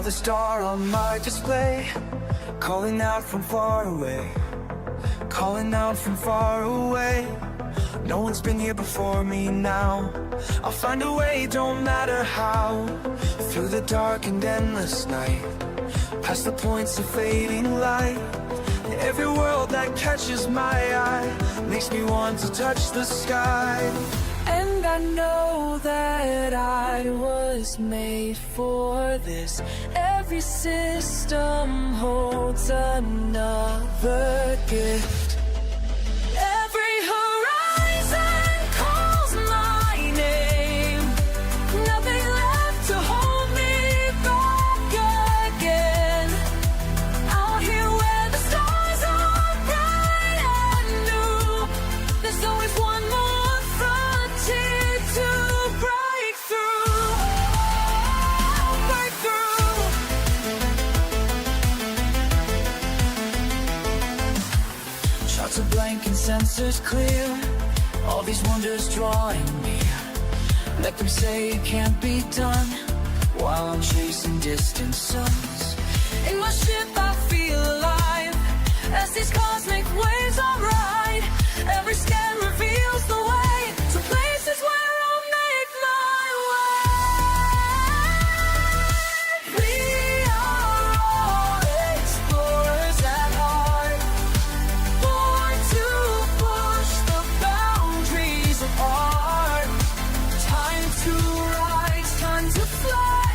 the star on my display, calling out from far away, calling out from far away. No one's been here before me now. I'll find a way, don't matter how. Through the dark and endless night, past the points of fading light. Every world that catches my eye makes me want to touch the sky. And I know that I was made for this. Every system holds another gift. Every horizon calls my name. Nothing left to hold me back again. Out here where the stars are bright and new, there's always one more frontier to break through. Break through. Shots are blank and sensors clear, all these wonders drawing me. Let them say it can't be done, while I'm chasing distant suns. In my ship I feel alive, as these cosmic waves I ride. Every scan reveals the way to places where I'll make my way. We are all explorers at heart, born to push the boundaries of art. Time to rise, time to fly,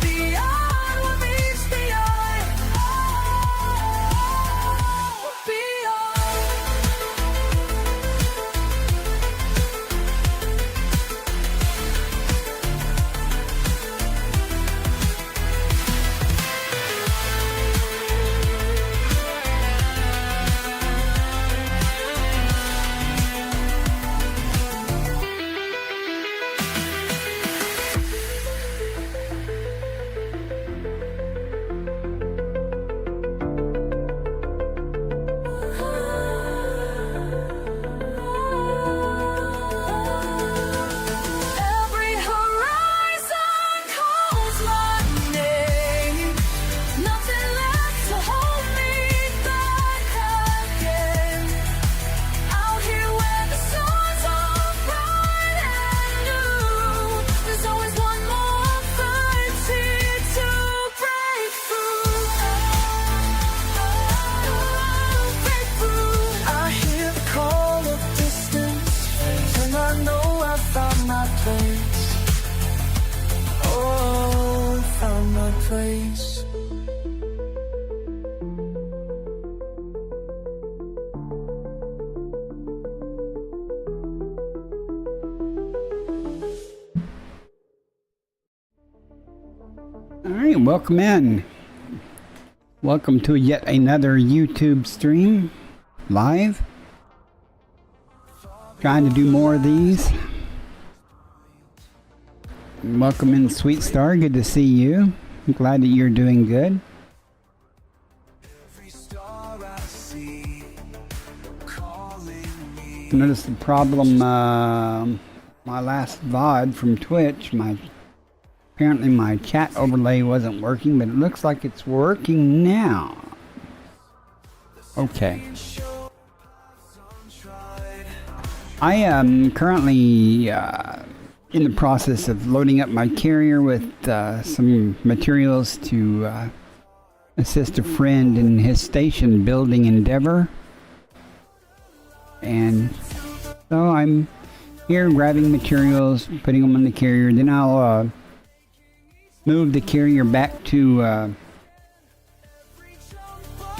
beyond what meets the eye. Beyond. Every horizon calls my name. Nothing left to hold me back again. Out here where the stars are bright and new, there's always one more frontier to break through. Break through. I hear the call of distance, and I know I found my place. Oh, I found my place. All right, welcome in. Welcome to yet another YouTube stream live. Trying to do more of these. Welcome in, Sweet Star. Good to see you. I'm glad that you're doing good. Every star I see calling me. Notice the problem. My last VOD from Twitch. Apparently my chat overlay wasn't working, but it looks like it's working now. Okay. I am currently in the process of loading up my carrier with some materials to assist a friend in his station building endeavor. And so I'm here grabbing materials, putting them on the carrier, then I'll move the carrier back to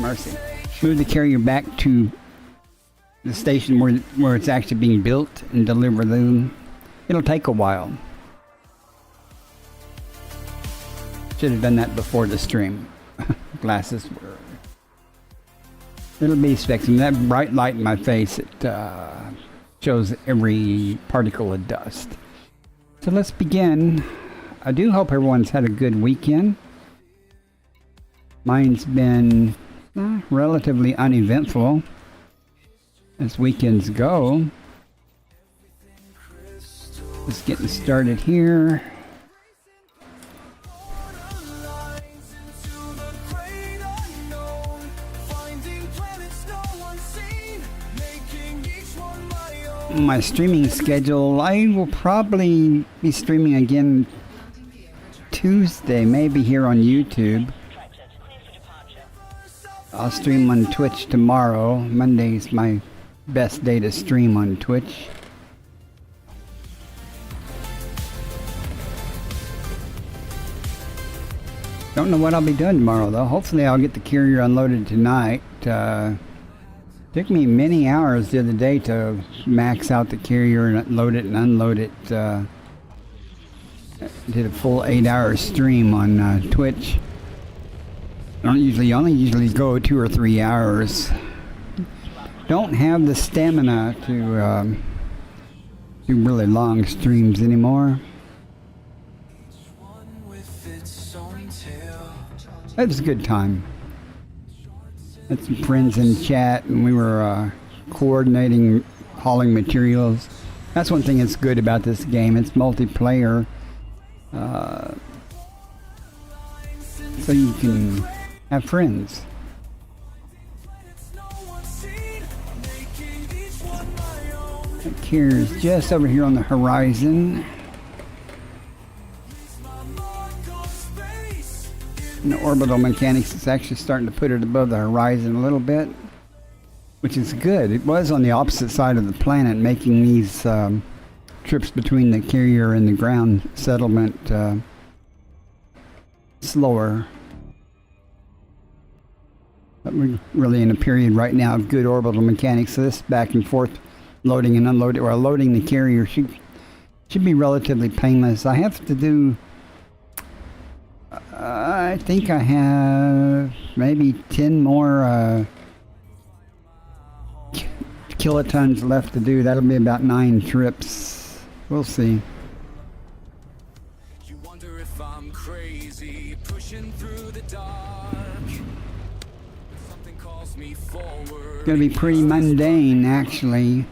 move the carrier back to the station where it's actually being built and deliver them. It'll take a while. Should have done that before the stream. Glasses were. It'll be fixing that bright light in my face. It shows every particle of dust. So let's begin. I do hope everyone's had a good weekend. Mine's been relatively uneventful as weekends go. Just getting started here. my streaming schedule, I will probably be streaming again Tuesday, maybe here on YouTube. I'll stream on Twitch tomorrow. Monday's my best day to stream on Twitch. Don't know what I'll be doing tomorrow though. Hopefully I'll get the carrier unloaded tonight. Took me many hours the other day to max out the carrier and load it and unload it. Did a full 8-hour stream on Twitch. I only usually go 2 or 3 hours. Don't have the stamina to do really long streams anymore. That was a good time. Had some friends in chat, and we were coordinating hauling materials. That's one thing that's good about this game. It's multiplayer, so you can have friends. That carrier's just over here on the horizon. And the orbital mechanics is actually starting to put it above the horizon a little bit, which is good. It was on the opposite side of the planet, making these trips between the carrier and the ground settlement slower. But we're really in a period right now of good orbital mechanics, so this back and forth loading and unloading, or loading the carrier should be relatively painless. I have to do, I think I have maybe 10 more kilotons left to do. That'll be about 9 trips. We'll see. You wonder if I'm crazy, pushing through the dark. Something calls me forward. It's gonna be pretty mundane, actually.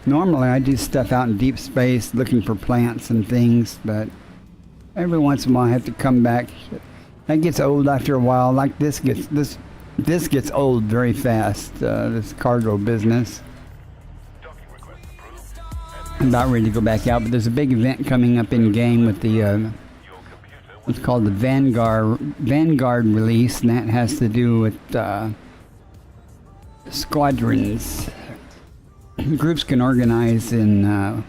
Normally I do stuff out in deep space looking for plants and things, but every once in a while I have to come back. That gets old after a while. Like this gets old very fast. This cargo business. I'm about ready to go back out, but there's a big event coming up in game with the what's called the Vanguard release, and that has to do with squadrons. Groups can organize in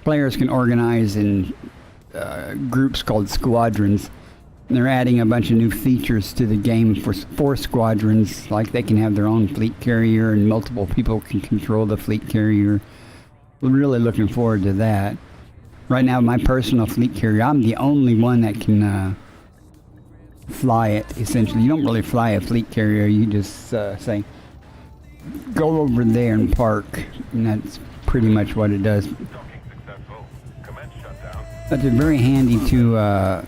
players can organize in groups called squadrons. And they're adding a bunch of new features to the game for squadrons, like they can have their own fleet carrier and multiple people can control the fleet carrier. We're really looking forward to that. Right now, my personal fleet carrier, I'm the only one that can fly it, essentially. You don't really fly a fleet carrier, you just say, go over there and park, and that's pretty much what it does. But they're very handy to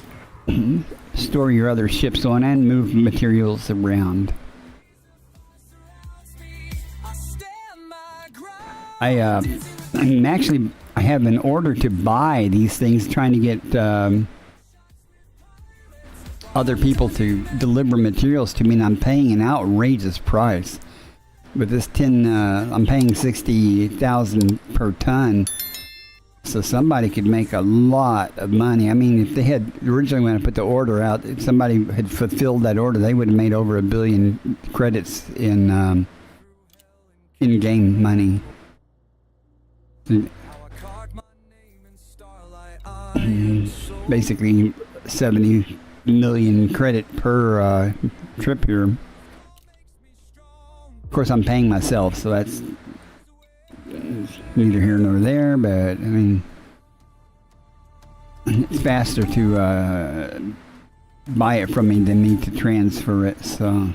store your other ships on and move materials around. I have an order to buy these things, trying to get other people to deliver materials to me, and I'm paying an outrageous price. With this tin, I'm paying $60,000 per ton. So somebody could make a lot of money. I mean, if they had originally, when I put the order out, if somebody had fulfilled that order, they would have made over 1 billion credits in in-game money. Basically, 70 million credit per trip here. Of course, I'm paying myself, so that's neither here nor there, but I mean, it's faster to buy it from me than me to transfer it, so.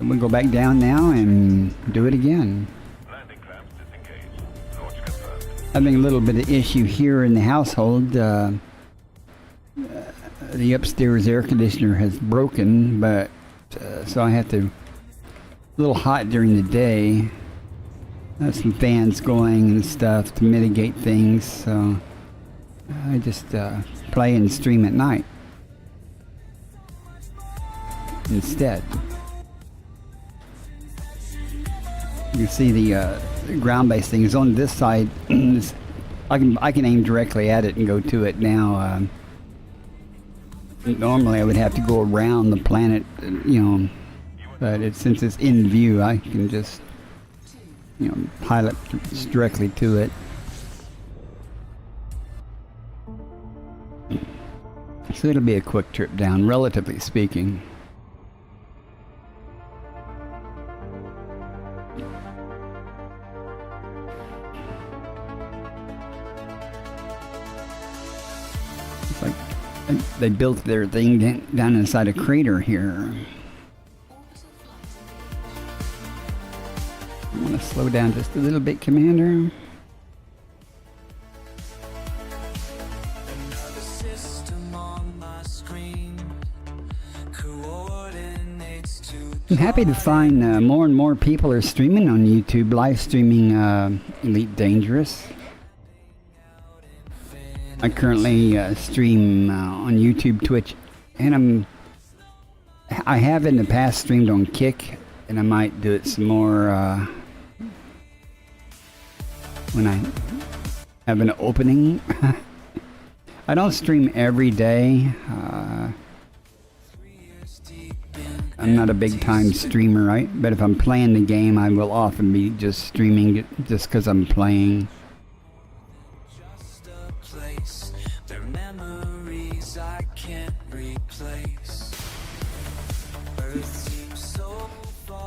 We'll go back down now and do it again. Having a little bit of issue here in the household. The upstairs air conditioner has broken, but so I have to, a little hot during the day. Have some fans going and stuff to mitigate things, so I just play and stream at night instead. You can see the ground-based thing is on this side. I can aim directly at it and go to it now. Normally I would have to go around the planet, but since it's in view, I can just pilot directly to it. So it'll be a quick trip down, relatively speaking. It's like they built their thing down inside a crater here. I want to slow down just a little bit, Commander. I'm happy to find more and more people are streaming on YouTube, live streaming Elite Dangerous. I currently stream on YouTube, Twitch, and I have in the past streamed on Kick, and I might do it some more when I have an opening. I don't stream every day. I'm not a big time streamer, right? But if I'm playing the game, I will often be just streaming it just because I'm playing.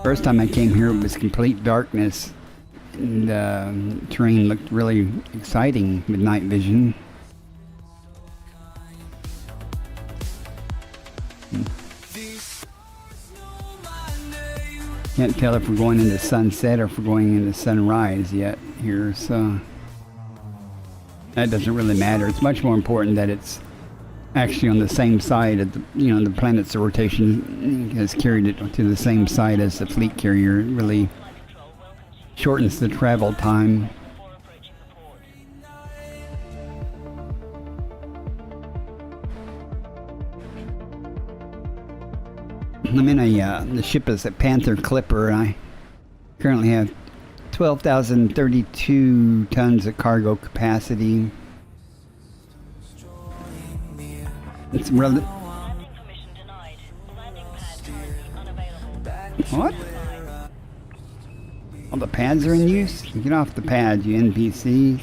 First time I came here, it was complete darkness, and terrain looked really exciting with night vision. Can't tell if we're going into sunset or if we're going into sunrise yet here, so that doesn't really matter. It's much more important that it's actually on the same side of the planet's rotation has carried it to the same side as the fleet carrier. It really shortens the travel time. I'm in the ship is a Panther Clipper, and I currently have 12,032 tons of cargo capacity. It's rather... What? All the pads are in use? Get off the pads, you NPCs.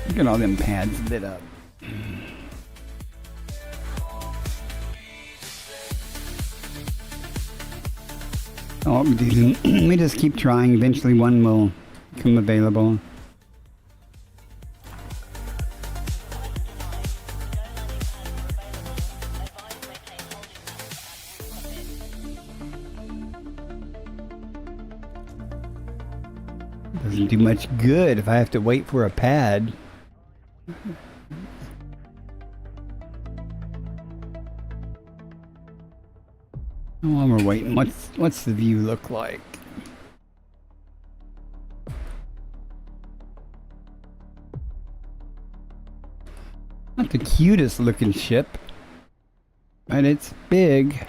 Look at all them pads lit up. Oh, we just keep trying. Eventually one will come available. Doesn't do much good if I have to wait for a pad. While we're waiting, what's the view look like? Not the cutest looking ship, but it's big.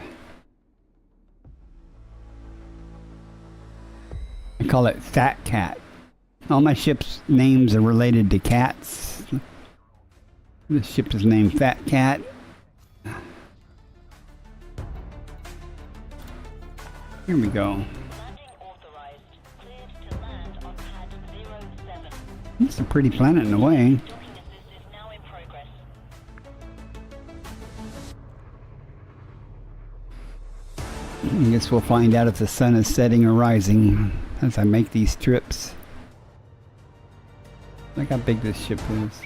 I call it Fat Cat. All my ships' names are related to cats. This ship is named Fat Cat. Here we go. It's a pretty planet in a way. I guess we'll find out if the sun is setting or rising as I make these trips. Look how big this ship is.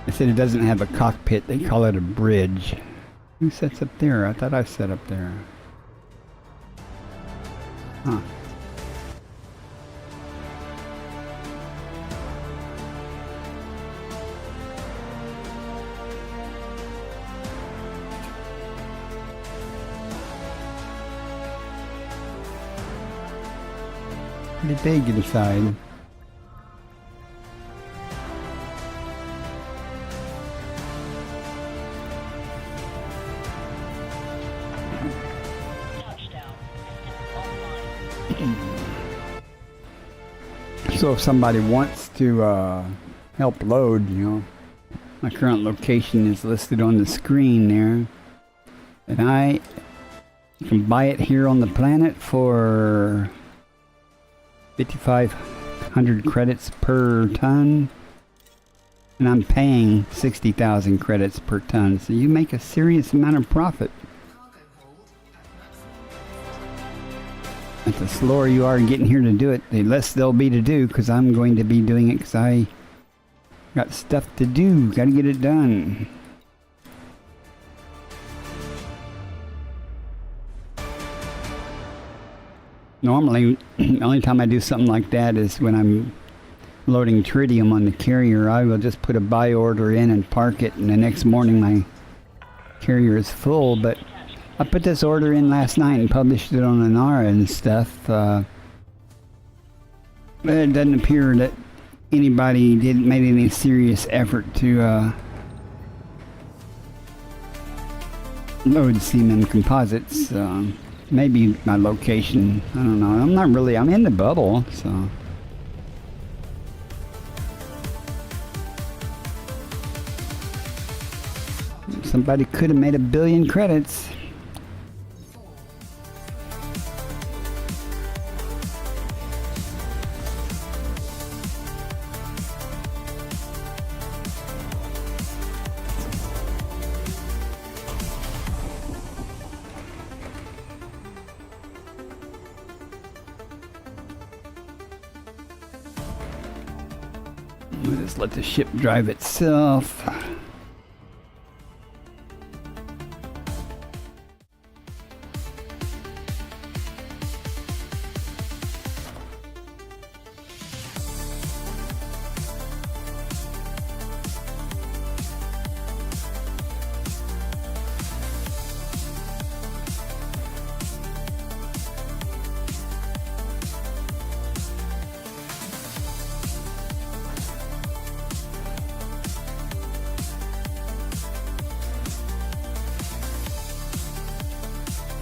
I said it doesn't have a cockpit, they call it a bridge. Who sets up there? I thought I set up there. Huh. Pretty big inside. So if somebody wants to help load, my current location is listed on the screen there. And I can buy it here on the planet for 5,500 credits per ton. And I'm paying 60,000 credits per ton. So you make a serious amount of profit. And the slower you are getting here to do it, the less there'll be to do, because I'm going to be doing it because I got stuff to do. Got to get it done. Normally, the only time I do something like that is when I'm loading tritium on the carrier. I will just put a buy order in and park it, and the next morning my carrier is full. But I put this order in last night and published it on Anara and stuff. But it doesn't appear that anybody made any serious effort to load Seaman Composites. Maybe my location, I don't know. I'm in the bubble, so. Somebody could have made 1 billion credits. We'll just let the ship drive itself.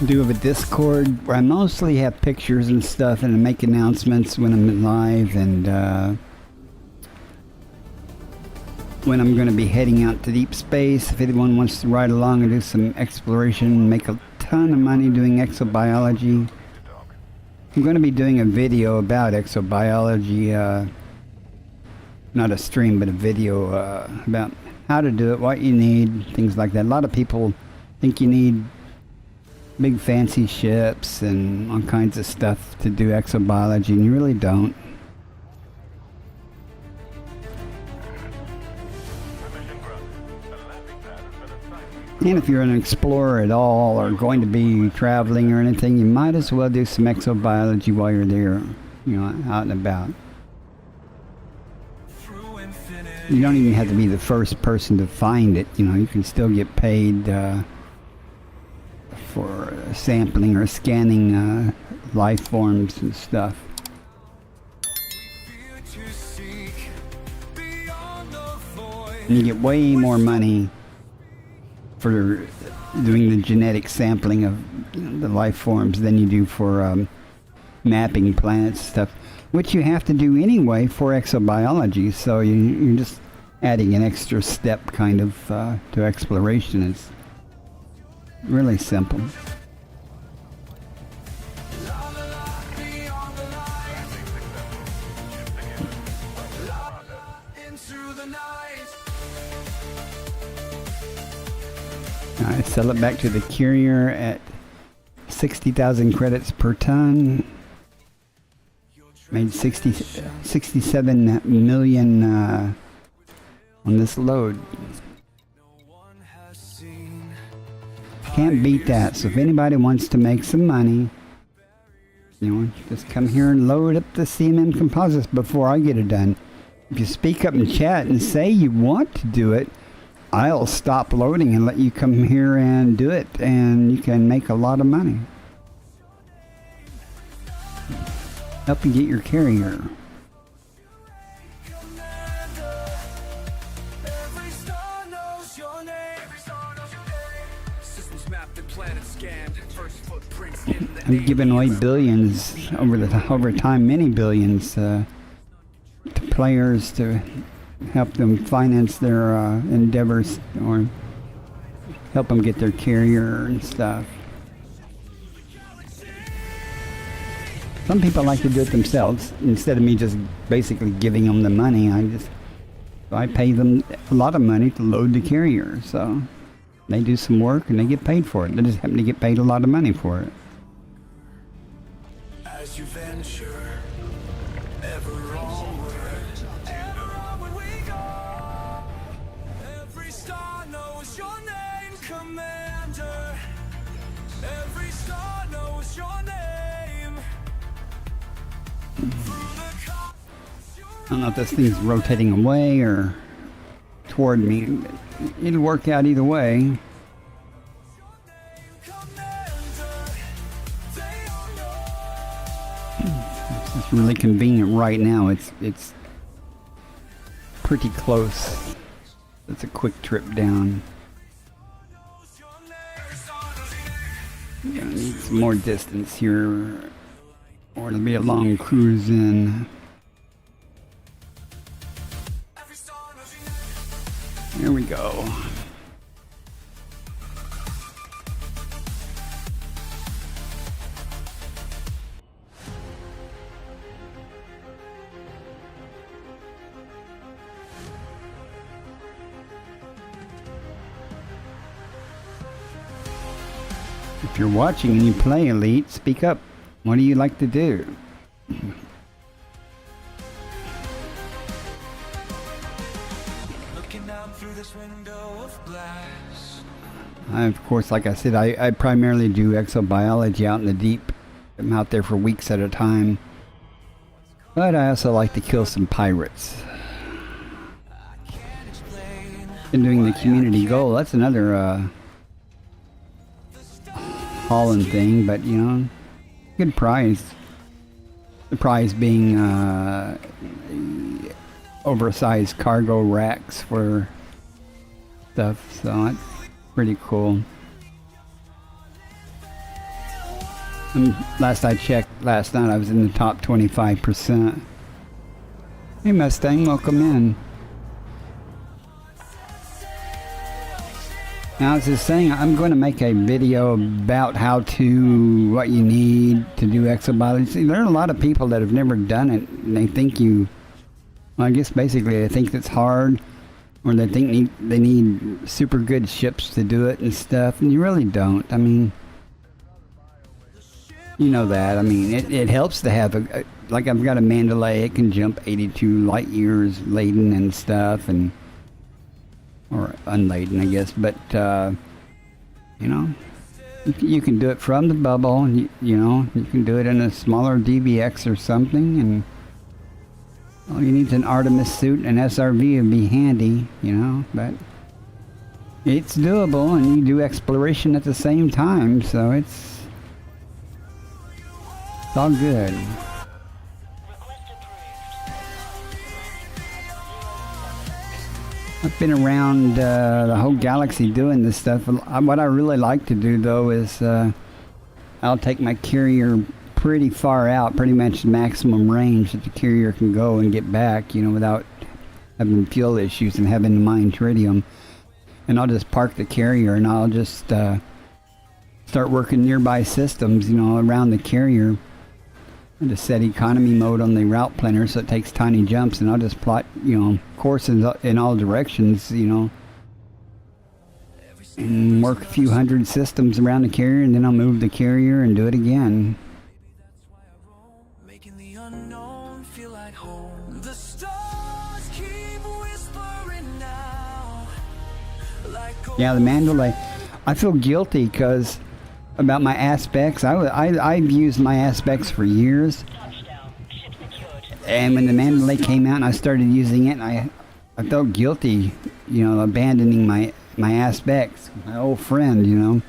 Do have a Discord where I mostly have pictures and stuff, and I make announcements when I'm live and when I'm going to be heading out to deep space. If anyone wants to ride along and do some exploration and make a ton of money doing exobiology, I'm going to be doing a video about exobiology, not a stream but a video about how to do it, what you need, things like that. A lot of people think you need big fancy ships and all kinds of stuff to do exobiology, and you really don't. And if you're an explorer at all or going to be traveling or anything, you might as well do some exobiology while you're there, out and about. You don't even have to be the first person to find it, you can still get paid for sampling or scanning life forms and stuff. And you get way more money for doing the genetic sampling of the life forms than you do for mapping planets stuff, which you have to do anyway for exobiology. So you're just adding an extra step kind of to exploration. It's really simple. I sell it back to the carrier at 60,000 credits per ton. Made 67 million on this load. Can't beat that. So if anybody wants to make some money, just come here and load up the Seaman Composites before I get it done. If you speak up in chat and say you want to do it, I'll stop loading and let you come here and do it, and you can make a lot of money. Help you get your carrier. Captain Planet scanned. First footprints in the I'm giving away billions over time, many billions, to players to help them finance their endeavors or help them get their carrier and stuff. Some people like to do it themselves instead of me just basically giving them the money. I pay them a lot of money to load the carrier, so they do some work and they get paid for it. They just happen to get paid a lot of money for it. as you venture ever onward we go. Every star knows your name, Commander. Every star knows your name. I don't know if this thing's rotating away or toward me. It'll work out either way. It's really convenient right now. It's pretty close. It's a quick trip down. Gonna need some more distance here, or it'll be a long cruise in. Here we go. If you're watching and you play Elite, speak up. What do you like to do? Looking out through this window of glass. Of course, like I said, I primarily do exobiology out in the deep. I'm out there for weeks at a time. But I also like to kill some pirates. Been doing the community goal. That's another Holland thing, but you know, good prize. The prize being oversized cargo racks for stuff, so that's pretty cool. And last I checked last night, I was in the top 25%. Hey Mustang, welcome in. Now, as I was saying, I'm going to make a video about what you need to do exobiology. See, there are a lot of people that have never done it, and they think well, I guess basically they think it's hard, or they think they need super good ships to do it and stuff, and you really don't. I mean, you know that. I mean, it helps to have like I've got a Mandalay, it can jump 82 light years laden and stuff, or unladen, I guess, but you know, you can do it from the bubble, and you know, you can do it in a smaller DBX or something, and all you need is an Artemis suit, and SRV would be handy, you know, but it's doable, and you do exploration at the same time, so it's all good. I've been around the whole galaxy doing this stuff. What I really like to do, though, is I'll take my carrier pretty far out, pretty much maximum range that the carrier can go and get back, you know, without having fuel issues and having to mine tritium. And I'll just park the carrier and I'll just start working nearby systems, you know, around the carrier. I just set economy mode on the route planner so it takes tiny jumps, and I'll just plot, you know, courses in all directions, you know, and work a few hundred systems around the carrier, and then I'll move the carrier and do it again. Making the unknown feel like home. The stars keep whispering now. Yeah, the Mandalay. I feel guilty because about my aspects. I've used my aspects for years, and when the Mandalay came out and I started using it, I felt guilty, you know, abandoning my aspects. My old friend, you know.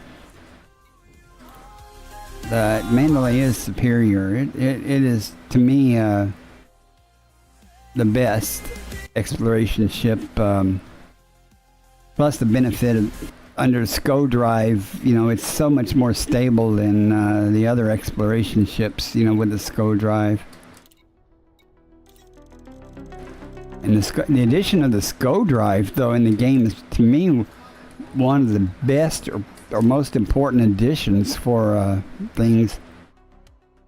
The Mandalay is superior. It is, to me, the best exploration ship. Plus the benefit of under SCO drive, you know, it's so much more stable than the other exploration ships, you know, with the SCO drive. And the addition of the SCO drive, though, in the game is, to me, one of the best or most important additions for things.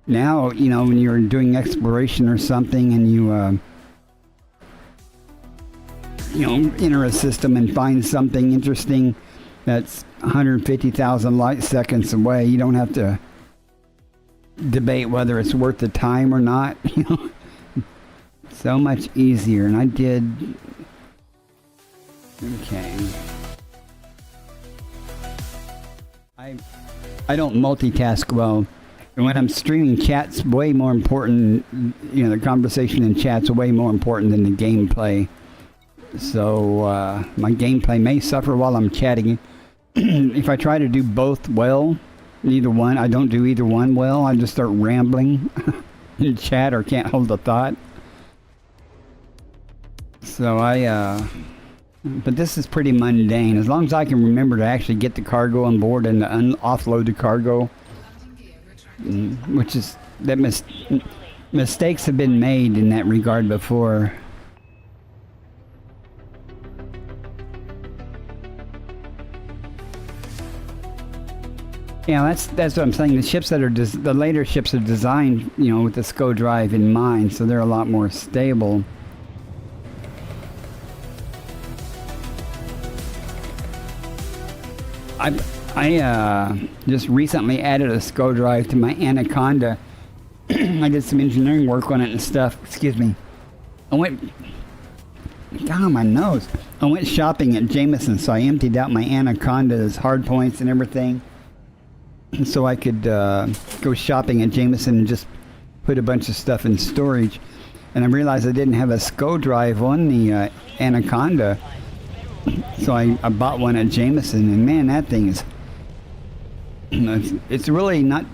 Now, you know, when you're doing exploration or something and you know, enter a system and find something interesting that's 150,000 light seconds away, you don't have to debate whether it's worth the time or not, you know. So much easier. And I did... Okay. I don't multitask well. And when I'm streaming, chat's way more important. You know, the conversation in chat's way more important than the gameplay. So my gameplay may suffer while I'm chatting. If I try to do both well, neither one, I don't do either one well. I just start rambling in chat or can't hold a thought. So but this is pretty mundane. As long as I can remember to actually get the cargo on board and offload the cargo, which is that mistakes have been made in that regard before. Yeah, that's what I'm saying. The ships that are the later ships are designed, you know, with the SCO drive in mind, so they're a lot more stable. I just recently added a SCO drive to my Anaconda. I did some engineering work on it and stuff. Excuse me. God, my nose. I went shopping at Jameson, so I emptied out my Anaconda's hard points and everything, so I could go shopping at Jameson and just put a bunch of stuff in storage. And I realized I didn't have a SCO drive on the Anaconda. So I bought one at Jameson, and man, that thing is, it's really not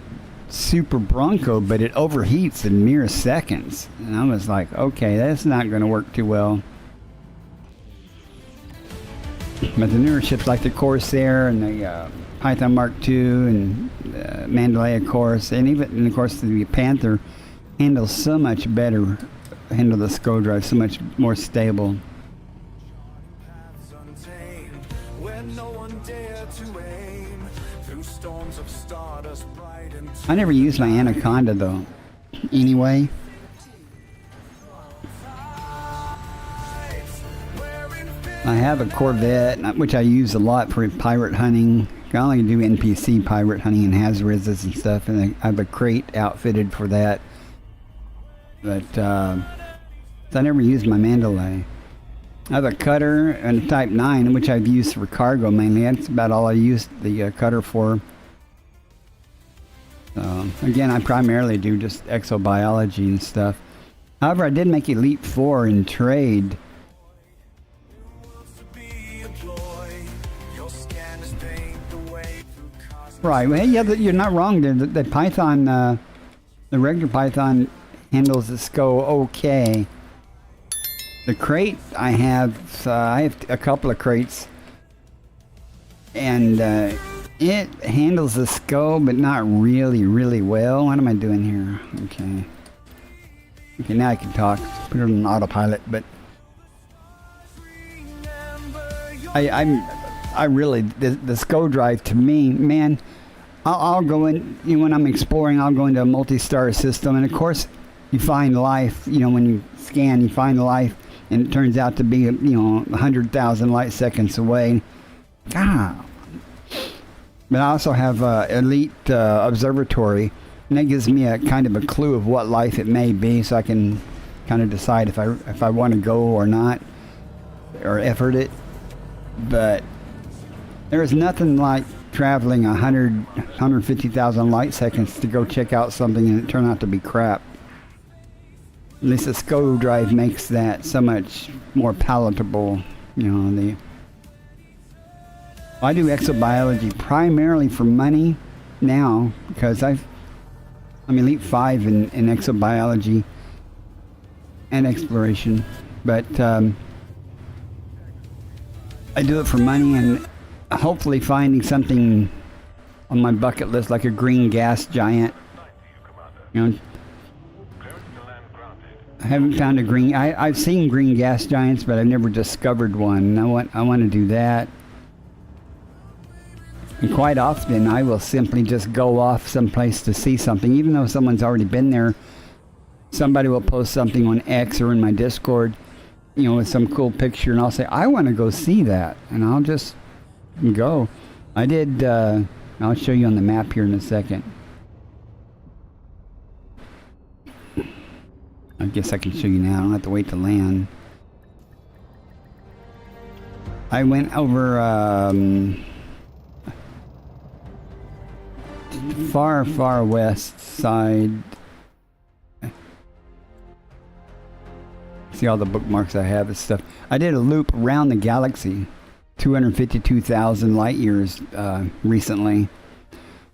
super Bronco, but it overheats in mere seconds. And I was like, okay, that's not going to work too well. But the newer ships like the Corsair and the Python Mark II and Mandalay, of course, and of course the Panther handle so much better, handle the SCO drive so much more stable. I never used my Anaconda though, anyway. I have a Corvette, which I use a lot for pirate hunting. I only do NPC pirate hunting and Hazardous and stuff, and I have a crate outfitted for that. But so I never used my Mandalay. I have a cutter and a Type 9, which I've used for cargo mainly. That's about all I used the cutter for. Again, I primarily do just exobiology and stuff. However, I did make Elite 4 in trade. Right, well, yeah, you're not wrong. The Python, the regular Python handles the SCO okay. The crate I have a couple of crates, and it handles the SCO, but not really well. What am I doing here? Okay, now I can talk. Put it on autopilot, but I really, the SCO drive to me, man, I'll go in, you know, when I'm exploring, I'll go into a multi-star system, and of course you find life, you know, when you scan, you find life, and it turns out to be, you know, 100,000 light seconds away. God. But I also have Elite Observatory, and that gives me a kind of a clue of what life it may be, so I can kind of decide if I want to go or not, or effort it. But there is nothing like traveling 150,000 light seconds to go check out something and it turn out to be crap. At least the SCO drive makes that so much more palatable, you know. I do exobiology primarily for money now, because I'm Elite 5 in exobiology and exploration, but I do it for money, and hopefully finding something on my bucket list, like a green gas giant. You know, I haven't found a green. I've seen green gas giants, but I've never discovered one. I want to do that. And quite often, I will simply just go off someplace to see something, even though someone's already been there. Somebody will post something on X or in my Discord, you know, with some cool picture, and I'll say, I want to go see that, and I'll just go. I did. I'll show you on the map here in a second. I guess I can show you now. I don't have to wait to land. I went over far west side. See all the bookmarks I have and stuff. I did a loop around the galaxy, 252,000 light years recently.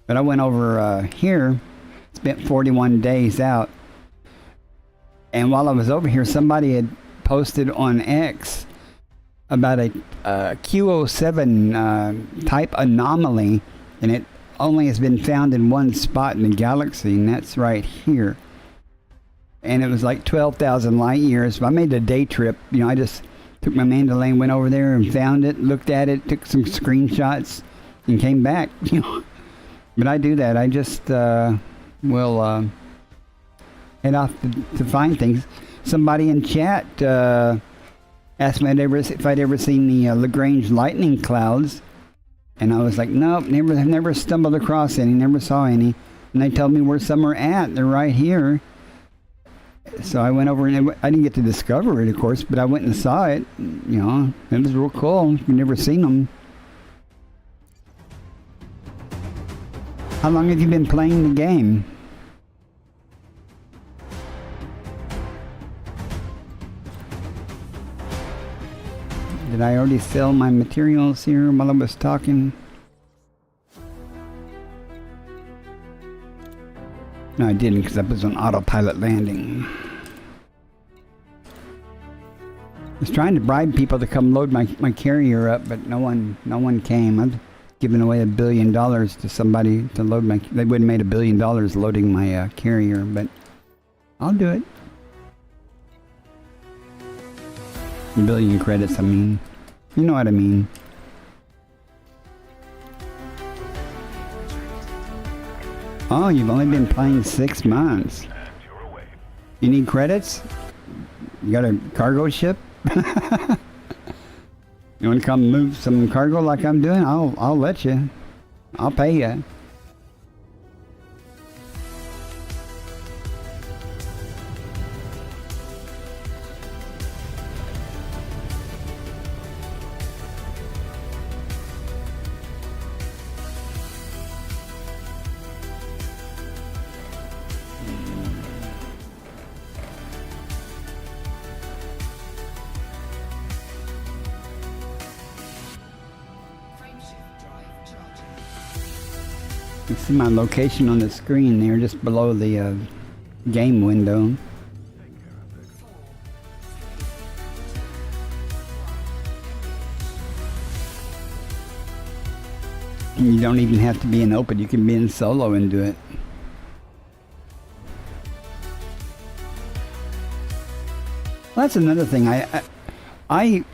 But I went over here, spent 41 days out. And while I was over here, somebody had posted on X about a Q07 type anomaly, and it only has been found in one spot in the galaxy, and that's right here. And it was like 12,000 light years. I made a day trip. You know, I just took my Mandalorian, went over there and found it, looked at it, took some screenshots, and came back. You know, but I do that. I just will head off to find things. Somebody in chat asked me if I'd ever seen the Lagrange lightning clouds, and I was like, nope, never stumbled across any, never saw any. And they told me where some are at. They're right here. So I went over, and I didn't get to discover it, of course, but I went and saw it. You know, it was real cool. You've never seen them. How long have you been playing the game? Did I already sell my materials here while I was talking? No, I didn't, because I was on autopilot landing. I was trying to bribe people to come load my carrier up, but no one came. I've given away $1 billion to somebody to load my. They would have made $1 billion loading my carrier, but I'll do it. 1 billion credits, I mean. You know what I mean. Oh, you've only been playing 6 months. You need credits? You got a cargo ship? You want to come move some cargo like I'm doing? I'll let you. I'll pay you. You see my location on the screen there, just below the game window. And you don't even have to be in open, you can be in solo and do it. Well, that's another thing. I like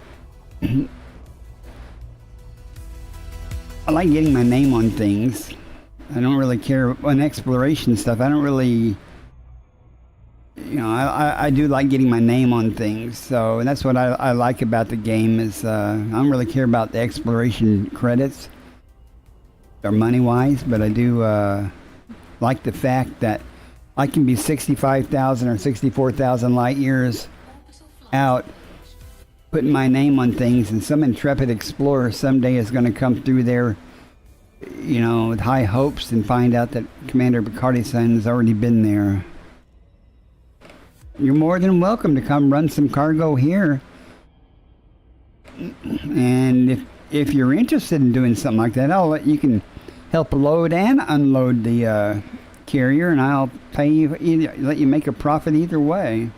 getting my name on things. I don't really care on exploration stuff. I don't really, you know, I do like getting my name on things. So, and that's what I like about the game is I don't really care about the exploration credits or money-wise, but I do like the fact that I can be 65,000 or 64,000 light years out putting my name on things, and some intrepid explorer someday is going to come through there, you know, with high hopes and find out that Commander Picardi-san has already been there. You're more than welcome to come run some cargo here. And if you're interested in doing something like that, you can help load and unload the carrier, and I'll pay you, let you make a profit either way.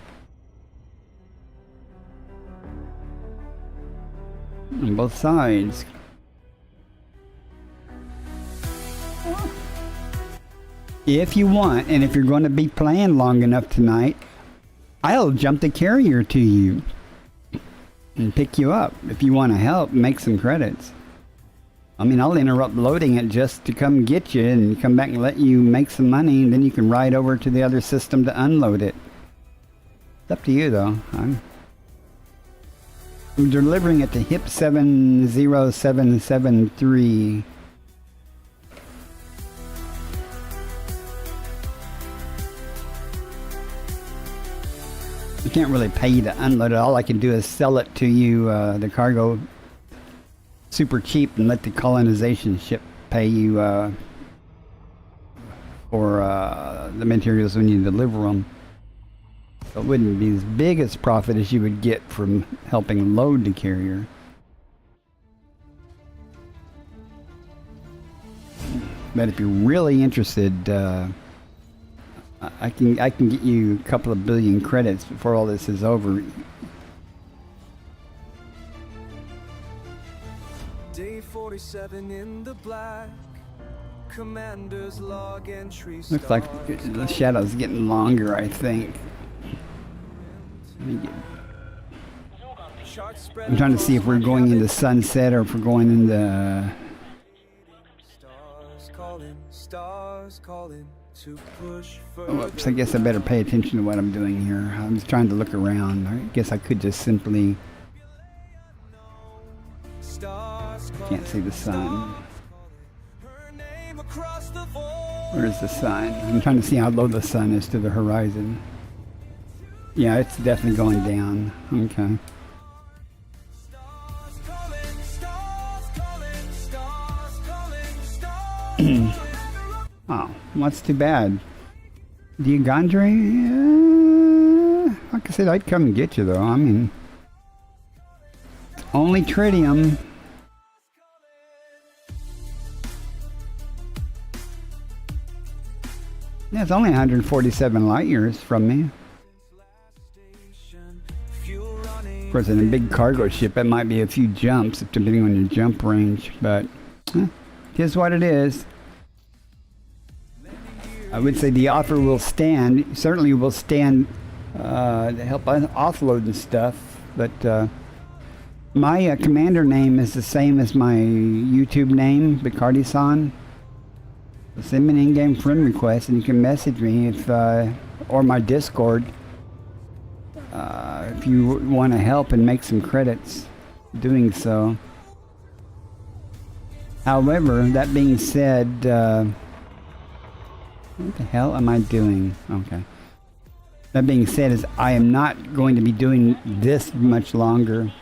On both sides. If you want, and if you're going to be playing long enough tonight, I'll jump the carrier to you and pick you up if you want to help make some credits. I mean, I'll interrupt loading it just to come get you and come back and let you make some money, and then you can ride over to the other system to unload it. It's up to you, though. I'm delivering it to HIP 70773. I can't really pay you to unload it. All I can do is sell it to you, the cargo, super cheap, and let the colonization ship pay you for the materials when you deliver them. So it wouldn't be as big as profit as you would get from helping load the carrier. But if you're really interested, I can get you a couple of billion credits before all this is over. Day 47 in the black. Commander's log entry. Looks like the shadow's getting longer, I think. Let me get... I'm trying to see if we're going into sunset or if we're going into... Stars calling to push Oops, I guess I better pay attention to what I'm doing here. I'm just trying to look around. I guess I could just simply... Can't see the sun. Where's the sun? I'm trying to see how low the sun is to the horizon. Yeah, it's definitely going down. Okay. Oh, what's too bad? Diagondre? Like I said, I'd come and get you though. I mean, only tritium. Yeah, it's only 147 light years from me. Of course, in a big cargo ship, it might be a few jumps, depending on your jump range, but here's what it is. I would say the offer will stand, certainly will stand to help offload the stuff, but my commander name is the same as my YouTube name, Bacardi-san. Send me an in-game friend request and you can message me if, or my Discord, if you want to help and make some credits doing so. However, that being said, what the hell am I doing? Okay. That being said, is I am not going to be doing this much longer.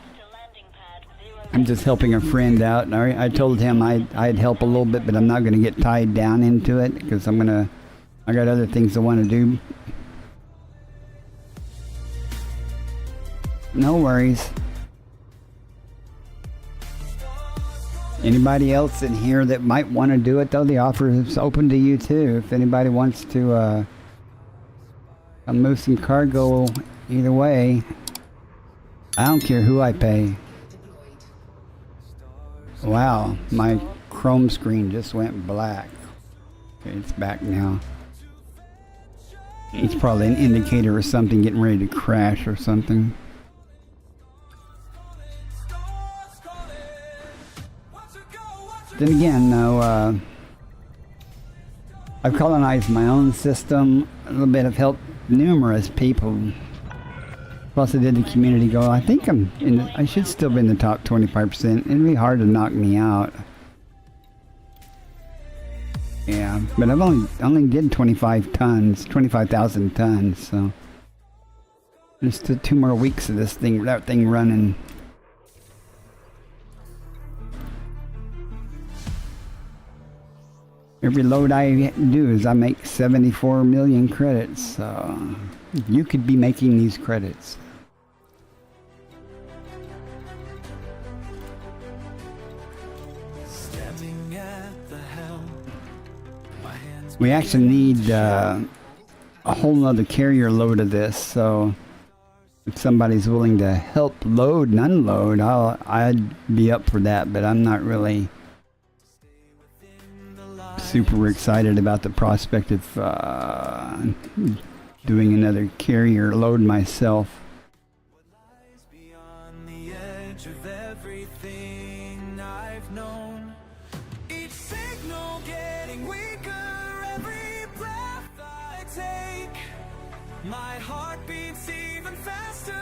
I'm just helping a friend out. And I told him I'd help a little bit, but I'm not going to get tied down into it because I got other things I want to do. No worries. Anybody else in here that might want to do it, though, the offer is open to you too. If anybody wants to move some cargo either way, I don't care who I pay. Wow, my Chrome screen just went black. Okay, it's back now. It's probably an indicator of something getting ready to crash or something. Then again, though, I've colonized my own system. A little bit of help numerous people. Plus, I did the community goal. I think I should still be in the top 25%. It'd be hard to knock me out. Yeah, but I've only did 25,000 tons. So there's still 2 more weeks of that thing running. Every load I do is I make 74 million credits. You could be making these credits. We actually need a whole nother carrier load of this, so if somebody's willing to help load and unload, I'd be up for that, but I'm not really super excited about the prospect of doing another carrier load myself. Beyond the edge of everything I've known, each signal getting weaker, every breath I take, my heart beats even faster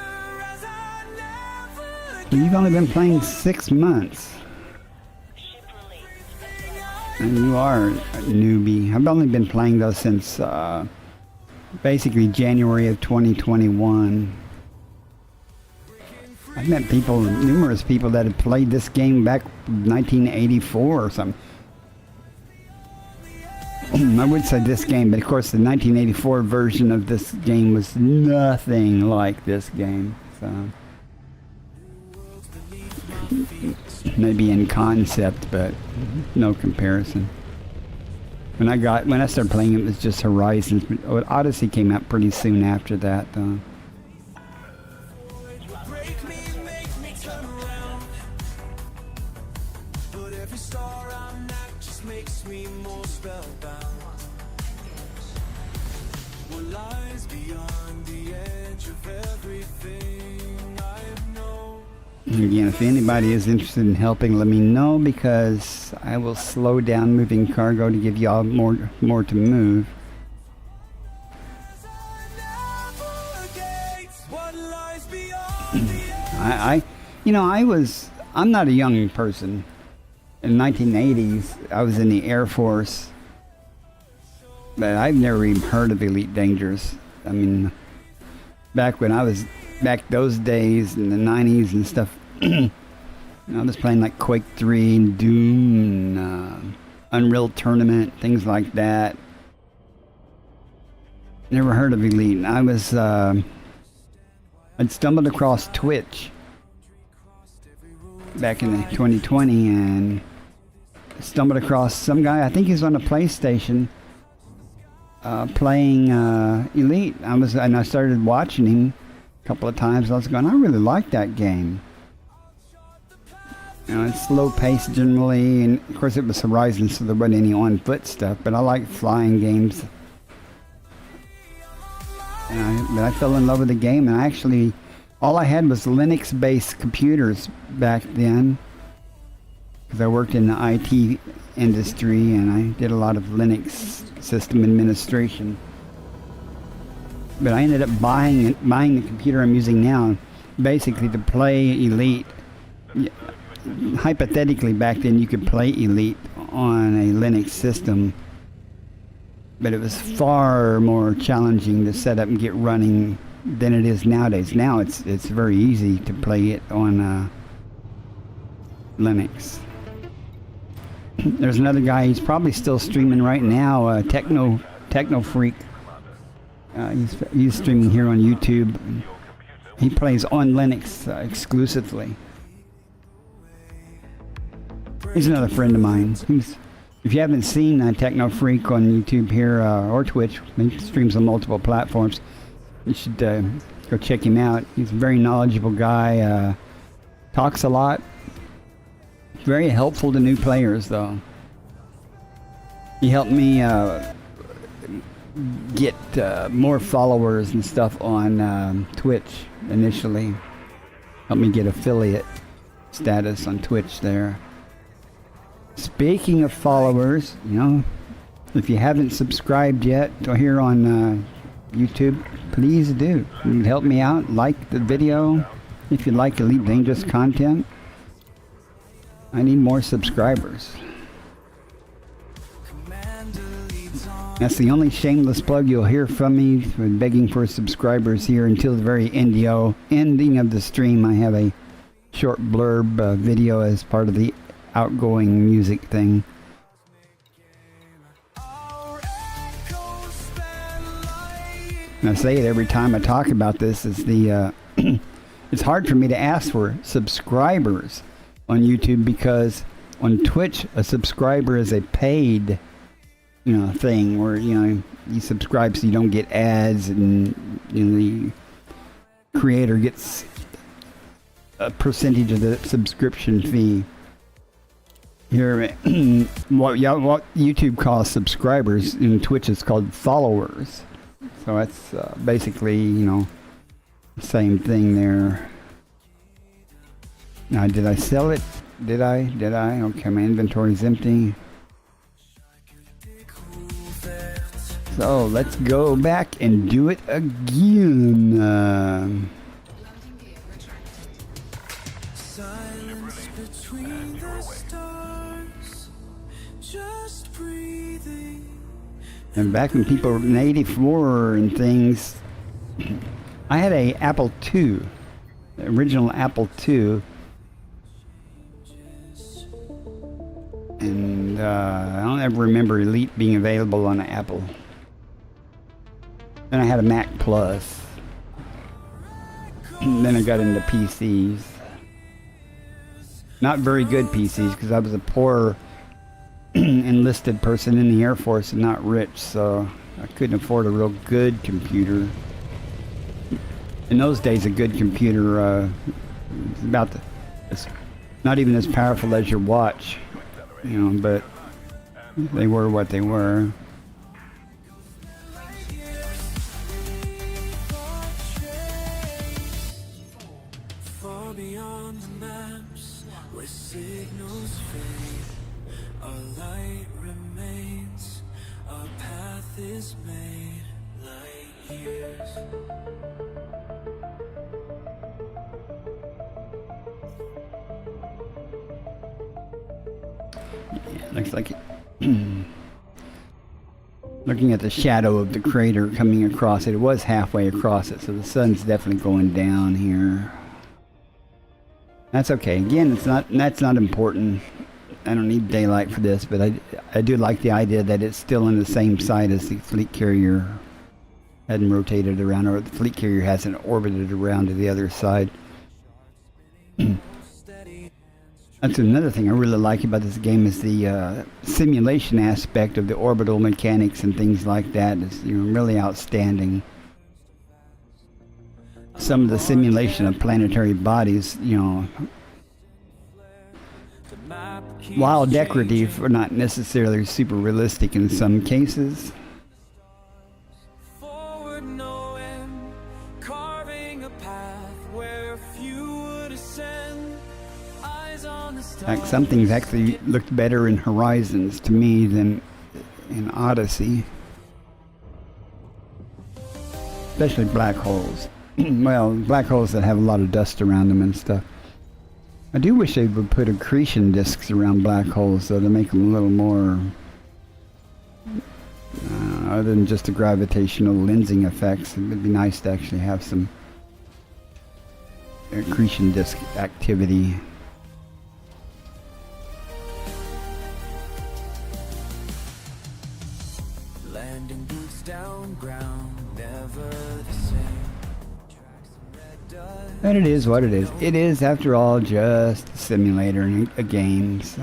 as I never But you've only been playing 6 months. And you are a newbie. I've only been playing those since basically January of 2021. I've met people, numerous people that have played this game back 1984 or something. I would say this game, but of course the 1984 version of this game was nothing like this game. So maybe in concept, but no comparison. When I started playing it was just Horizons. Odyssey came out pretty soon after that, though. break me, make me turn around. But every star I'm at just makes me more spellbound. What lies beyond the edge of everything I know. Again, if anybody is interested in helping, let me know, because I will slow down moving cargo to give y'all more to move. What lies beyond the edge. I'm not a young person. In the 1980s, I was in the Air Force, but I've never even heard of Elite Dangerous. I mean, back those days in the 90s and stuff, I was playing like Quake 3 and Doom and Unreal Tournament, things like that. Never heard of Elite. I'd stumbled across Twitch back in 2020 and stumbled across some guy, I think he's on a PlayStation, playing Elite. I started watching him a couple of times. I was going, I really like that game. It's slow paced generally, and of course it was Horizon, so there wasn't any on foot stuff, but I like flying games. But I fell in love with the game, and all I had was Linux based computers back then, because I worked in the IT industry and I did a lot of Linux system administration. But I ended up buying the computer I'm using now basically to play Elite. Hypothetically, back then you could play Elite on a Linux system, but it was far more challenging to set up and get running than it is nowadays. Now it's very easy to play it on Linux. There's another guy, he's probably still streaming right now, Techno Freak. He's streaming here on YouTube. He plays on Linux exclusively. He's another friend of mine. If you haven't seen Techno Freak on YouTube here or Twitch, he streams on multiple platforms. You should go check him out. He's a very knowledgeable guy. Talks a lot. Very helpful to new players, though. He helped me get more followers and stuff on Twitch initially. Helped me get affiliate status on Twitch there. Speaking of followers, if you haven't subscribed yet or here on YouTube, please do. You can help me out. Like the video if you like Elite Dangerous content. I need more subscribers. That's the only shameless plug you'll hear from me, for begging for subscribers here until the very ending of the stream. I have a short blurb video as part of the outgoing music thing. And I say it every time I talk about this, is it's hard for me to ask for subscribers on YouTube, because on Twitch a subscriber is a paid thing where you subscribe so you don't get ads, and the creator gets a percentage of the subscription fee. Here, what YouTube calls subscribers, in Twitch is called followers. So that's basically, you know, the same thing there. Now, did I sell it? Did I? Okay, my inventory's empty. So let's go back and do it again. Silence between the stars, just breathing. And back when people were in 84 and things, I had a Apple II, the original Apple II. And I don't ever remember Elite being available on an Apple. Then I had a Mac Plus. And then I got into PCs. Not very good PCs because I was a poor enlisted person in the Air Force and not rich, so I couldn't afford a real good computer. In those days, a good computer was about it's not even as powerful as your watch, you know, but they were what they were. Far beyond the maps, where signals fade, our light remains, our path is made, light years. Yeah, looks like it. Looking at the shadow of the crater coming across it, it was halfway across it, so the sun's definitely going down here. That's okay. Again, that's not important. I don't need daylight for this, but I do like the idea that it's still in the same side as the fleet carrier hadn't rotated around, or the fleet carrier hasn't orbited around to the other side. That's another thing I really like about this game is the simulation aspect of the orbital mechanics and things like that is, you know, really outstanding. Some of the simulation of planetary bodies, you know, while decorative, are not necessarily super realistic in some cases. Forward knowing, carving a path where few would ascend, eyes on the stars. Like some things actually looked better in Horizons to me than in Odyssey. Especially black holes. Well, black holes that have a lot of dust around them and stuff. I do wish they would put accretion disks around black holes though, to make them a little more other than just the gravitational lensing effects. It would be nice to actually have some accretion disk activity. Landing boots down ground, never the same. And it is what it is. It is, after all, just a simulator and a game, so.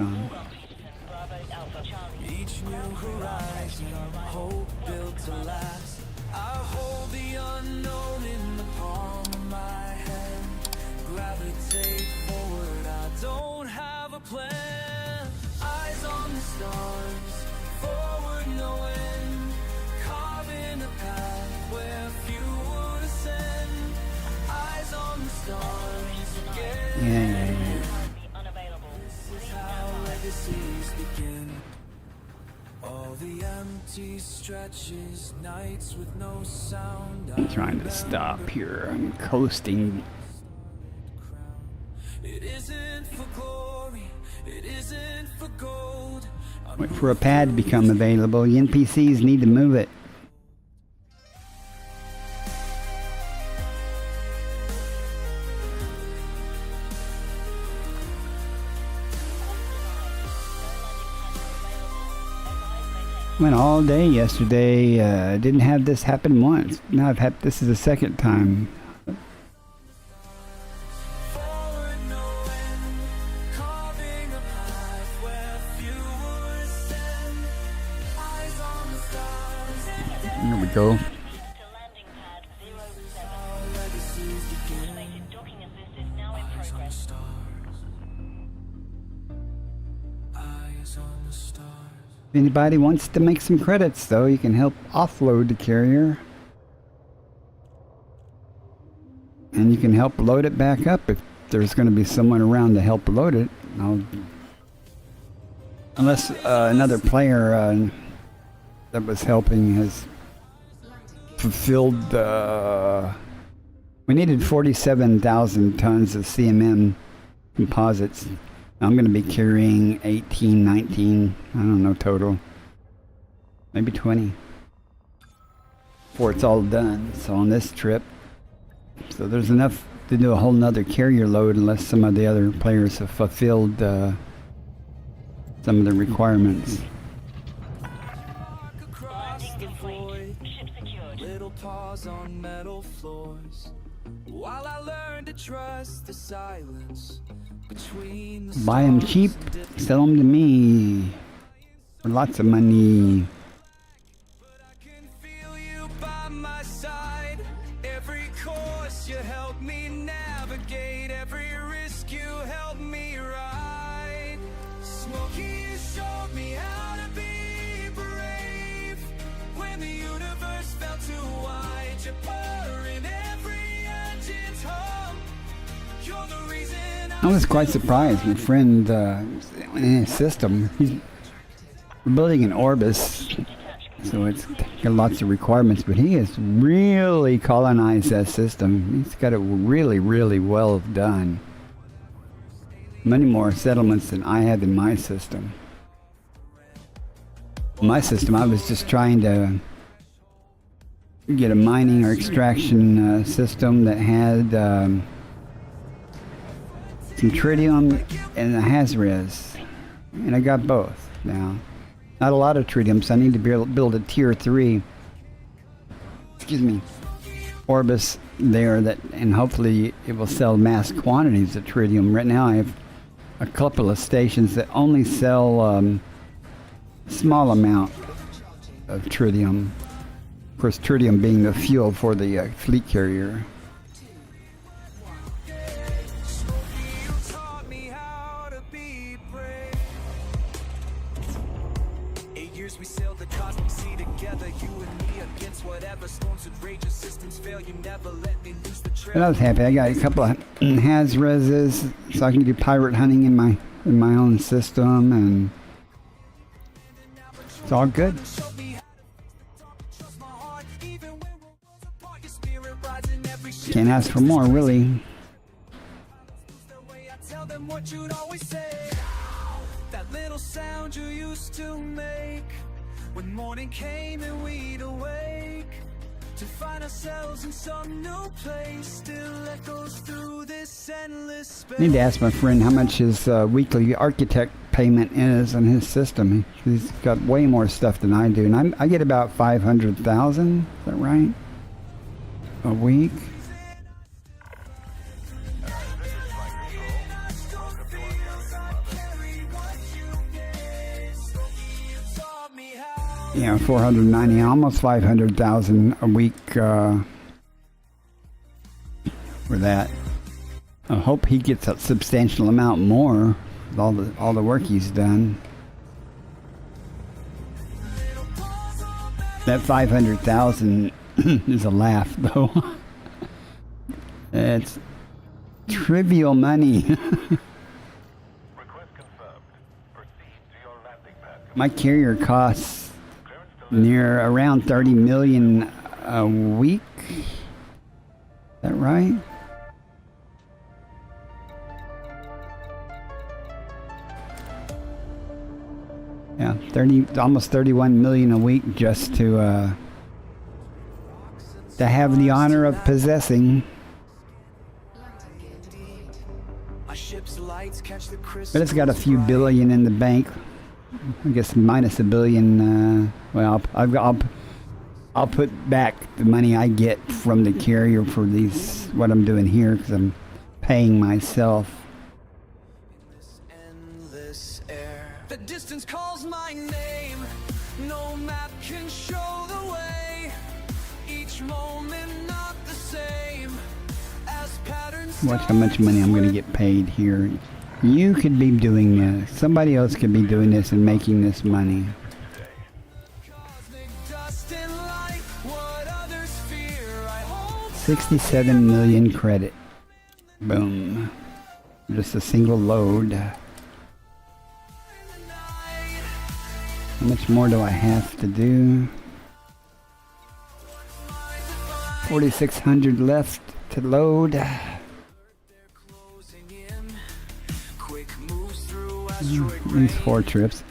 Each new horizon, hope built to last. I hold the unknown in the palm of my hand. Gravitate forward, I don't have a plan. Eyes on the stars, forward knowing, carving a path where few would ascend. Eyes on the stars again. Yeah. This is how legacies begin. All the empty stretches, nights with no sound. I'm trying to stop here. I'm coasting. It isn't for glory, it isn't for gold. Wait for a pad to become available. The NPCs need to move it. Went all day yesterday. Didn't have this happen once. Now I've had this is the second time. Forward knowing, carving a path where few would ascend. Eyes on the stars. Here we go. To landing pad 07. How legacies begin. Automated docking assist is now in progress. Stars. anybody wants to make some credits, though, you can help offload the carrier. And you can help load it back up if there's going to be someone around to help load it. Unless another player that was helping has fulfilled we needed 47,000 tons of CMM composites. I'm going to be carrying 18, 19, I don't know, total. Maybe 20. Before it's all done. So on this trip. So there's enough to do a whole nother carrier load unless some of the other players have fulfilled some of the requirements. Landing complete. Ship secured. Little paws on metal floors. While I learn to trust the silence between the Buy them cheap, sell them to me for lots of money. I can feel you by my side. Every course you help me navigate, every risk you help me ride. Smokey, you showed me how to be brave. When the universe felt too wide, you purr in every engine's hum. You're the reason I was quite surprised. My friend in his system, we're building an Orbis, so it's got lots of requirements, but he has really colonized that system. He's got it really, really well done. Many more settlements than I have in my system. My system, I was just trying to get a mining or extraction system that had some tritium and a Hazres, and I got both now. Not a lot of tritium, so I need to build a tier 3 Orbis there, that, and hopefully it will sell mass quantities of tritium. Right now I have a couple of stations that only sell small amount of tritium. Of course, tritium being the fuel for the fleet carrier. we sailed the cosmic sea together, you and me against whatever storms would rage. Your systems fail, you never let me lose the trail. But I was happy. I got a couple of Hazreses, so I can do pirate hunting in my own system, and it's all good. Can't ask for more, really. That little sound you used to make when morning came and we'd awake to find ourselves in some new place, still echoes through this endless space. Need to ask my friend how much his weekly architect payment is on his system. He's got way more stuff than I do, and I get about 500,000. Is that right? A week. Yeah, 490, almost 500,000 a week for that. I hope he gets a substantial amount more with all the work he's done. That 500,000 is a laugh, though. It's trivial money. My carrier costs near around 30 million a week. Is that right? Yeah, almost 31 million a week just to have the honor of possessing. But it's got a few billion in the bank. I guess minus a billion. Well, I'll put back the money I get from the carrier for what I'm doing here, because I'm paying myself. Endless air. The distance calls my name. No map can show the way. Each moment not the same. As patterns. Watch how much money I'm going to get paid here. You could be doing this. Somebody else could be doing this and making this money. trust in light, what others fear, I hold 67 million credit. Boom. Just a single load. How much more do I have to do? 4,600 left to load. closing in. Quick moves through asteroid These 4 trips.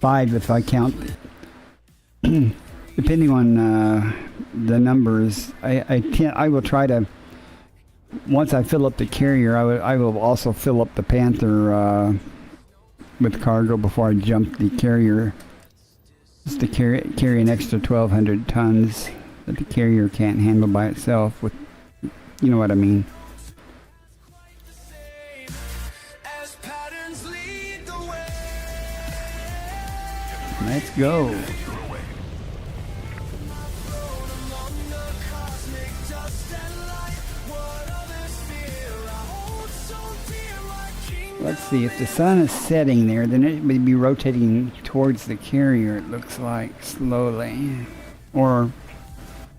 5 if I count. Depending on the numbers, I will try to. Once I fill up the carrier, I will also fill up the Panther with cargo before I jump the carrier. Just to carry an extra 1,200 tons that the carrier can't handle by itself. With, you know what I mean. as patterns lead the way. Let's go. Among the cosmic dust and light, what others fear, I hold so dear, my kingdom. Let's see, if the sun is setting there, then it would be rotating towards the carrier, it looks like, slowly. Or,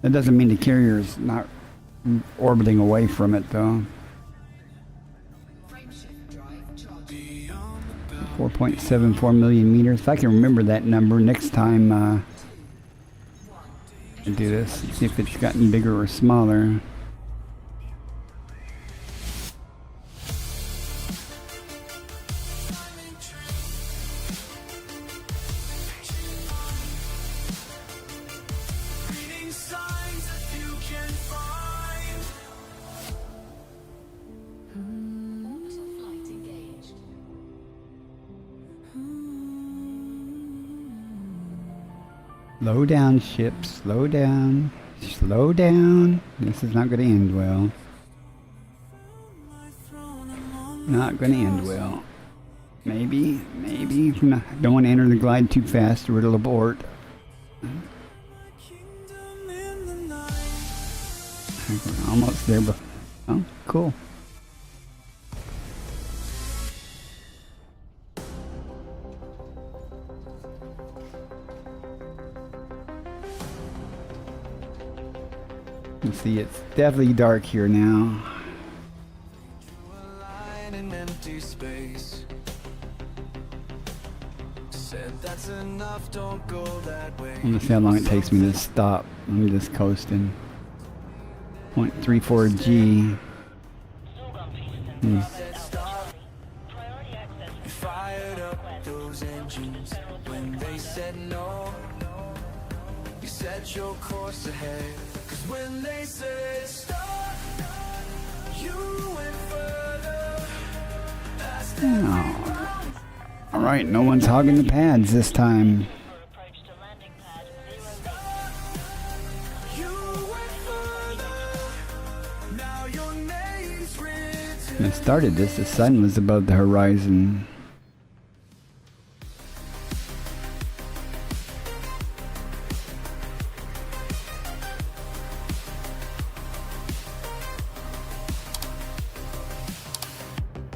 that doesn't mean the carrier is not orbiting away from it, though. 4.74 million meters. If I can remember that number next time I do this, see if it's gotten bigger or smaller. Reading signs if you can find. Orbital flight engaged. Slow down, ship. Slow down. Slow down. This is not going to end well. Not going to end well. Maybe. No, don't want to enter the glide too fast or it'll abort. Kingdom in the night. We're almost there, but oh, cool. You see, it's definitely dark here now. A line in empty space. Said that's enough, don't go that way. Let me see how long it takes me to stop. I'm just coasting. 0.34 G. Sorghum pieces Hmm. Said stop, priority access. fired up those engines. When they said no, you set your course ahead. 'Cause when they said stop, you went further. Past Oh. All right, no one's hogging the pads this time. For approach to landing pad 0. you went further. Now your name's written. When I started this, the sun was above the horizon.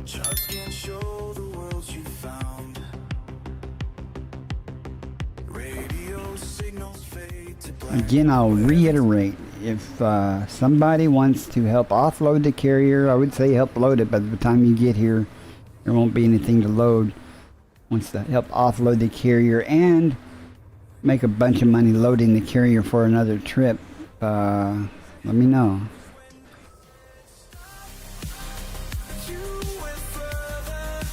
Charts can show the worlds you found. Radio signals fade to black. Again, I'll reiterate, if somebody wants to help offload the carrier, I would say help load it. By the time you get here, there won't be anything to load. Wants to help offload the carrier and make a bunch of money loading the carrier for another trip, let me know. You went further,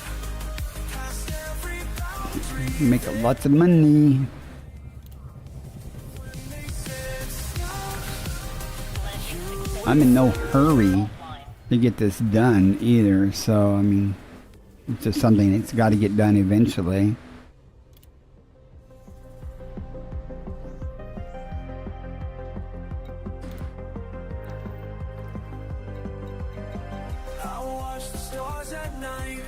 past every boundary. Make lots of money. They said stop. I'm in no hurry to get this done either, so I mean, it's just something that's got to get done eventually. I watch the stars at night,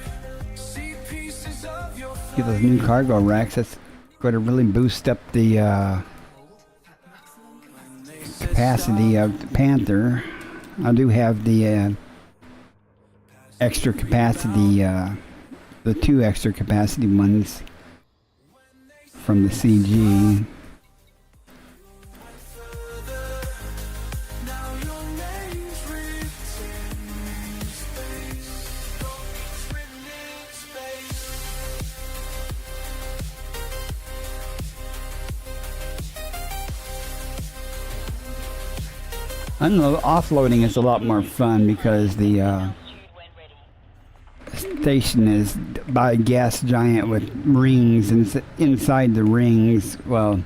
see pieces of your Get those new cargo racks. That's going to really boost up the capacity of the Panther. I do have the extra capacity, the 2 extra capacity ones from the CG. Offloading is a lot more fun because the Altitude when ready. station is by a gas giant with rings, and inside the rings, well,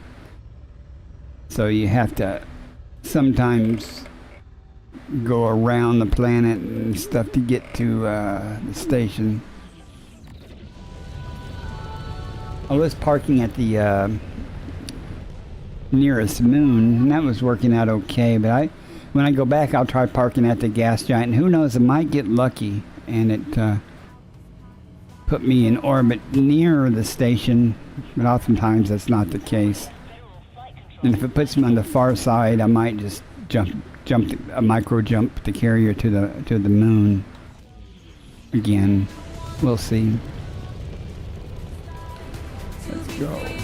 so you have to sometimes go around the planet and stuff to get to the station. I was parking at the nearest moon, and that was working out okay, but when I go back, I'll try parking at the gas giant, and who knows, I might get lucky and it put me in orbit near the station, but oftentimes that's not the case. And if it puts me on the far side, I might just a micro jump the carrier to the moon again. We'll see. Let's go.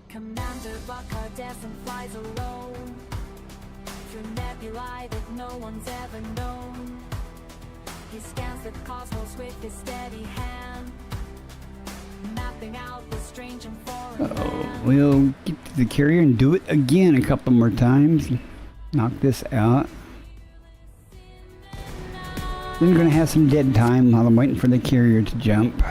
Commander Buckard doesn't flies alone through nebulae that no one's ever known. He scans the cosmos with his steady hand, mapping out the strange and foreign land. We'll get to the carrier and do it again a couple more times. Knock this out. Then we're going to have some dead time while I'm waiting for the carrier to jump.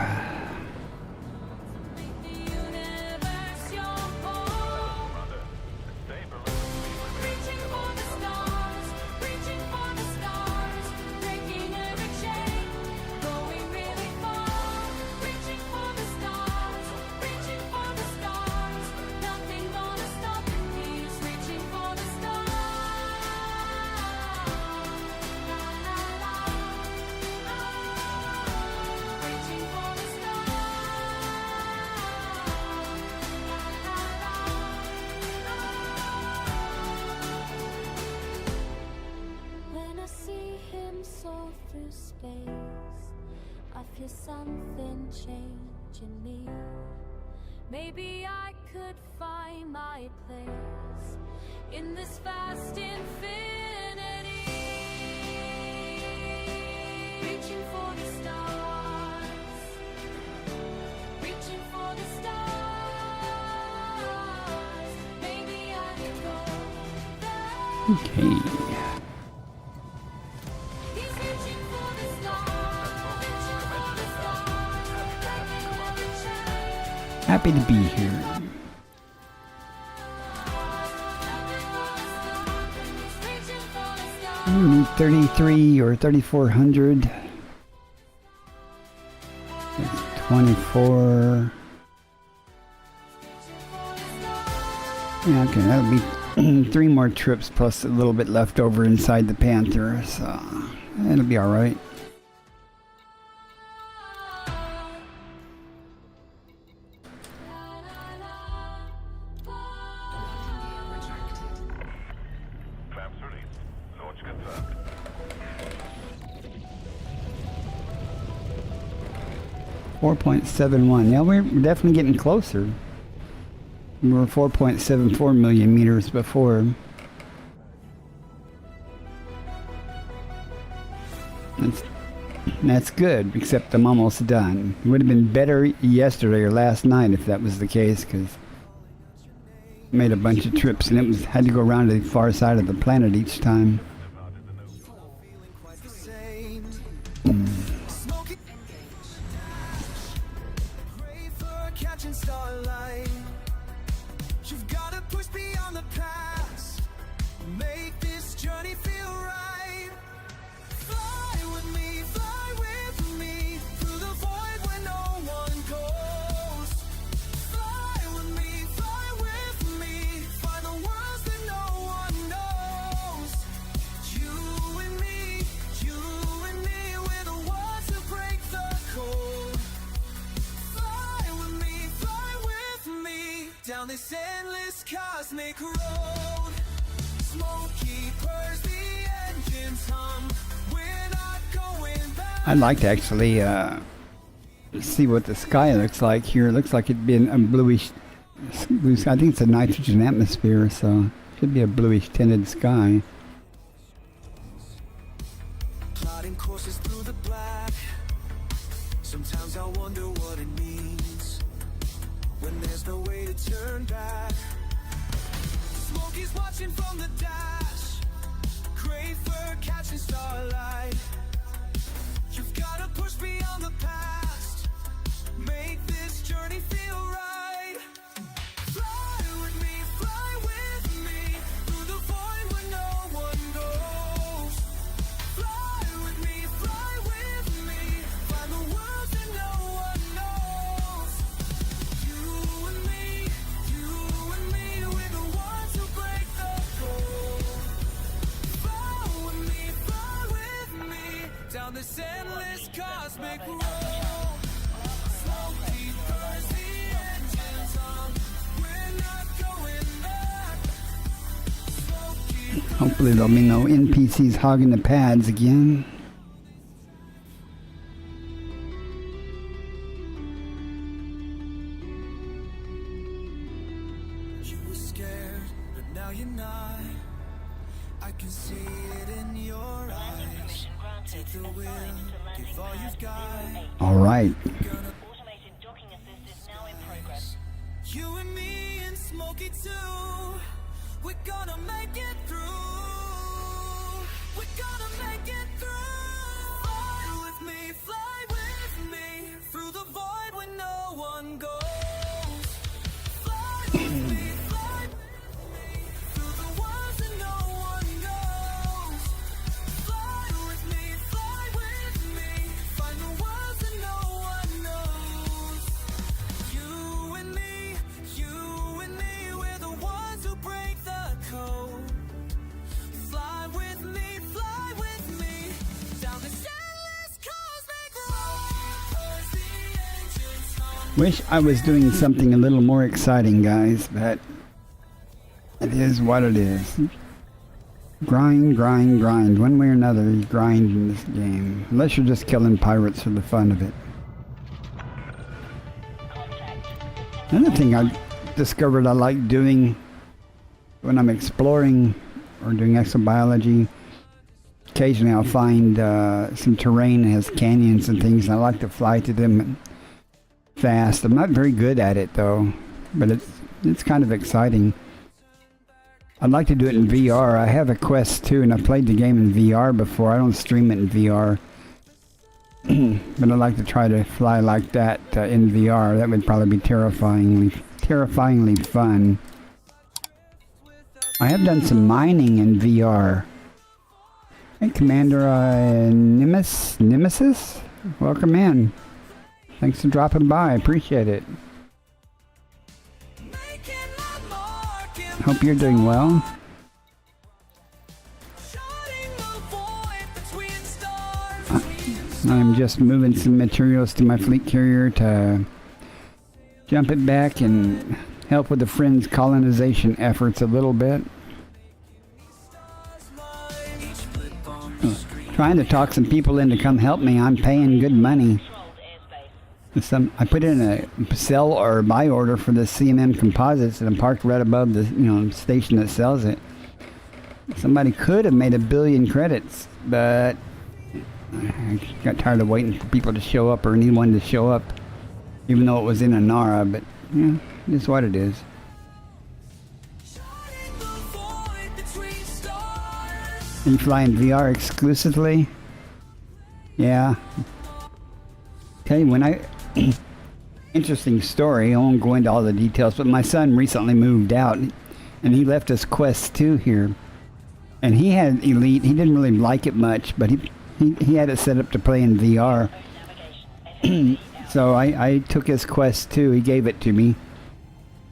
Through space, I feel something change in me. Maybe I could find my place in this vast infinity. Reaching for the stars, reaching for the stars. Maybe I could go there. Okay. Happy to be here. We need 33 or 3400. That's 24. Yeah, okay, that'll be 3 more trips plus a little bit left over inside the Panther, so that'll be alright. .71. Yeah, we're definitely getting closer. We were 4.74 million meters before. That's good, except I'm almost done. It would have been better yesterday or last night if that was the case, because I made a bunch of trips and had to go around to the far side of the planet each time. Starlight, you've got to push beyond the past, make this journey feel right. Fly with me through the void where no one goes. Fly with me, find the worlds that no one knows. down this endless cosmic road. Smokey purrs, the engines hum. We're not going back. I'd like to actually see what the sky looks like here. It looks like it'd be a bluish blue sky. I think it's a nitrogen atmosphere, so it should be a bluish tinted sky. Plotting courses through the black. Sometimes I wonder what it means when there's no way to turn back. Smokey's watching from the dash, crave for catching starlight. You've gotta push beyond the past, make this journey feel right. Fly with me through the void where no one goes. Fly with me, find the world that no one knows. You and me, we're the ones who break the code. Fly with me, down this endless cosmic road. Smokey burns the engines on. We're not going back. Smokey Hopefully there'll be no NPCs hogging the pads again. You were scared, but now you're not. I can see it in your eyes. Take the wheel, give all you've got. All right. Automated docking assist is now in progress. You and me and Smokey too. We're gonna make it through. We're gonna make it through. Fly with me through the void where no one goes. Fly with me through the worlds that no one knows. Fly with me, find the worlds that no one knows. You and me, we're the ones who break the code. Fly with me, down this endless cosmic road. As the engines hum. Wish I was doing something a little more exciting, guys, but it is what it is. Grind. One way or another, you grind in this game. Unless you're just killing pirates for the fun of it. Another thing I discovered I like doing when I'm exploring or doing exobiology, occasionally I'll find some terrain that has canyons and things, and I like to fly to them fast. I'm not very good at it though, but it's kind of exciting. I'd like to do it in VR. I have a Quest 2 and I've played the game in VR before. I don't stream it in VR. But I'd like to try to fly like that in VR. That would probably be terrifyingly fun. I have done some mining in VR. Hey, Commander Nemesis? Welcome in. Thanks for dropping by. Appreciate it. Making my mark in Hope you're doing well. shining the void between stars. I'm just moving some materials to my fleet carrier to jump it back and help with the Friends colonization efforts a little bit. Each blip on the screen. Trying to talk some people in to come help me. I'm paying good money. Controlled airspace. I put in a sell or buy order for the CMM composites and I'm parked right above the station that sells it. Somebody could have made 1 billion credits, but I got tired of waiting for people to show up or anyone to show up, even though it was in Anara. But yeah, it's what it is. Shining the void between stars. Are you flying VR exclusively? Yeah. Tell you when I interesting story. I won't go into all the details, but my son recently moved out, and he left us Quest 2 here, and he had Elite. He didn't really like it much, but he had it set up to play in VR. So I took his Quest 2. He gave it to me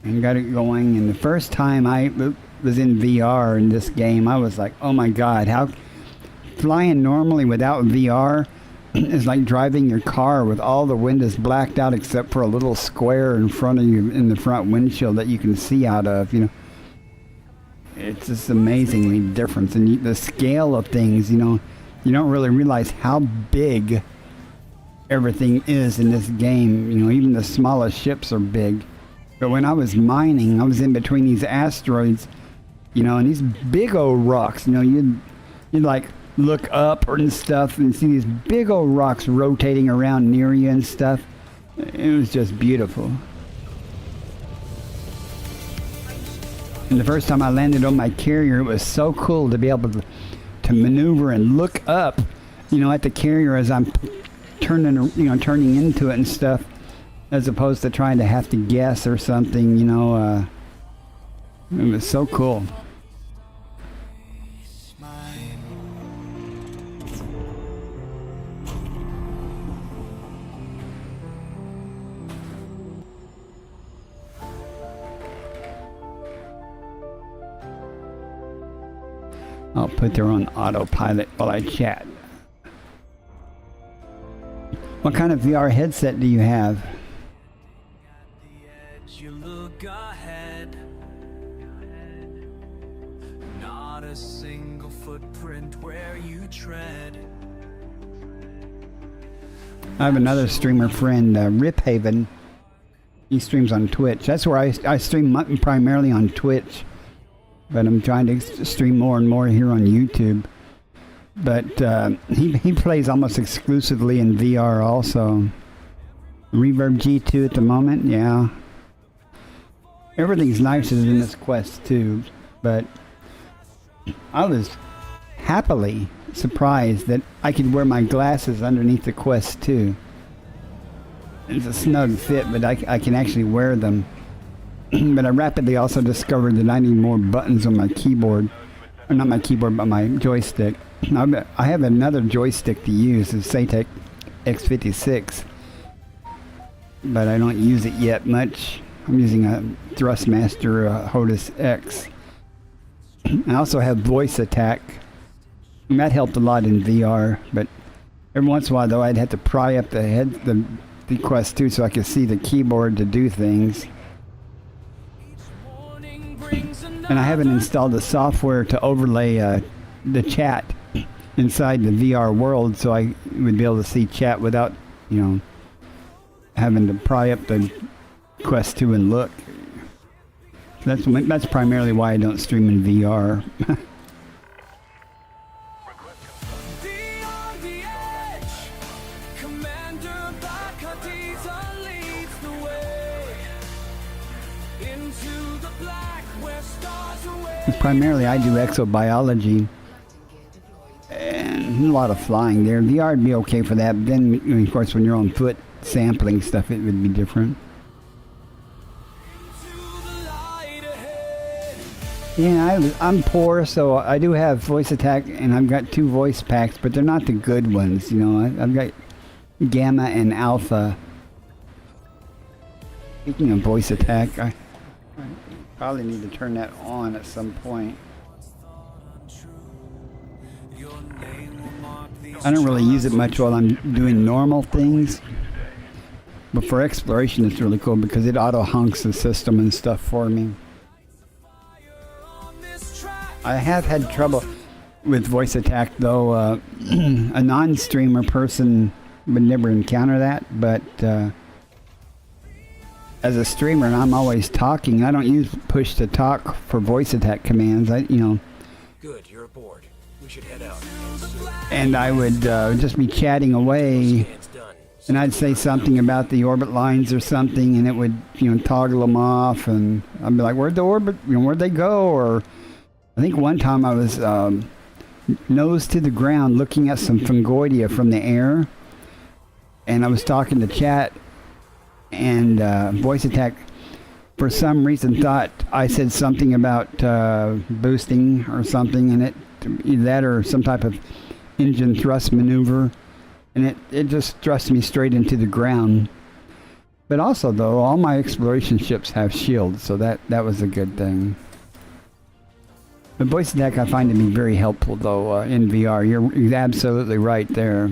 and got it going. And the first time I was in VR in this game, I was like, oh my God, how flying normally without VR, is like driving your car with all the windows blacked out except for a little square in front of you in the front windshield that you can see out of, you know. It's just amazingly different. And the scale of things, you know, you don't really realize how big everything is in this game. You know, even the smallest ships are big. But when I was mining, I was in between these asteroids, you know, and these big old rocks, you know, you'd like look up and stuff and see these big old rocks rotating around near you and stuff. It was just beautiful. And the first time I landed on my carrier, it was so cool to be able to maneuver and look up, you know, at the carrier as I'm turning into it and stuff, as opposed to trying to have to guess or something, you know. It was so cool. I'll put her on autopilot while I chat. What kind of VR headset do you have? You look ahead. Not a single footprint where you tread. I have another streamer friend, Rip Haven. He streams on Twitch. That's where I stream primarily on Twitch. But I'm trying to stream more and more here on YouTube. But he plays almost exclusively in VR also. Reverb G2 at the moment, yeah. Everything's nicer than this Quest 2, but I was happily surprised that I could wear my glasses underneath the Quest 2. It's a snug fit, but I can actually wear them. But I rapidly also discovered that I need more buttons on my keyboard. Or not my keyboard, but my joystick. I have another joystick to use, the Satek X56. But I don't use it yet much. I'm using a Thrustmaster HOTAS X. I also have voice attack. And that helped a lot in VR. But every once in a while, though, I'd have to pry up the Quest 2 so I could see the keyboard to do things. And I haven't installed the software to overlay the chat inside the VR world, so I would be able to see chat without, you know, having to pry up the Quest 2 and look. That's primarily why I don't stream in VR. Primarily I do exobiology and a lot of flying there. VR would be okay for that, but then, you know, of course, when you're on foot sampling stuff, it would be different. Yeah, I'm poor, so I do have voice attack, and I've got 2 voice packs, but they're not the good ones, you know. I've got Gamma and Alpha. Speaking of voice attack, I probably need to turn that on at some point. I don't really use it much while I'm doing normal things. But for exploration, it's really cool because it auto-hunks the system and stuff for me. I have had trouble with voice attack, though. A non-streamer person would never encounter that, but as a streamer, and I'm always talking, I don't use push to talk for voice attack commands. Good, you're aboard. We should head out. And I would just be chatting away, and I'd say something about the orbit lines or something, and it would, you know, toggle them off, and I'd be like, "Where'd the orbit? You know, where'd they go?" Or I think one time I was nose to the ground, looking at some fungoidia from the air, and I was talking to chat. And voice attack, for some reason, thought I said something about boosting or something, and either that or some type of engine thrust maneuver, and it just thrust me straight into the ground. But also, though, all my exploration ships have shields, so that was a good thing. But voice attack I find to be very helpful, though, in VR. You're absolutely right there.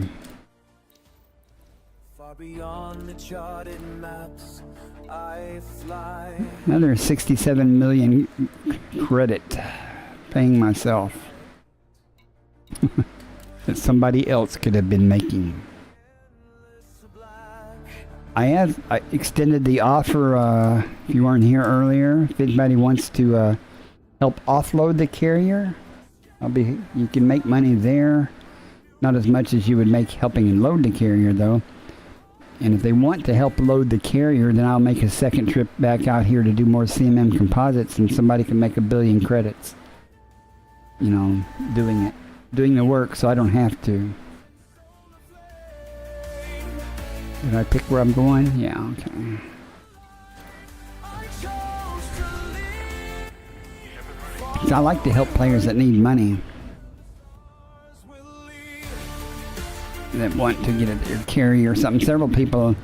beyond the charted maps, I fly. Another 67 million credit paying myself that somebody else could have been making. I extended the offer, if you weren't here earlier, if anybody wants to help offload the carrier, you can make money there. Not as much as you would make helping load the carrier though. And if they want to help load the carrier, then I'll make a second trip back out here to do more CMM composites, and somebody can make 1 billion credits. You know, doing the work so I don't have to. Did I pick where I'm going? Yeah, okay. So I like to help players that need money, that want to get a carrier or something. Several people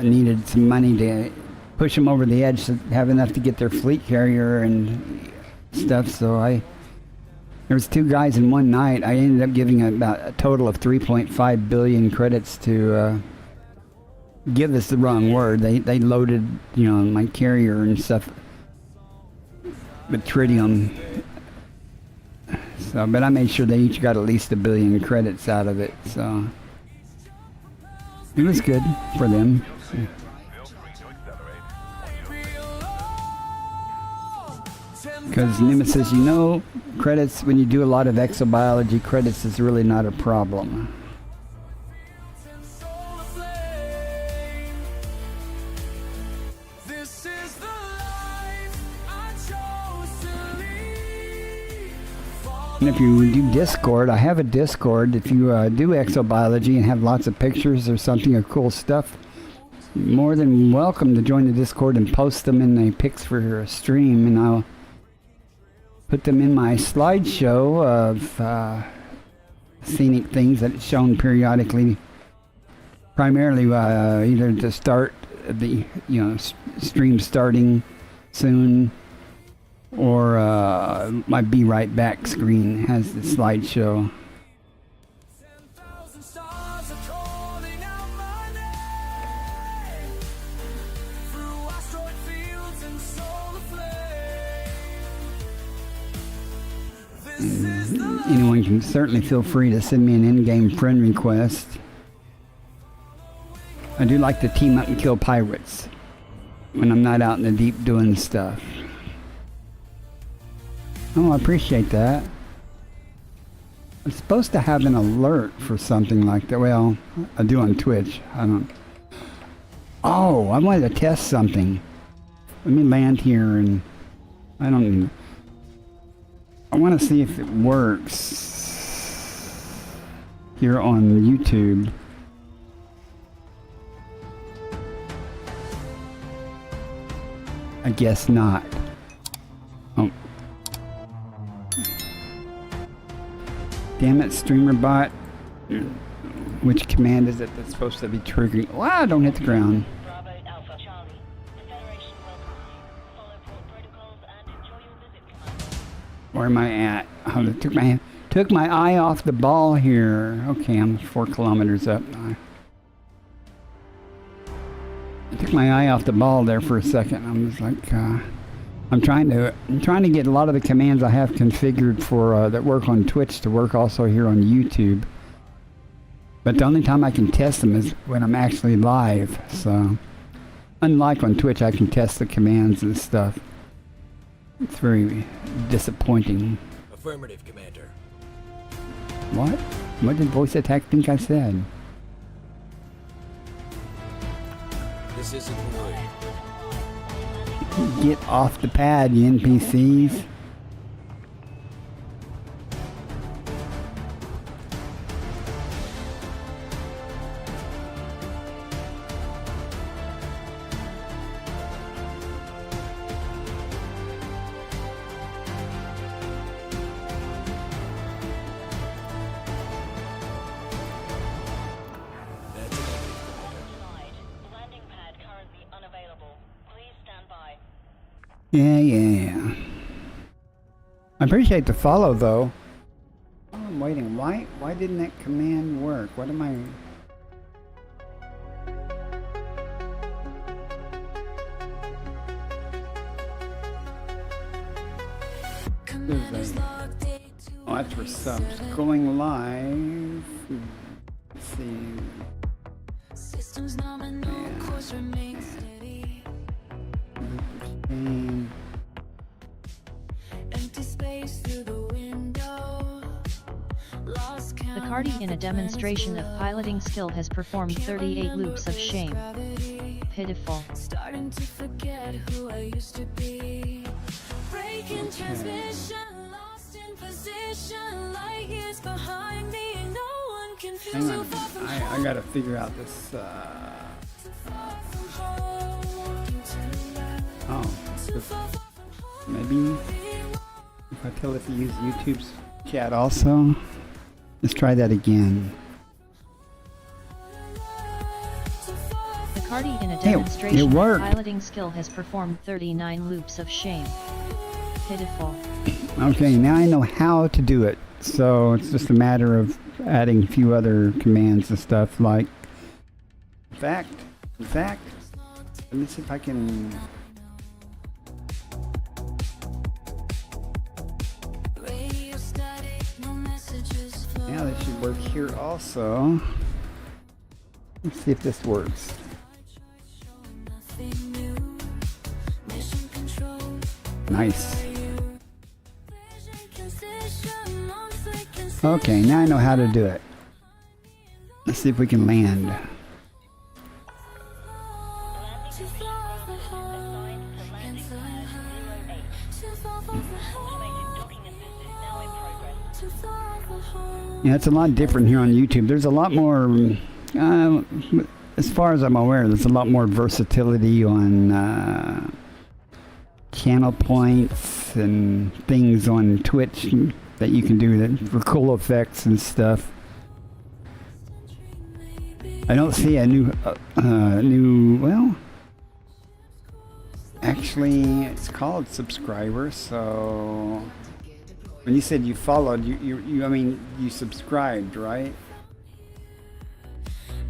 needed some money to push them over the edge to have enough to get their fleet carrier and stuff. So there was 2 guys in one night. I ended up giving about a total of 3.5 billion credits to give us the wrong word. They loaded, you know, my carrier and stuff with tritium. So, but I made sure they each got at least 1 billion credits out of it. So it was good for them. Because Nemesis, you know, credits, when you do a lot of exobiology, credits is really not a problem. And if you do Discord, I have a Discord. If you do exobiology and have lots of pictures or something of cool stuff, more than welcome to join the Discord and post them in the pics for a stream, and I'll put them in my slideshow of scenic things that it's shown periodically, primarily either to start the stream starting soon, or my Be Right Back screen has the slideshow. Anyone can certainly feel free to send me an in-game friend request. I do like to team up and kill pirates when I'm not out in the deep doing stuff. Oh, I appreciate that. I'm supposed to have an alert for something like that. Well, I do on Twitch. I don't. Oh, I wanted to test something. Let me land here, and I don't. I want to see if it works here on YouTube. I guess not. Oh. Damn it, streamer bot. Which command is it that's supposed to be triggering? Wow, don't hit the ground. Bravo Alpha Charlie. The Federation welcomes you. Follow port protocols and enjoy your visit, Commander. Where am I at? Oh, it took my eye off the ball here. Okay, I'm 4 kilometers up. I took my eye off the ball there for a second. I was like, I'm trying to get a lot of the commands I have configured for that work on Twitch to work also here on YouTube. But the only time I can test them is when I'm actually live. So, unlike on Twitch, I can test the commands and stuff. It's very disappointing. Affirmative, Commander. What? What did voice attack think I said? This isn't the way. Get off the pad, you NPCs. Landing pad currently unavailable. Please stand by. Yeah. I appreciate the follow, though. Oh, I'm waiting. Why didn't that command work? What am I... There's a, oh, that's for subs. Going live. Let's see. Systems nominal, course remain steady. And Empty space through the window. Lost count. Bacardi in a demonstration of piloting skill has performed 38 loops of shame. Pitiful. Starting to forget who I used to be. Breaking transmission, lost in position, light years behind me. No one can feel hang too on. far from I gotta figure out this. too far from home. Walking too loud, Oh, too far from home. maybe if I tell it to use YouTube's chat also. Let's try that again. Bacardi in a Hey, it demonstration of worked. piloting skill has performed 39 loops of shame. Pitiful. Okay, now I know how to do it. So it's just a matter of adding a few other commands and stuff like. In fact, let me see if I can. Radio static, no messages flow. Yeah, that should work here also. Let's see if this works. Nothing new. Mission control. Nice. Vision transition, lost I can see. Okay, now I know how to do it. Let's see if we can land. Too far from home. And somehow, too far from home. Too far from home. Yeah, it's a lot different here on YouTube. There's a lot more, as far as I'm aware, there's a lot more versatility on channel points and things on Twitch that you can do that for cool effects and stuff. I don't see a new, well, actually it's called subscriber, so when you said you followed, I mean, you subscribed, right?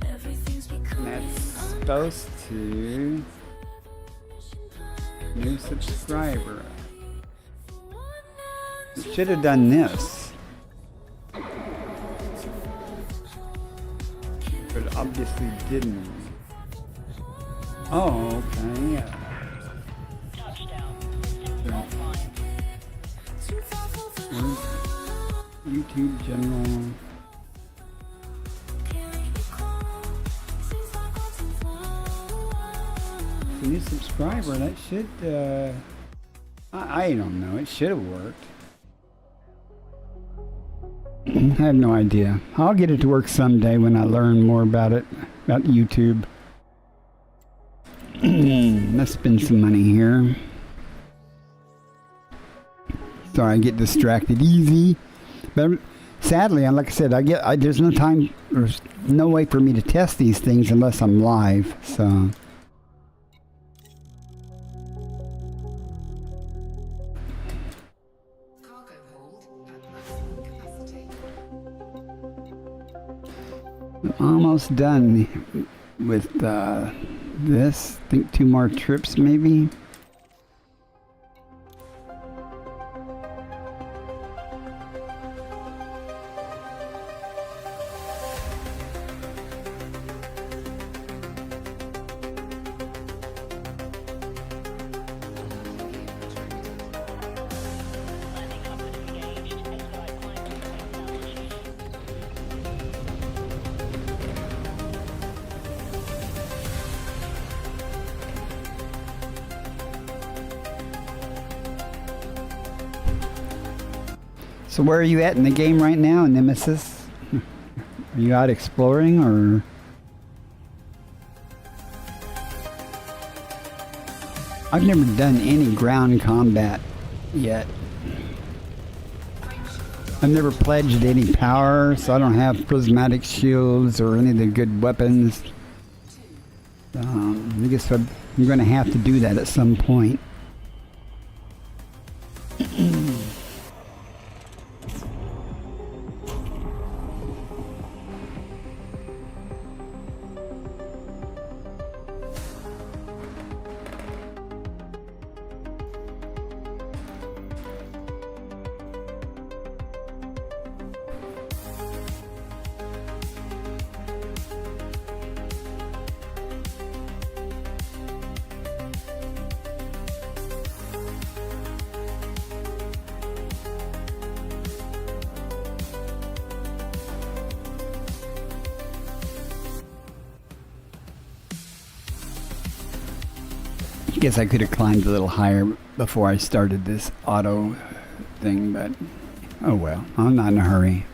Everything's And becoming that's supposed to new subscriber. It should have done this, but it obviously didn't. Oh, okay. Yeah. too far from Where's YouTube general. The new subscriber, that should, I don't know, it should have worked. I have no idea. I'll get it to work someday when I learn more about it, about YouTube. Let's spend some money here. Sorry, I get distracted easy. But sadly, like I said, there's no time, there's no way for me to test these things unless I'm live, so. Almost done with this. I think 2 more trips maybe. So where are you at in the game right now, Nemesis? Are you out exploring, or? I've never done any ground combat yet. I've never pledged any power, so I don't have prismatic shields or any of the good weapons. I guess I'm going to have to do that at some point. Guess I could have climbed a little higher before I started this auto thing, but oh well, I'm not in a hurry.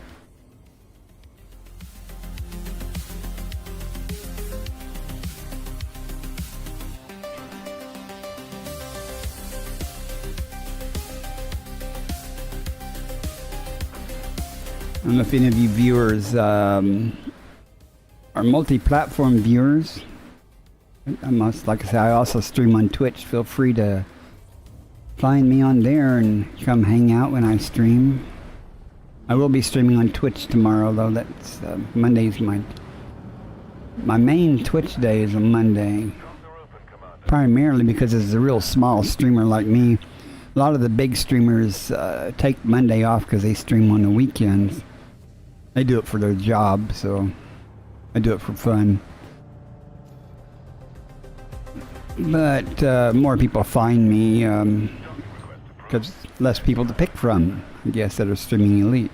I don't know if any of you viewers are multi-platform viewers. Like I said, I also stream on Twitch. Feel free to find me on there and come hang out when I stream. I will be streaming on Twitch tomorrow, though. That's Monday's my main Twitch day is on Monday. Primarily because as a real small streamer like me, a lot of the big streamers take Monday off because they stream on the weekends. They do it for their job, so I do it for fun. But more people find me because less people to pick from, I guess, that are streaming Elite.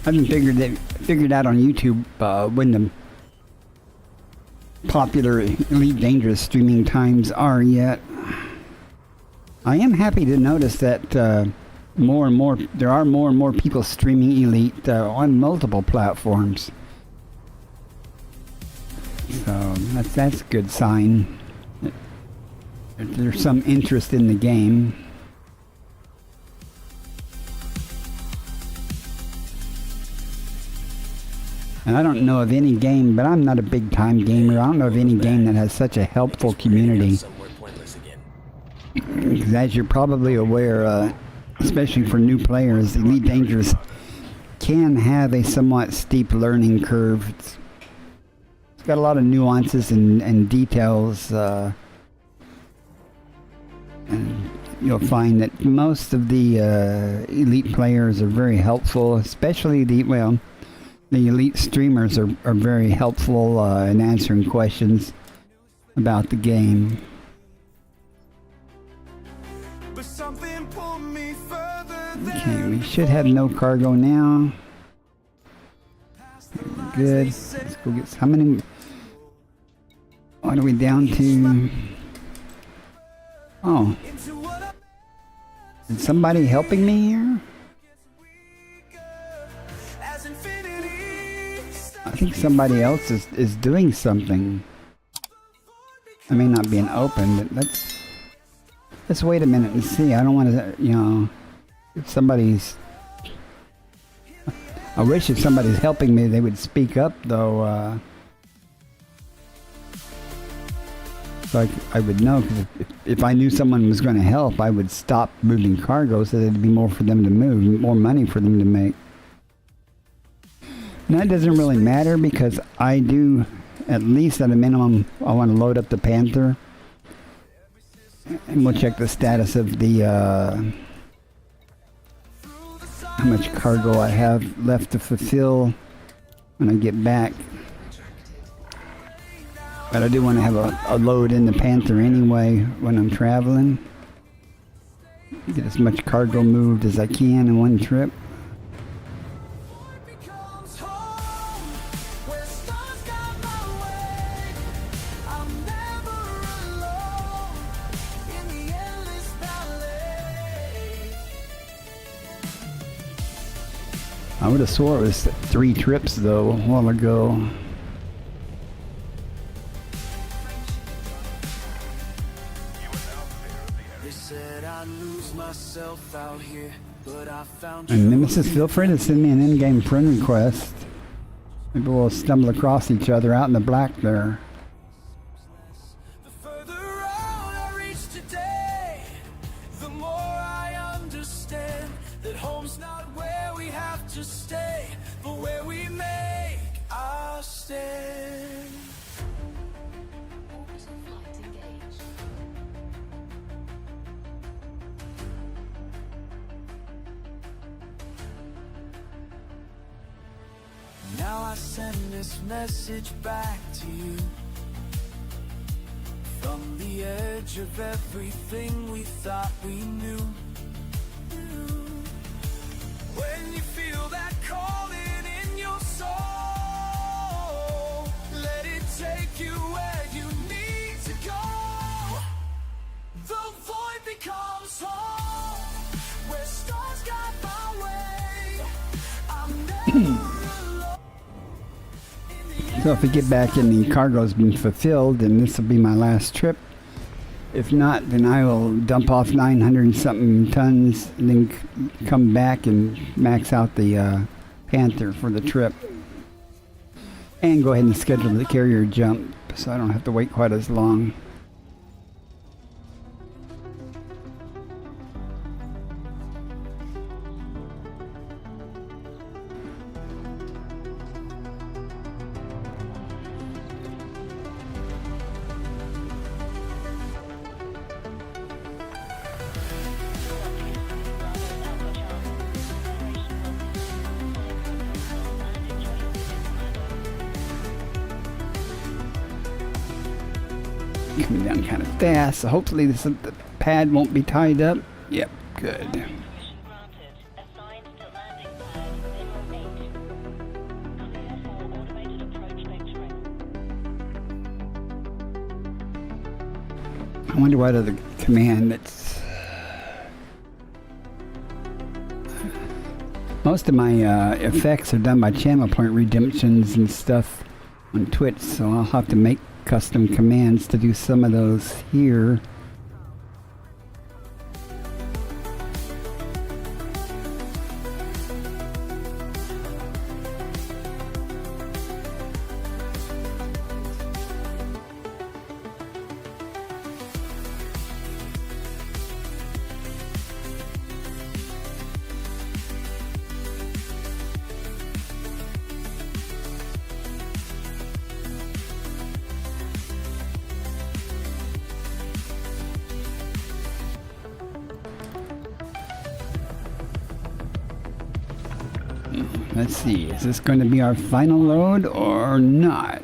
I haven't figured out on YouTube when the popular Elite Dangerous streaming times are yet. I am happy to notice that there are more and more people streaming Elite on multiple platforms. So that's a good sign. There's some interest in the game. And I don't know of any game, but I'm not a big time gamer. I don't know of any game that has such a helpful community. Because as you're probably aware, especially for new players, Elite Dangerous can have a somewhat steep learning curve. It's got a lot of nuances and details, and you'll find that most of the Elite players are very helpful, especially the Elite streamers are very helpful in answering questions about the game. Okay, we should have no cargo now. Good. Let's go get how many? What are we down to? Oh. Is somebody helping me here? I think somebody else is doing something. I may not be an open, but let's wait a minute and see. I don't want to, if somebody's... I wish if somebody's helping me, they would speak up, though. So I would know, because if I knew someone was going to help, I would stop moving cargo so there'd be more for them to move, more money for them to make. And that doesn't really matter because I do, at least at a minimum, I want to load up the Panther. And we'll check the status of the, how much cargo I have left to fulfill when I get back. But I do want to have a load in the Panther anyway when I'm traveling. Get as much cargo moved as I can in one trip. I would have swore it was 3 trips though a while ago. And Nemesis, feel free to send me an in-game friend request. Maybe we'll stumble across each other out in the black there. The further out I reach today, the more I understand that home's not where we have to stay, but where we make our stand. Orbital flight engaged. Now I send this message back to you. From the edge of everything we thought we knew. When you feel that calling in your soul, So if I get back and the cargo's been fulfilled, then this will be my last trip. If not, then I will dump off 900 and something tons and then come back and max out the Panther for the trip. And go ahead and schedule the carrier jump so I don't have to wait quite as long. Coming down kind of fast, so hopefully the pad won't be tied up. Yep, good. Permission granted. Assigned to landing pad 08. Clear for automated approach vectoring. I wonder what other command that's... Most of my effects are done by channel point redemptions and stuff on Twitch, so I'll have to make custom commands to do some of those here. Let's see, is this going to be our final load or not?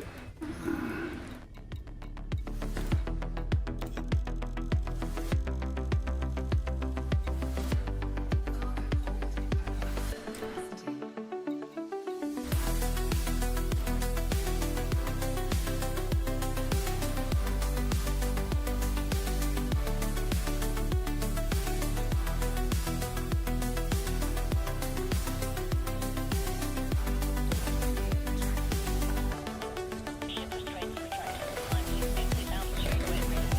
Ship restraints retracted. Time to exit altitude when ready.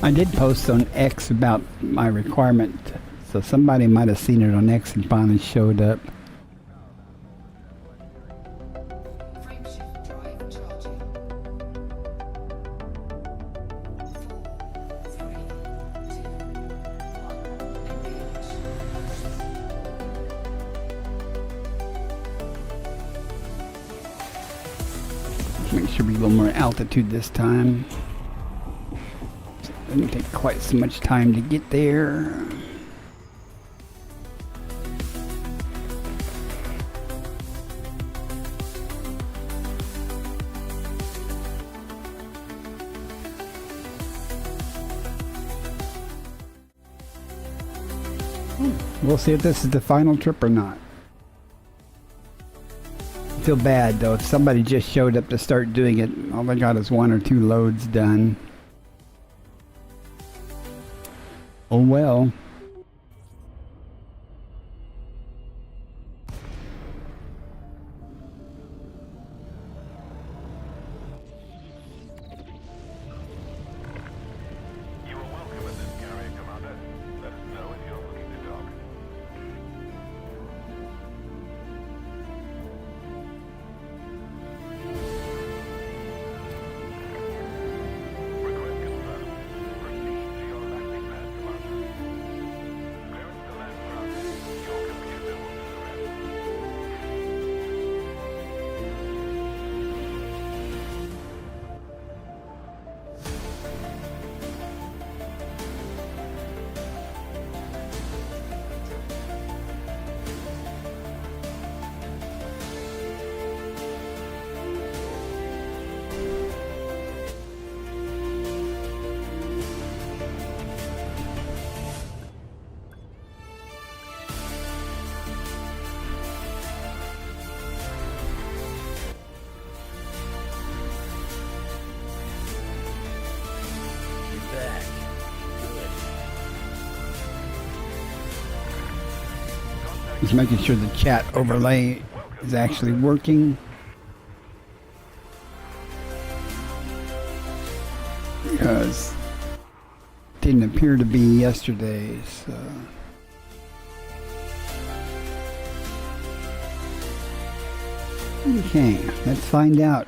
I did post on X about my requirement, so somebody might have seen it on X and finally showed up. Frameshift drive charging. 4, 3, 2, 1, engage. Make sure we go more altitude this time. Doesn't take quite so much time to get there. We'll see if this is the final trip or not. I feel bad though, if somebody just showed up to start doing it, all they got is 1 or 2 loads done. Oh well. You are welcome at this carrier, Commander. Let us know if you're looking to dock. Request confirmed. Proceed to your landing pad, Commander. Just making sure the chat overlay is actually working. Because it didn't appear to be yesterday, so. Okay, let's find out.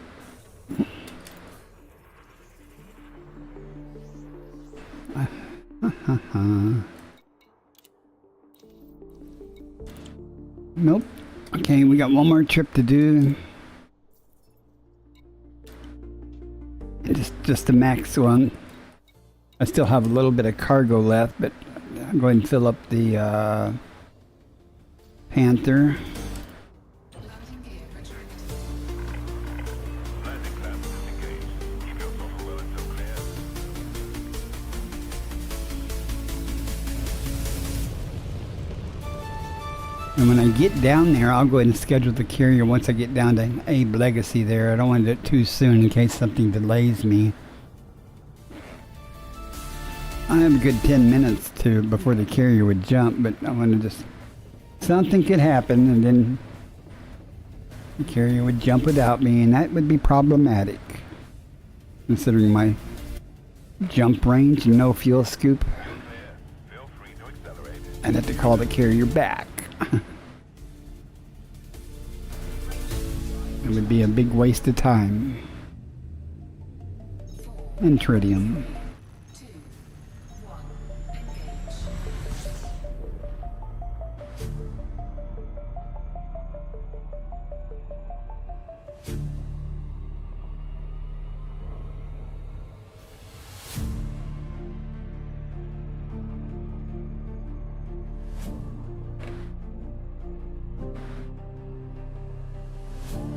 Nope. Okay, we got one more trip to do. Just the max one. I still have a little bit of cargo left, but I'm going to fill up the Panther. Landing gear retracted. Landing clamp disengaged. Keep your throttle well until clear. And when I get down there, I'll go ahead and schedule the carrier once I get down to Abe Legacy there. I don't want to do it too soon in case something delays me. I have a good 10 minutes before the carrier would jump, but I want to just... Something could happen and then the carrier would jump without me, and that would be problematic. Considering my jump range and no fuel scoop, Feel free to accelerate. I'd have to call the carrier back. It would be a big waste of time. And tritium. 2, 1, engage.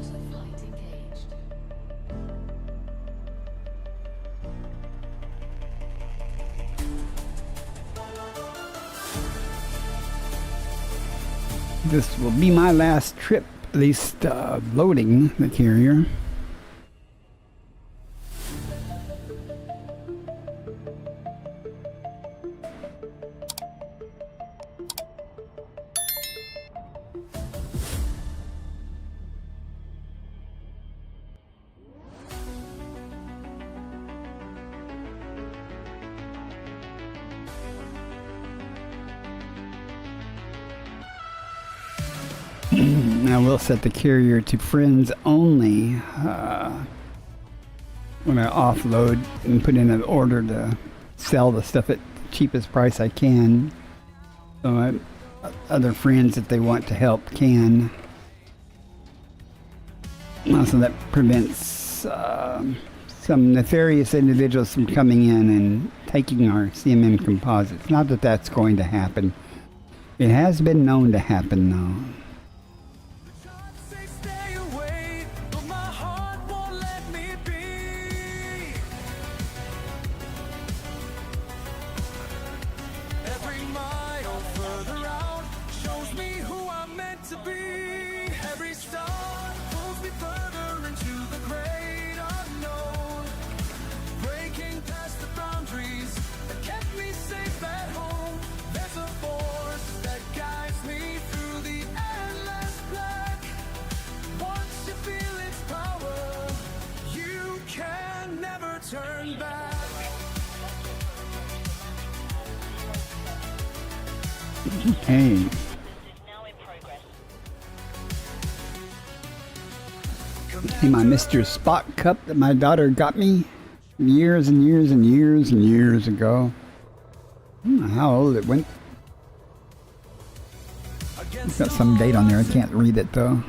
Autoflight engaged. This will be my last trip, at least loading the carrier. I will set the carrier to friends only when I offload and put in an order to sell the stuff at the cheapest price I can. So other friends, if they want to help, can. Also, that prevents some nefarious individuals from coming in and taking our CMM composites. Not that that's going to happen. It has been known to happen, though. Say stay away, but my heart won't let me be. Every mile further out shows me who I'm meant to be. Every star pulls me further into the great unknown. Breaking past the boundaries that kept me safe at home. There's a force that guides me through the endless black. Once you feel its power, you can never turn back. Hey. This is now in progress. Hey, my Mr. Spock cup that my daughter got me years and years and years and years ago. I don't know how old it went. It's got some date on there. I can't read it though.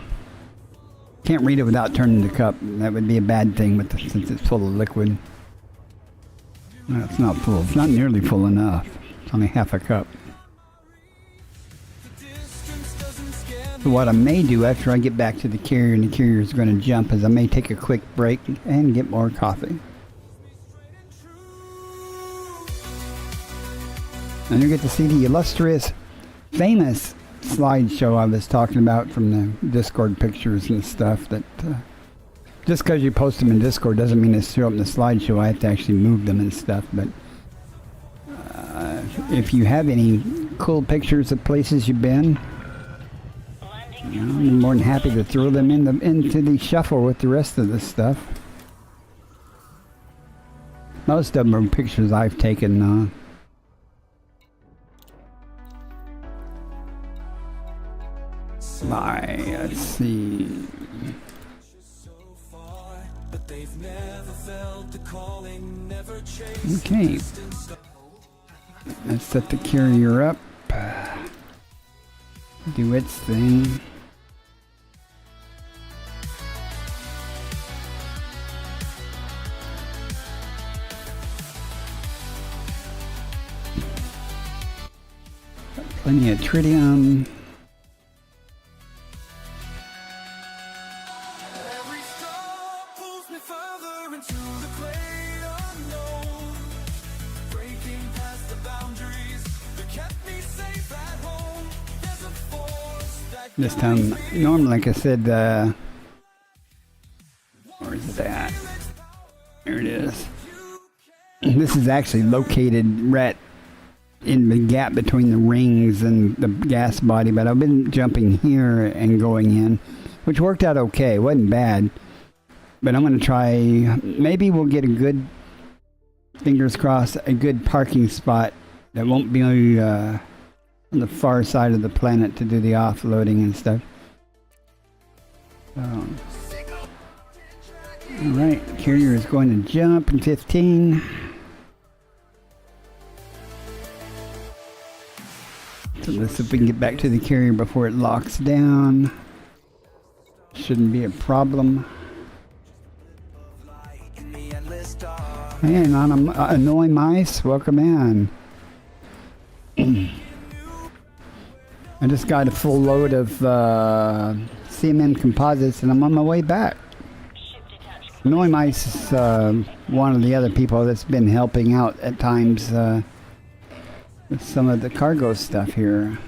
Can't read it without turning the cup. That would be a bad thing since it's full of liquid. No, it's not full. It's not nearly full enough. It's only half a cup. So what I may do after I get back to the carrier and the carrier is going to jump is I may take a quick break and get more coffee. And you get to see the illustrious, famous slideshow I was talking about from the Discord pictures and stuff. That just because you post them in Discord doesn't mean they show up in the slideshow. I have to actually move them and stuff. But if you have any cool pictures of places you've been, You know, I'm more than happy to throw them into the shuffle with the rest of the stuff. Most of them are pictures I've taken. Let's see. Okay. Let's set the carrier up. Do its thing. Plenty of tritium. Every stop pulls me further into the great unknown, breaking past the boundaries that kept me safe at home. There's a force that This time, normally, like I said, where is it at? There it is. This is actually located right in the gap between the rings and the gas body, but I've been jumping here and going in, which worked out okay. It wasn't bad, but I'm going to try. Maybe we'll get a good, fingers crossed, a good parking spot that won't be on the far side of the planet to do the offloading and stuff. So, all right, carrier is going to jump in 15. So let's see if we can get back to the carrier before it locks down. Shouldn't be a problem. Hey, annoying mice, welcome in. I just got a full load of CMM composites and I'm on my way back. Annoying mice is one of the other people that's been helping out at times with some of the cargo stuff here.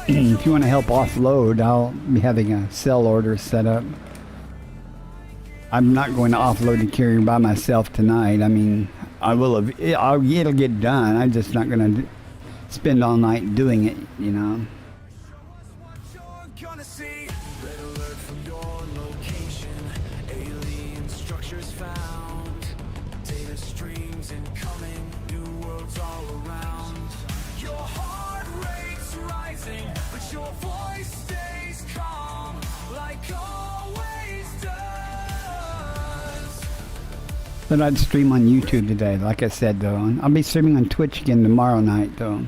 If you want to help offload, I'll be having a sell order set up. I'm not going to offload the carrier by myself tonight. I mean, it'll get done. I'm just not going to spend all night doing it, you know. But I'd stream on YouTube today, like I said, though. I'll be streaming on Twitch again tomorrow night, though.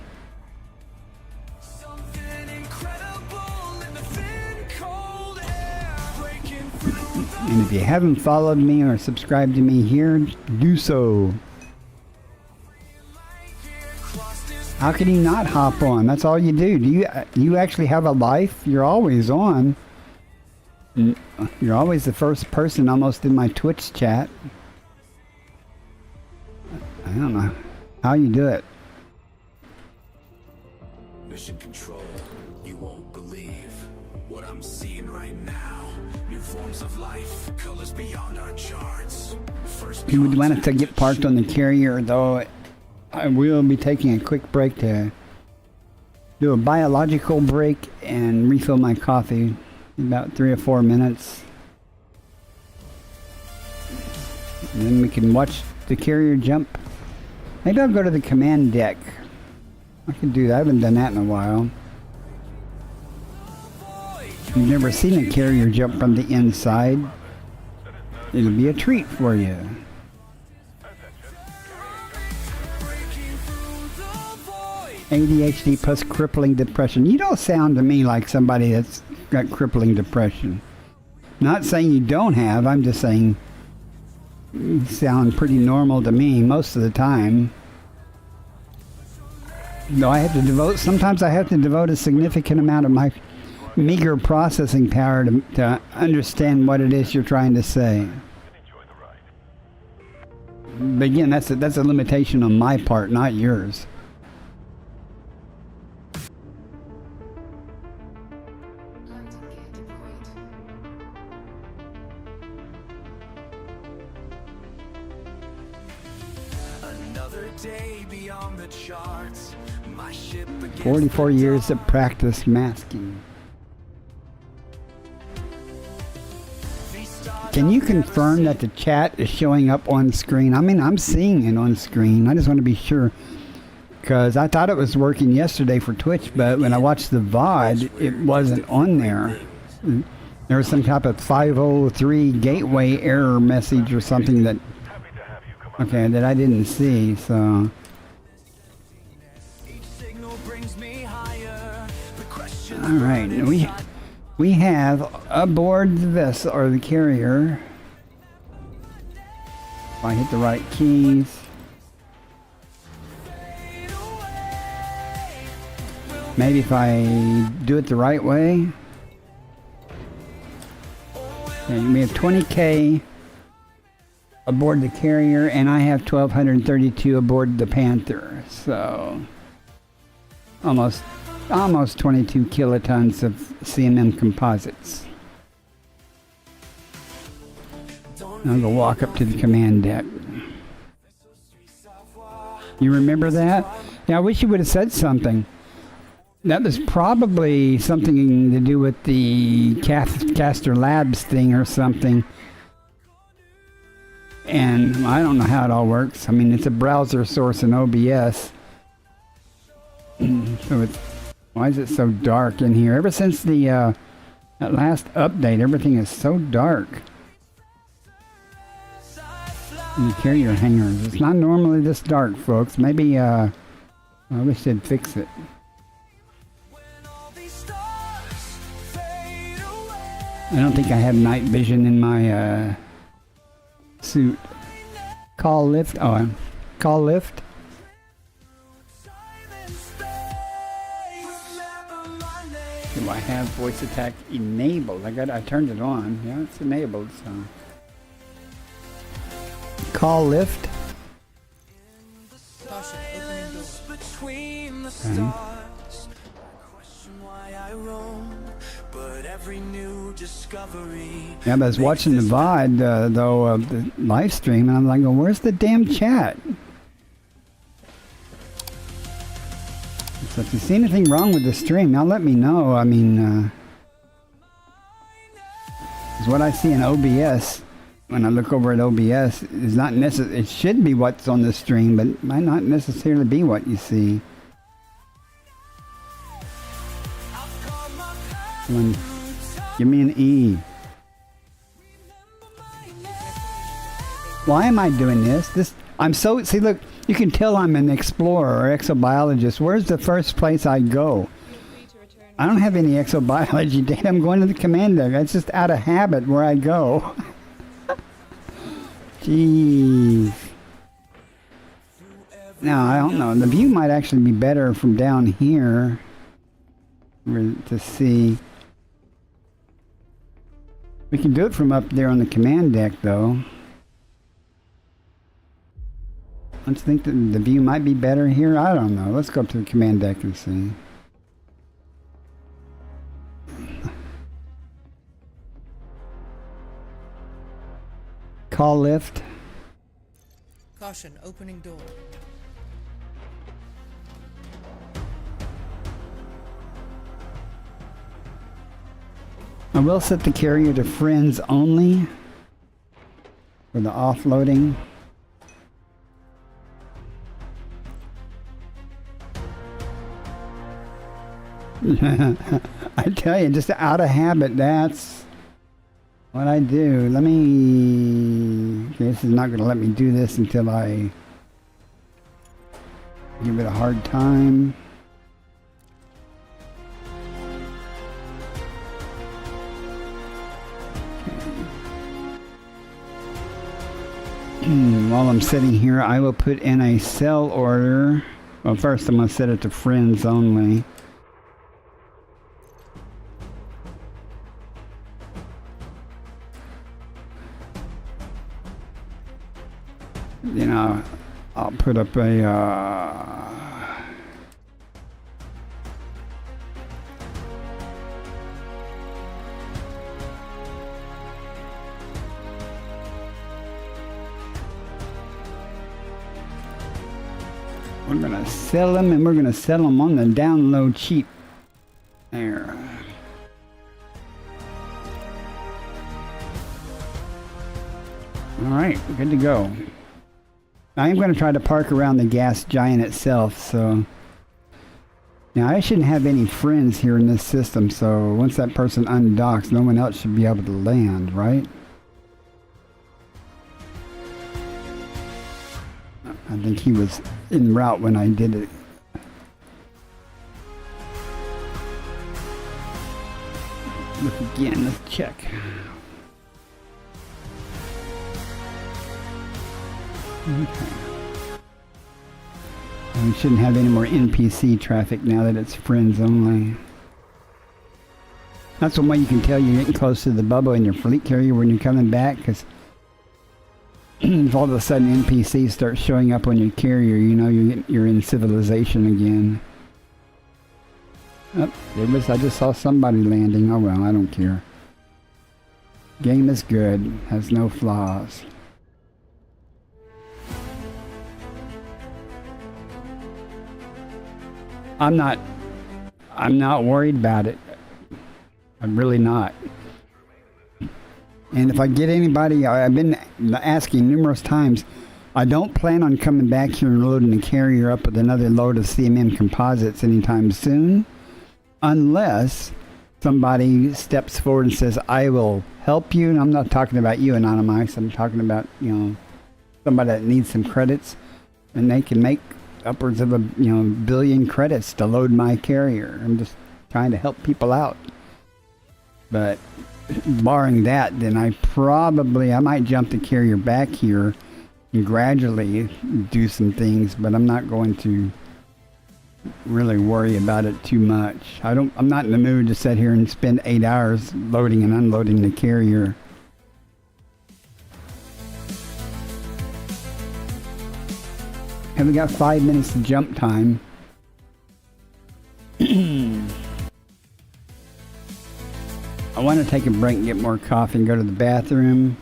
And if you haven't followed me or subscribed to me here, do so. How can you not hop on? That's all you do. Do you actually have a life? You're always on. You're always the first person almost in my Twitch chat. I don't know how you do it. Mission Control, you won't believe what I'm seeing right now. New forms of life, colors beyond our charts. First, You would want it to get parked on the carrier, though. I will be taking a quick break to do a biological break and refill my coffee in about 3 or 4 minutes. And then we can watch the carrier jump. Maybe I'll go to the command deck. I can do that. I haven't done that in a while. If you've never seen a carrier jump from the inside, it'll be a treat for you. ADHD plus crippling depression. You don't sound to me like somebody that's got crippling depression. Not saying you don't have, I'm just saying you sound pretty normal to me most of the time. Though sometimes I have to devote a significant amount of my meager processing power to understand what it is you're trying to say. But again, that's a limitation on my part, not yours. Landing gear deployed. another day beyond the charts. My ship against 44 the years of dawn. practice masking. These stars Can you I've never confirm that seen. the chat is showing up on screen? I mean, I'm seeing it on screen. I just want to be sure. Because I thought it was working yesterday for Twitch, but when I watched the VOD, it wasn't on there. There was some type of 503 gateway error message or something that, Happy to have you, Commander. okay, that I didn't see, so. Each signal brings me higher. The questions All right, burn we inside. we have aboard the vessel or the carrier. If I hit the right keys. Maybe if I do it the right way. Okay, we have 20K aboard the carrier, and I have 1,232 aboard the Panther. So almost 22 kilotons of CMM composites. I'll go walk up to the command deck. You remember that? Yeah, I wish you would have said something. That was probably something to do with the Caster Labs thing or something. And I don't know how it all works. I mean, it's a browser source in OBS. So it's, why is it so dark in here? Ever since the that last update, everything is so dark. And the carrier hangars. It's not normally this dark, folks. Maybe I wish they'd fix it. All these stars fade away. I don't think I have night vision in my suit. Call lift. Oh, call lift. Time and space. Remember my name. Do I have voice attack enabled? I turned it on. Yeah, it's enabled. So call lift. Between the stars, I question why I roam, but every new discovery. Yeah, but I was watching the VOD though of the live stream, and I'm like, well, where's the damn chat? So if you see anything wrong with the stream, now let me know. I mean, is what I see in OBS when I look over at OBS is not necessary. It should be what's on the stream, but it might not necessarily be what you see. Come on, give me an E. Why am I doing this? I'm so, see, look, you can tell I'm an explorer or exobiologist. Where's the first place I go? I don't have any exobiology data. I'm going to the command deck. It's just out of habit where I go. Jeez. Now, I don't know. The view might actually be better from down here to see. We can do it from up there on the command deck, though. I just think that the view might be better here. I don't know. Let's go up to the command deck and see. Call lift. Caution, opening door. I will set the carrier to friends only for the offloading. I tell you, just out of habit, that's what I do. Let me... Okay, this is not going to let me do this until I give it a hard time. While I'm sitting here, I will put in a sell order. Well, first I'm going to set it to friends only. You know, I'll put up a We're gonna sell them, and we're gonna sell them on the down low cheap. There. All right, good to go. I am going to try to park around the gas giant itself, so... Now, I shouldn't have any friends here in this system, so once that person undocks, no one else should be able to land, right? I think he was en route when I did it. Look again, let's check. Okay. And we shouldn't have any more NPC traffic now that it's friends only. That's one way you can tell you're getting close to the bubble in your fleet carrier when you're coming back, because if all of a sudden NPCs start showing up on your carrier, you know you're in civilization again. Oh, there was, I just saw somebody landing. Oh well, I don't care. Game is good, has no flaws. I'm not worried about it. I'm really not. And if I get anybody, I've been asking numerous times, I don't plan on coming back here and loading the carrier up with another load of CMM composites anytime soon, unless somebody steps forward and says, I will help you. And I'm not talking about you, Anonymous. I'm talking about, you know, somebody that needs some credits, and they can make upwards of a billion credits to load my carrier. I'm just trying to help people out. But barring that, then I might jump the carrier back here and gradually do some things, but I'm not going to really worry about it too much. I'm not in the mood to sit here and spend 8 hours loading and unloading the carrier. And we got 5 minutes of jump time. I want to take a break and get more coffee and go to the bathroom.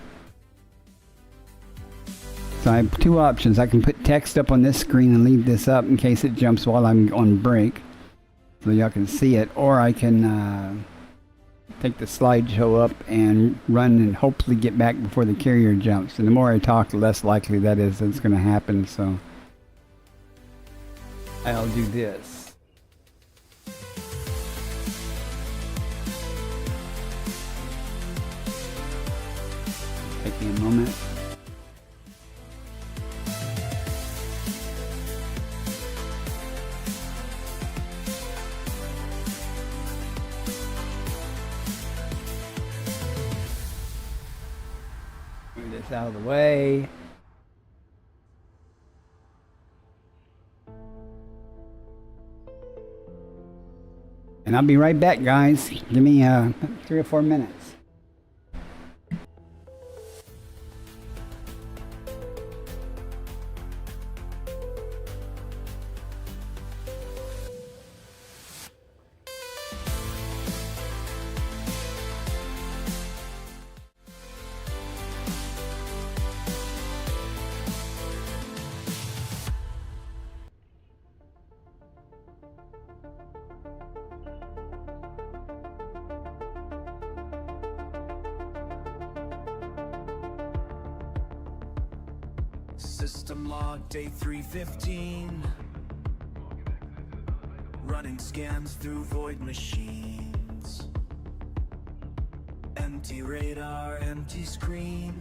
So I have two options. I can put text up on this screen and leave this up in case it jumps while I'm on break, so y'all can see it. Or I can take the slideshow up and run and hopefully get back before the carrier jumps. And the more I talk, the less likely that is that's going to happen. So I'll do this. Take me a moment. Move this out of the way. And I'll be right back, guys. Give me 3 or 4 minutes. System log day 315. Running scans through void machines. Empty radar, empty screen.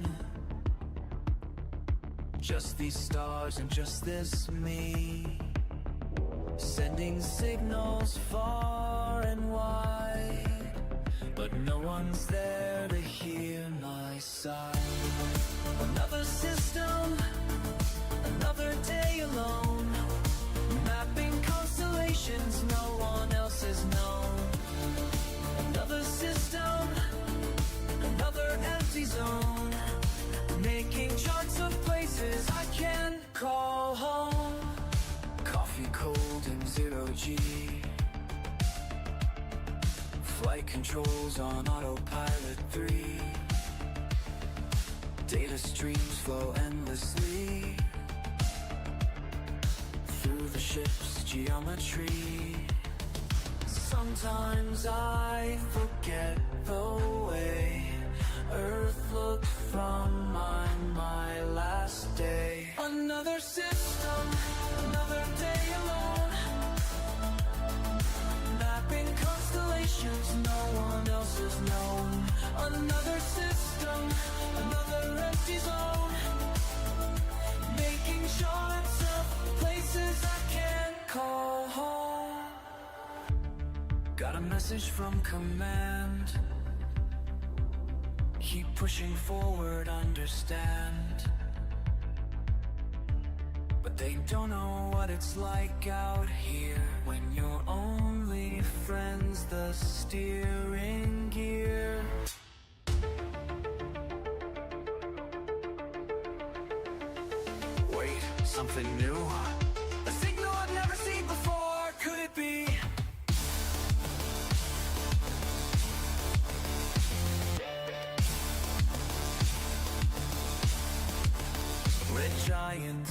Just these stars and just this me. Sending signals far and wide, but no one's there to hear my side. Another system, another day alone, mapping constellations no one else has known. Another system, another empty zone, making charts of places I can call home. Coffee cold in 0G, flight controls on autopilot 3. Data streams flow endlessly. through the ship's geometry. Sometimes I forget the way Earth looked from my last day. Another system, another day alone, mapping constellations no one else has known. Another system, another empty zone, making charts of places I can't call home. Got a message from command, keep pushing forward, understand. But they don't know what it's like out here when your only friend's the steering gear. Wait, something new? A signal I've never seen before, could it be? Red giant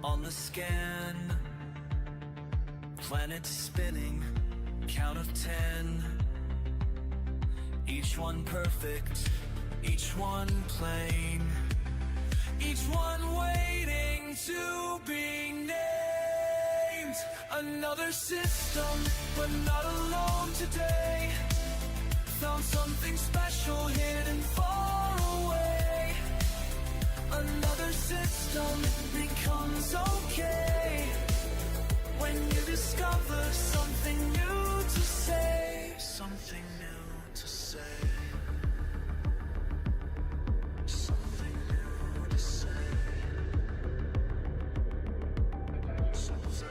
on the scan, planet spinning, count of 10. Each one perfect, each one plain, each one waiting to be named. Another system, but not alone today. Found something special hidden far away. Another system becomes okay when you discover something new to say. Something new to say. Something new to say. Something.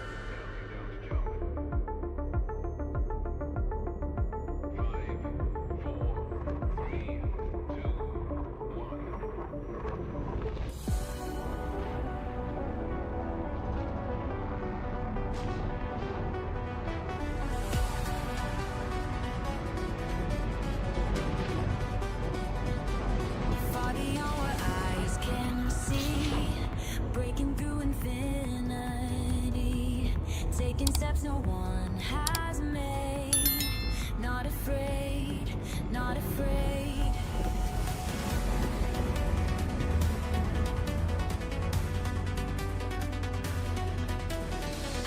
Foggy on what eyes can see, breaking through infinity, taking steps no one has made. Not afraid, not afraid.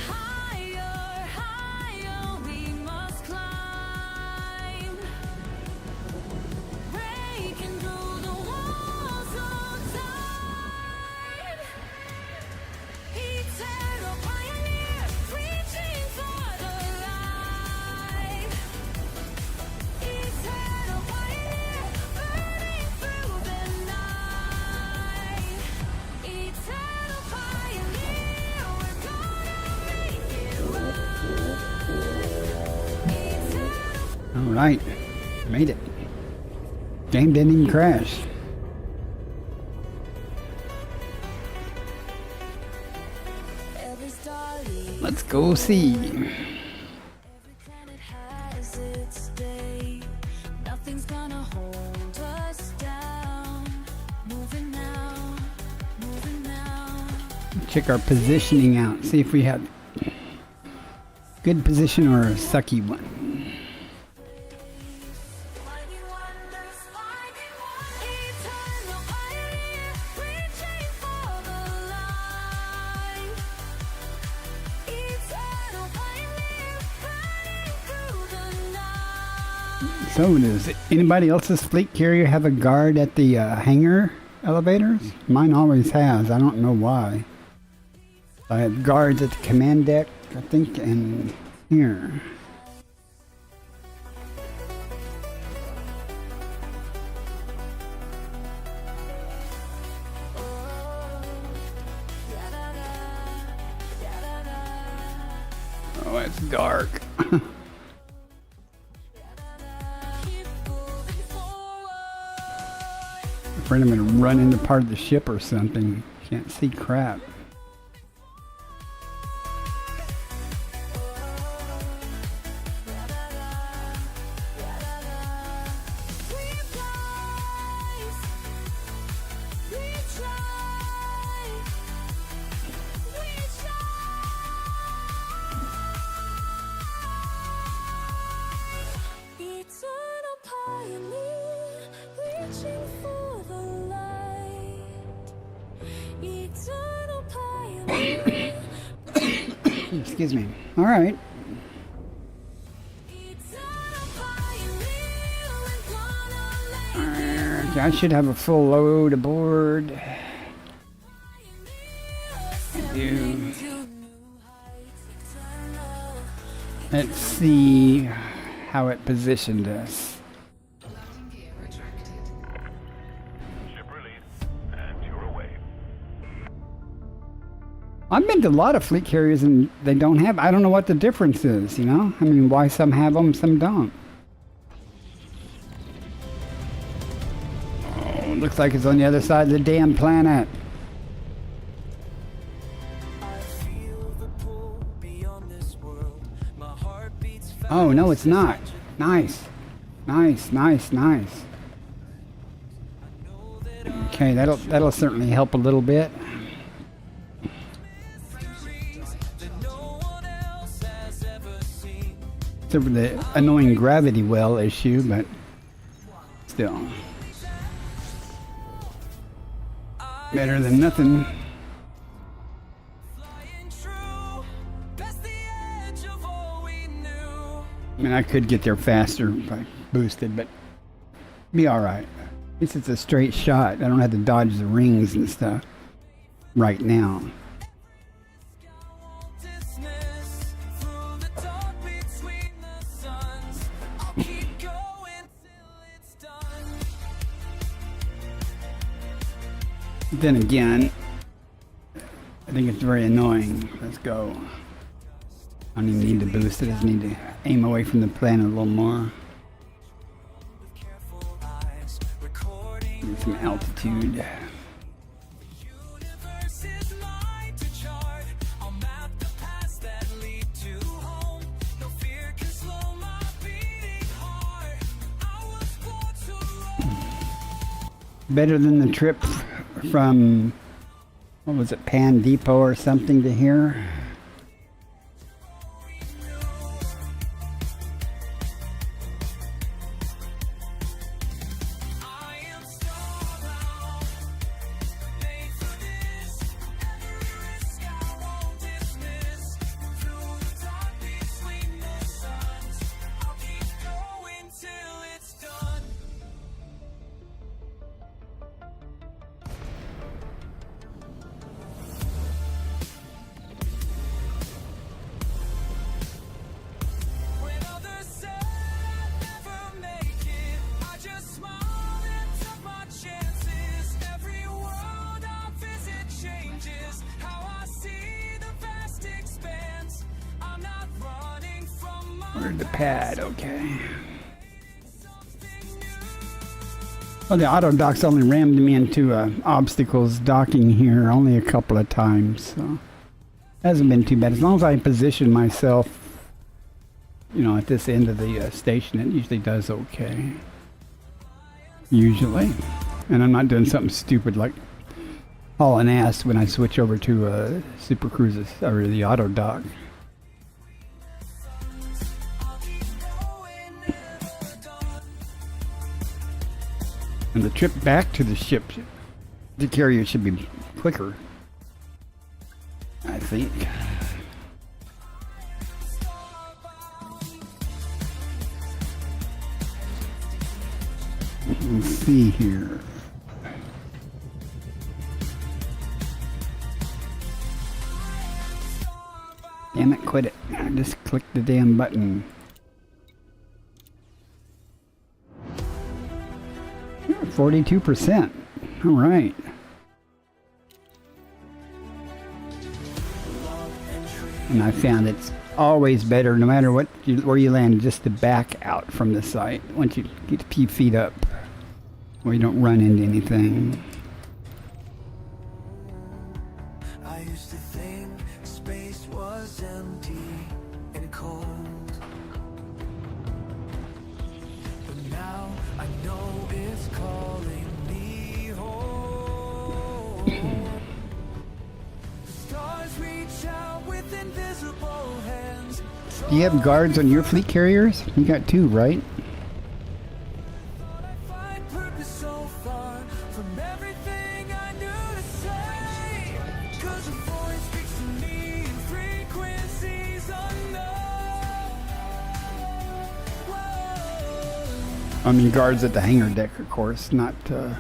Higher, higher we must climb, breaking through the walls of time. Eternal pioneer, reaching for the light. Eternal pioneer, burning through the night. Eternal pioneer, we're gonna make it right. All right, made it. Game didn't even crash. Every star leads, Let's go see. every planet has its day. Nothing's gonna hold us down. Moving now, moving now. Check our positioning out. See if we have good position or a sucky one. Mighty wonders, eternal pioneer, reaching for the light. Eternal pioneer, burning through the night. So does anybody else's fleet carrier have a guard at the hangar elevators? Mine always has. I don't know why. I have guards at the command deck, I think, and here. Oh, it's dark. Keep moving forward. Afraid I'm gonna run into part of the ship or something. Can't see crap. reaching for the light. Eternal pioneer. Excuse me. All right. Eternal pioneer with one I should have a full load aboard. I do. Let's see how it positioned us. Landing gear retracted. Ship released, and you're away. I've been to a lot of fleet carriers and they don't have. I don't know what the difference is, you know? I mean, why some have them, some don't. Oh, looks like it's on the other side of the damn planet. I feel the pull beyond this world. My heart beats fast. Oh, no, it's not. Nice. Nice, nice, nice. Okay, that'll certainly help a little bit. Except for the annoying gravity well issue, but still. Better than nothing. Flying true, past the edge of all we knew. I mean, I could get there faster if I boosted, but be alright. At least it's a straight shot. I don't have to dodge the rings and stuff right now. Dismiss through the dark between the suns. I'll keep going till it's done. Then again, I think it's very annoying. Let's go. I don't even need to boost it. I just need to aim away from the planet a little more. Careful eyes recording. Get some altitude. Universe is mine to chart. I'll map the paths that lead to home. No fear can slow my beating heart. I was born to roam. Better than the trip from, what was it, Pan Depot or something to here? I am starbound, made for this. Every risk I won't dismiss. Through the dark between the suns, I'll keep going till it's done. When others said I'd never make it, I just smiled and took my chances. Every world I visit changes how I see the vast expanse. I'm not running from my Where's the pad? Okay. Well, the auto docks only rammed me into obstacles docking here only a couple of times, so hasn't been too bad. As long as I position myself, you know, at this end of the station, it usually does okay. Usually. And I'm not doing something stupid like hauling ass when I switch over to Super Cruises or the auto dock. And the trip back to the ship, the carrier should be quicker, I think. Let's see here. Damn it, quit it. I just clicked the damn button. 42%. All right. And I found it's always better, no matter where you land, just to back out from the site once you get a few feet up, where you don't run into anything. I used to think space was empty and cold, but now I know it's calling me home. The stars reach out with invisible hands. Do you have guards on your fleet carriers? You got two, right? is so far from everything I knew to say. 'Cause the voice speaks to me in frequencies unknown. Whoa. I mean, guards at the hangar deck, of course, not. Shows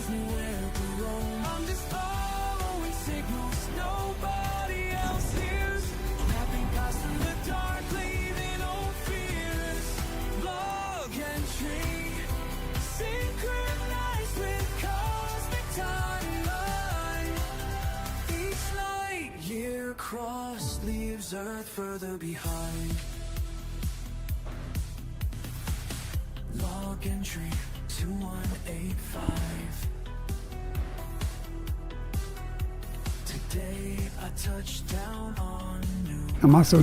me where to roam. I'm just following signals nobody else hears. Mapping past through the dark, leaving old fears. Log entry, synchronized with cosmic timeline. Each light year cross leaves Earth further behind. Log entry 2185. Today I touched down on New. I'm also.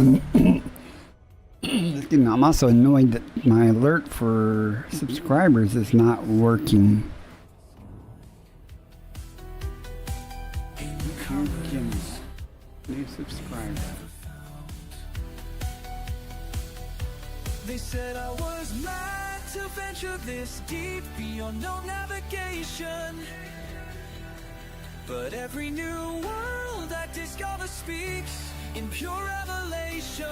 I'm also annoyed that my alert for subscribers is not working. New subscriber. They said I was mad to venture this deep beyond no navigation. But every new world I discover speaks in pure revelation.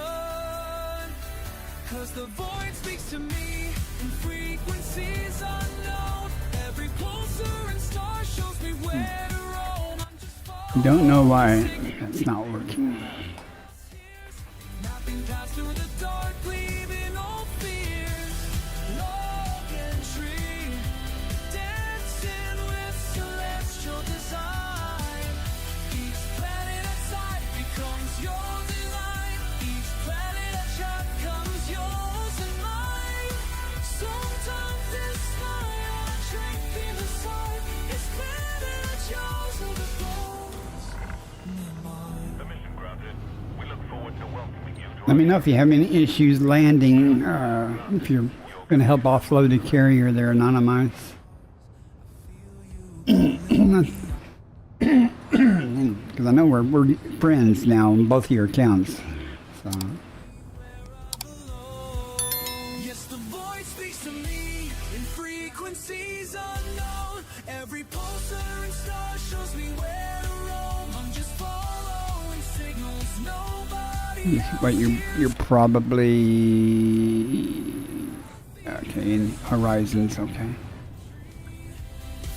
'Cause the void speaks to me in frequencies unknown. Every pulsar and star shows me where to roam. I'm just Don't know why it's not working. mapping paths through the dark, leaving all fears. Log entry, dancing with celestial design. Each planet I sight becomes yours and mine. Each planet I chart comes yours and mine. Sometimes this smile strength in the sight. It's clear that it's yours and the bones near mine. Permission granted. We look forward to welcoming you to Let me know if you have any issues landing. If you're going to help offload a carrier, they're anonymized. Because I know we're friends now on both of your accounts. So. Yes, the voice speaks to me in frequencies unknown. Every pulsar and star shows me where to roam. I'm just following signals nobody But you're probably okay in Horizons. Okay.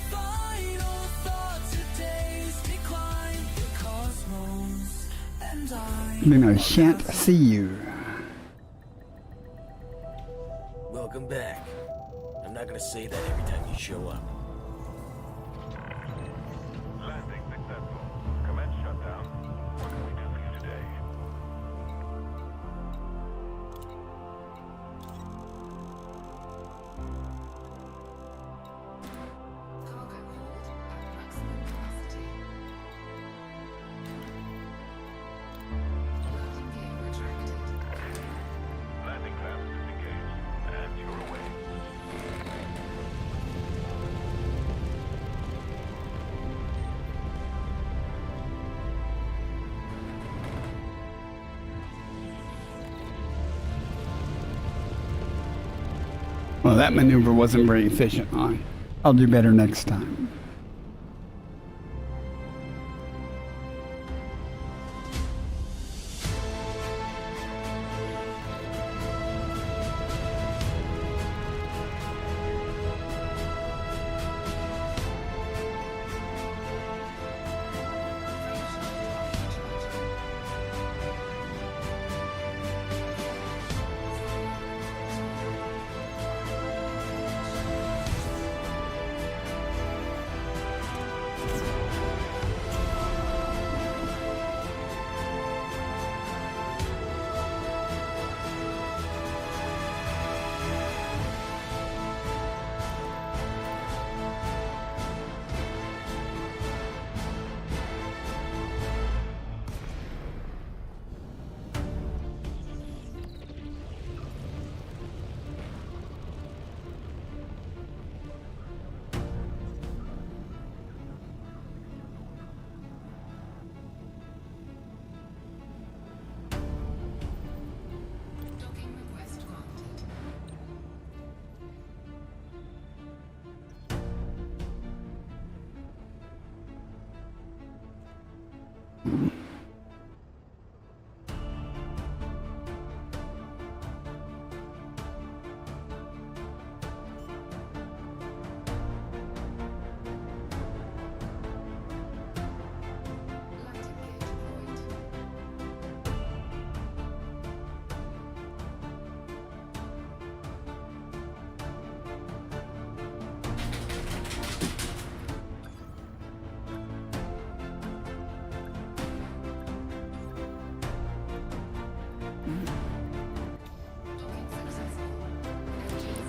final thoughts of today's decline. The cosmos and I. Then I shan't see you. Welcome back. I'm not gonna say that every time you show up. landing successful. Commence shutdown. What can we do for you today? Cargo hold at maximum capacity. Landing gear retracted. Landing clamp disengaged. And you're away. Well, that maneuver wasn't very efficient on. I'll do better next time.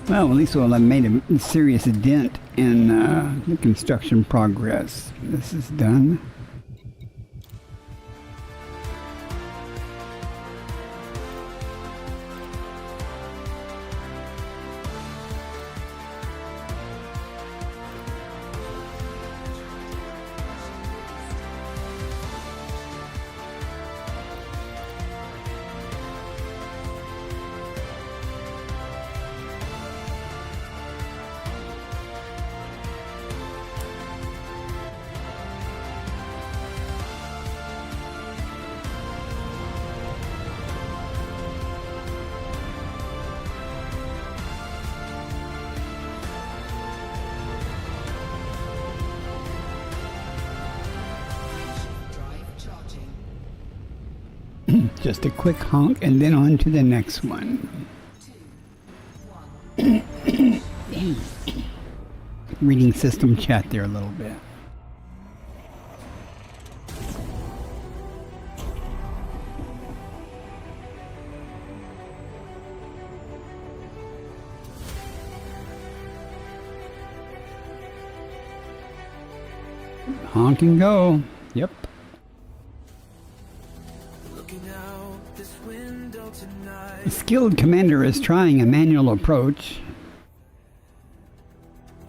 Well, at least we'll have made a serious dent in the construction progress. This is done. Drive charging. Just a quick honk and then on to the next one. Reading system chat there a little bit. Honk and go. Yep. Looking out this window tonight. The skilled commander is trying a manual approach.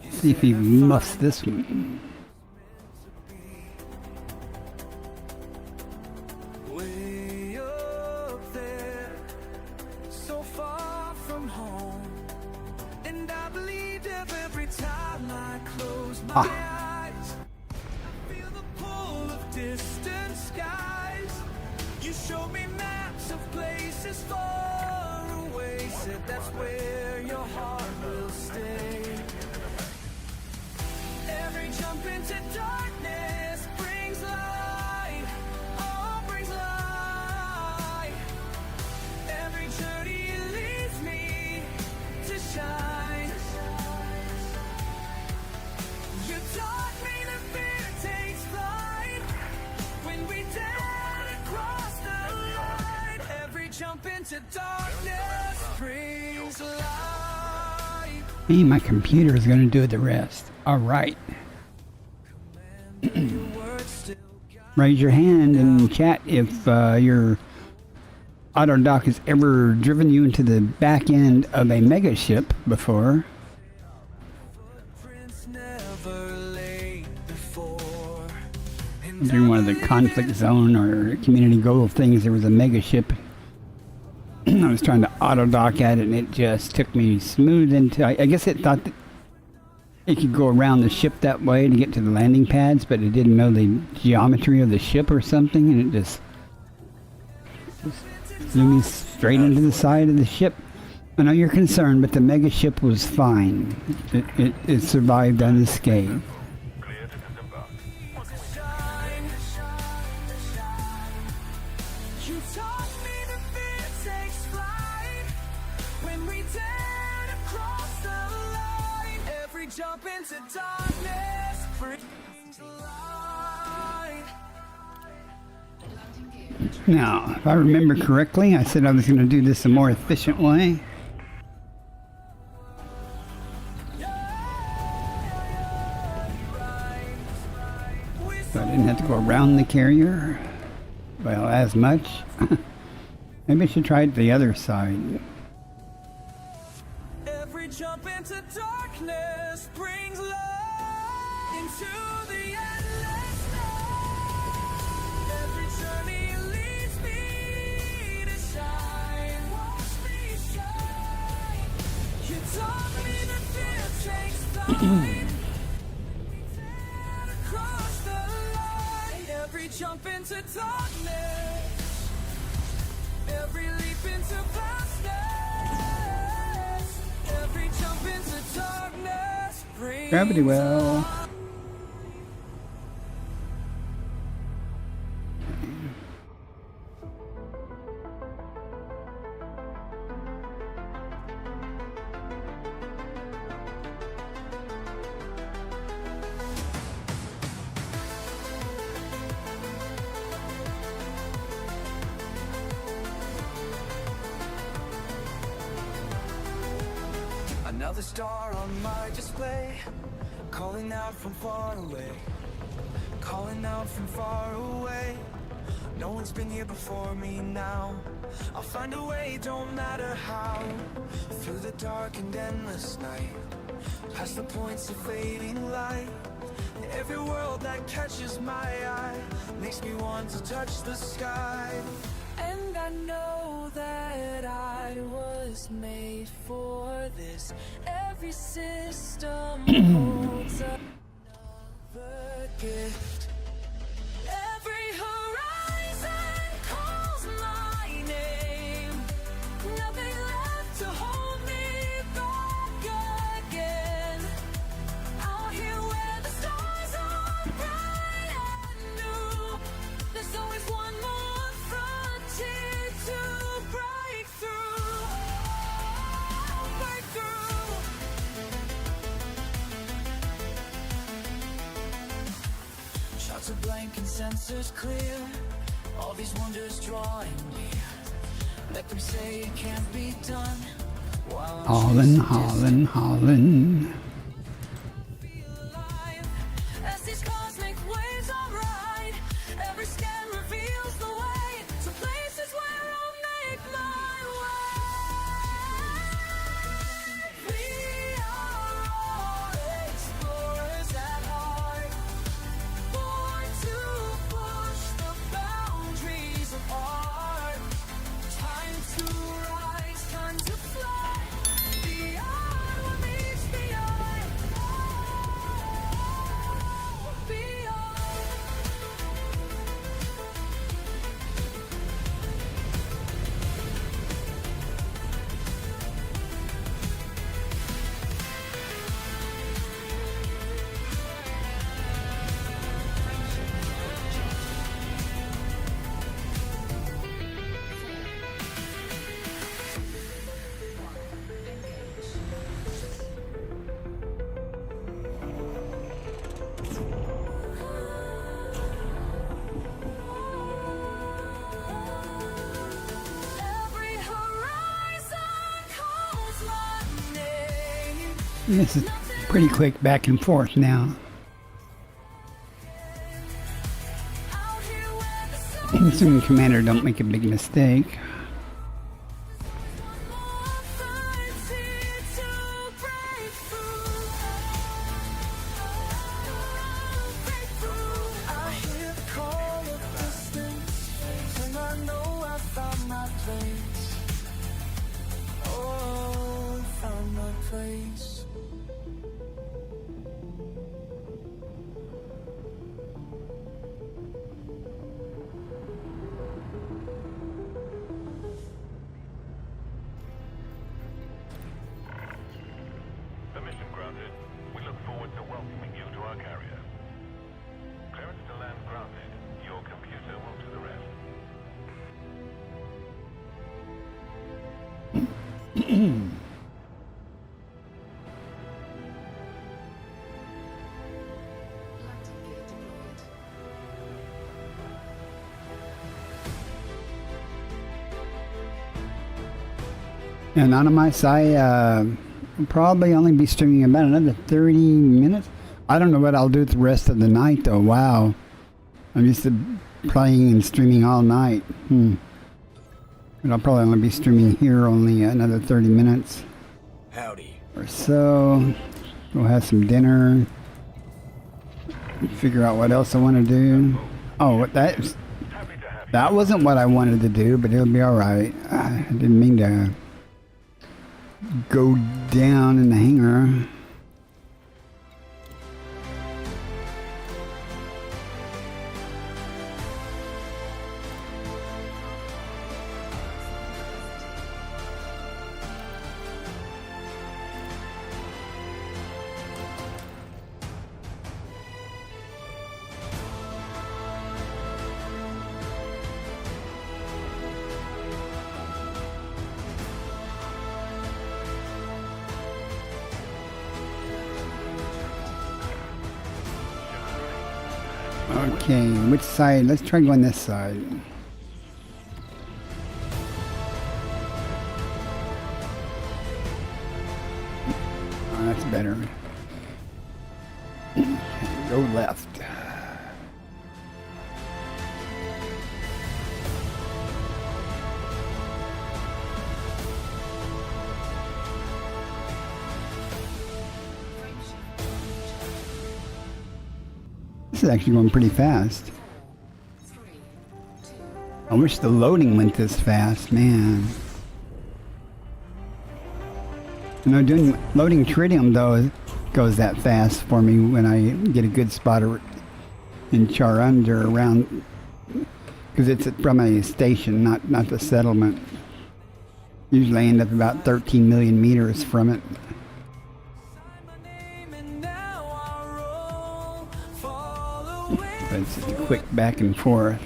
See if he muffs this one. Way up there, so far from home. And I believed every time I close my eyes. I feel the pull of distant skies. You show me maps of places far away. Said that's where your heart will stay. Every jump into darkness brings light. Oh, brings light. Every journey leads me to shine. You taught me that fear takes flight when we dare to cross the line. Every jump into darkness brings light. Hey, my computer is going to do the rest. All right. Raise your hand in chat if your Autodoc has ever driven you into the back end of a mega ship before. Prince never laid before. During one of the conflict zone or community goal things, there was a mega ship. I was trying to Autodoc at it and it just took me smooth into... I guess it thought that it could go around the ship that way to get to the landing pads, but it didn't know the geometry of the ship or something, and it just flew me straight into the side of the ship. I know you're concerned, but the mega ship was fine. It survived unscathed. Clear to disembark. Shine, you taught me that fear takes flight when we dare to cross the line. Every jump into darkness brings light. Landing gear. Now, if I remember correctly, I said I was going to do this a more efficient way. So I didn't have to go around the carrier. Well, as much. Maybe I should try it the other side. Every jump into darkness brings light into the endless night. Every journey leads me to shine. Watch me shine. You taught me that fear takes flight. We dare to cross the line. Every jump into darkness. Every leap into vastness. Every jump into darkness brings Gravity well. Another star on my display, calling out from far away, calling out from far away. No one's been here before me now. I'll find a way, don't matter how. Through the dark and endless night, past the points of fading light. Every world that catches my eye makes me want to touch the sky. And I know that I was made for this. Every system holds another gift. Every horizon calls my name. Nothing left to hold me back again. Out here where the stars are bright and new, there's always one more frontier to break through. Break through. Shots are blank and sensors clear. All these wonders drawing near. Let them say it can't be done. While I'm Holland, chasing Holland, Holland. alive. As these cosmic waves I ride, every scan reveals the way to places where I'll make my way. We are all explorers at heart, born to push the boundaries of art. Time to rise, time to fly, beyond what meets the eye. Beyond. Every horizon calls my name. This is pretty quick back and forth now. Out here where the sun Instant Commander, don't make a big mistake. more frontier to break through. Break through. I hear the call of distance, and I know I found my place. Oh, found my place. Permission granted. We look forward to welcoming you to our carrier. Clearance to land granted. Your computer will do the rest. Landing gear deployed. Anonymous, I will probably only be streaming about another 30 minutes. I don't know what I'll do the rest of the night though. Wow. I'm used to playing and streaming all night. But I'll probably only be streaming here only another 30 minutes Howdy. or so. We'll have some dinner. Figure out what else I want to do. Oh, Happy to have you. that wasn't what I wanted to do, but it'll be alright. I didn't mean to go down in the hangar. Okay, which side? Let's try going this side. better. Go left. This is actually going pretty fast. I wish the loading went this fast, man. You know, loading Tritium though goes that fast for me when I get a good spot in Charunda around, because it's from a station, not the settlement. Usually I end up about 13 million meters from it. But it's just a quick back and forth.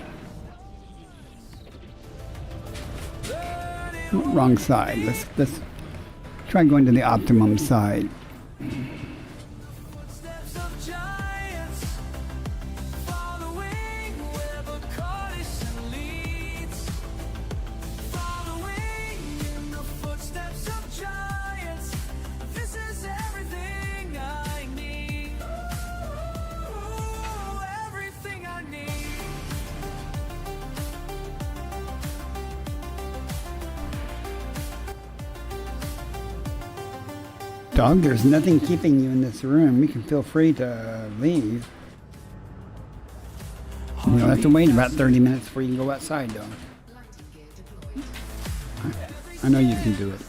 Wrong side. Let's try going to the optimum side. Footsteps of giants, following where the coalition leads. Following in the footsteps of giants, this is everything I need. Ooh, everything I need. Dog, there's nothing keeping you in this room. You can feel free to leave. You don't have to wait about 30 minutes before you can go outside, though. Lighting gear deployed. I know you can do it.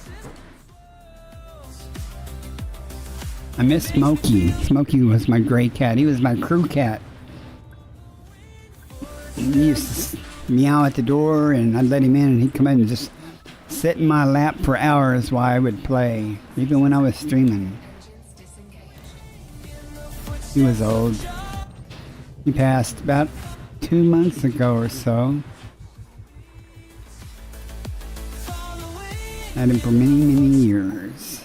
I miss Smokey. Smokey was my gray cat. He was my crew cat. He used to meow at the door, and I'd let him in, and he'd come in and just sit in my lap for hours while I would play, even when I was streaming. Engines disengaged. He was old. He passed about 2 months ago or so. Had him for many, many years.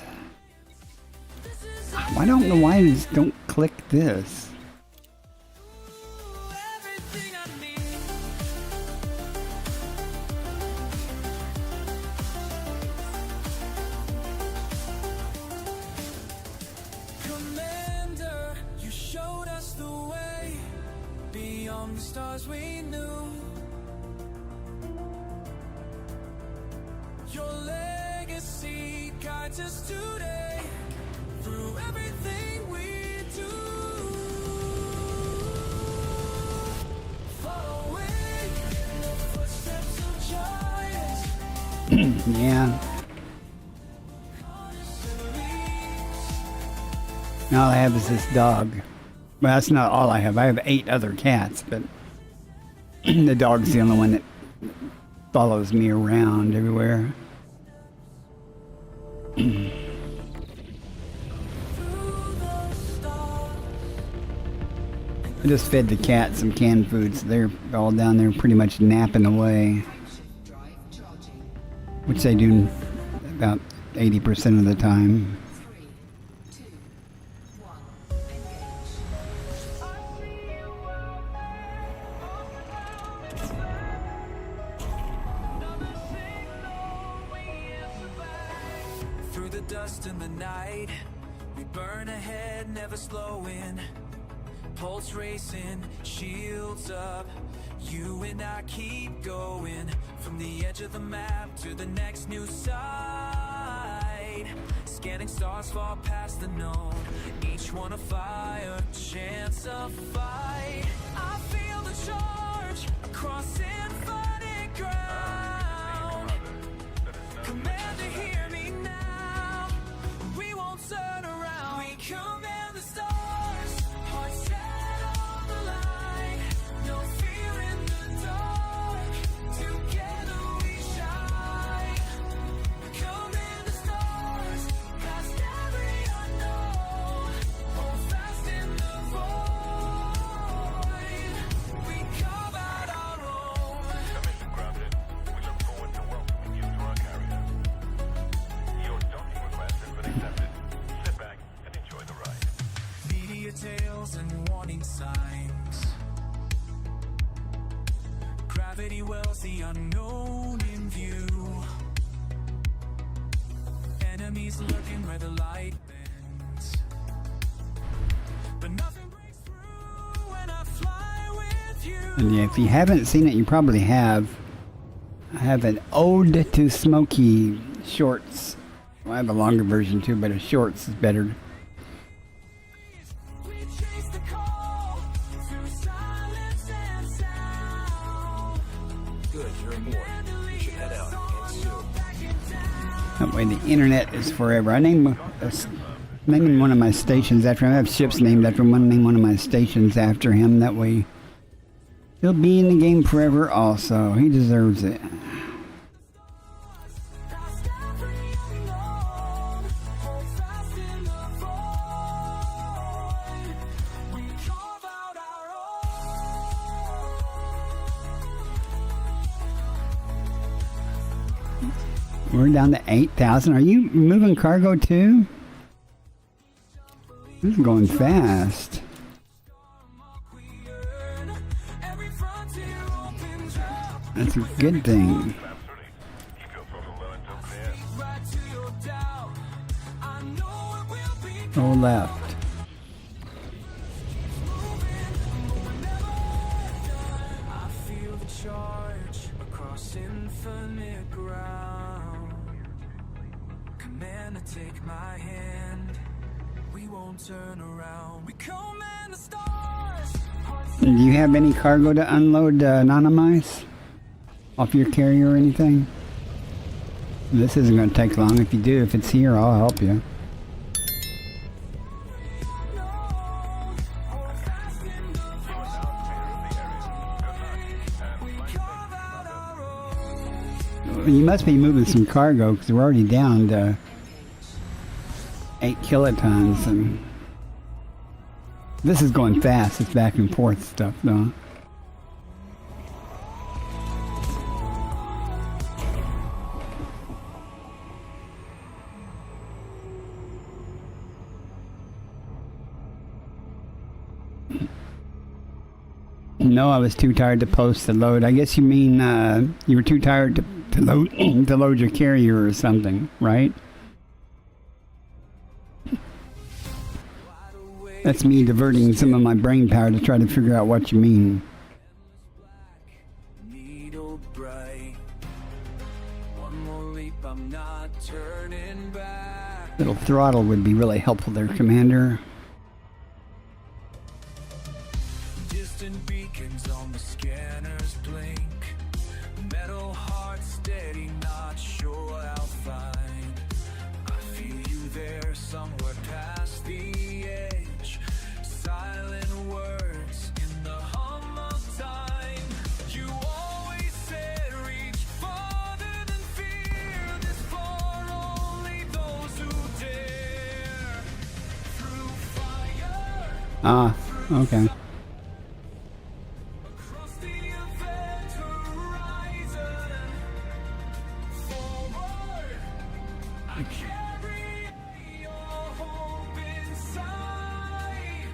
I don't know why I just don't click this. Everything I need. Commander, you showed us the way beyond the stars we knew. Your legacy guides us today through everything we do. Following in the footsteps of giants. Yeah. And all I have is this dog. Well, that's not all I have. I have 8 other cats, but the dog's the only one that follows me around everywhere. I just fed the cat some canned foods. They're all down there pretty much napping away, Drive charging. which they do about 80% of the time. 3, 2, 1. Engage. Through the dust in the night, we burn ahead, never slowing. Pulse racing, shields up. You and I keep going from the edge of the map to the next new side. Scanning stars fall past the known, each one a fire, chance of fight. I feel the charge across infinite ground. Commander, hear me now. We won't turn around. We command the stars, hearts set on the line. No fear in the dark. Together we shine. We command the stars, past every unknown. Hold fast in the void. We carve out our own. Mission Grounded, we look forward to welcoming you to our carrier. Your docking request has been accepted. Sit back and enjoy the ride. Media tales and warning signs. Gravity wells the unknown in view. Enemies lurking where the light bends. And yeah, if you haven't seen it, you probably have. I have an Ode to Smokey shorts. Well, I have a longer version too, but a shorts is better. Good, you're aboard. You should head out again soon. That way the internet is forever. I named naming one of my stations after him. I have ships named after him. I name one of my stations after him. That way he'll be in the game forever also. He deserves it. We're down to 8,000. Are you moving cargo too? This is going fast. That's a good thing. Keep your throttle low until clear. Go left. I feel the charge across infinite ground. Command to take my hand. We won't turn around. We command the stars. Do you have any cargo to unload Anonymize off your carrier or anything? This isn't going to take long. If you do, if it's here, I'll help you. You must be moving some cargo because we're already down to 8 kilotons, and this is going fast. It's back and forth stuff, though. No, I was too tired to post the load. I guess you mean you were too tired to load to load your carrier or something, right? That's me diverting some of my brain power to try to figure out what you mean. Needle bright. One more leap, I'm not turning back. Little throttle would be really helpful there, Commander. Distant beacons on the scanners blink. Metal heart steady, not sure I'll find. I feel you there somewhere past the edge. Silent words in the hum of time. You always said reach farther than fear. This far only those who dare. Through fire. Ah, okay. Across the event horizon, forward, I carry your hope inside.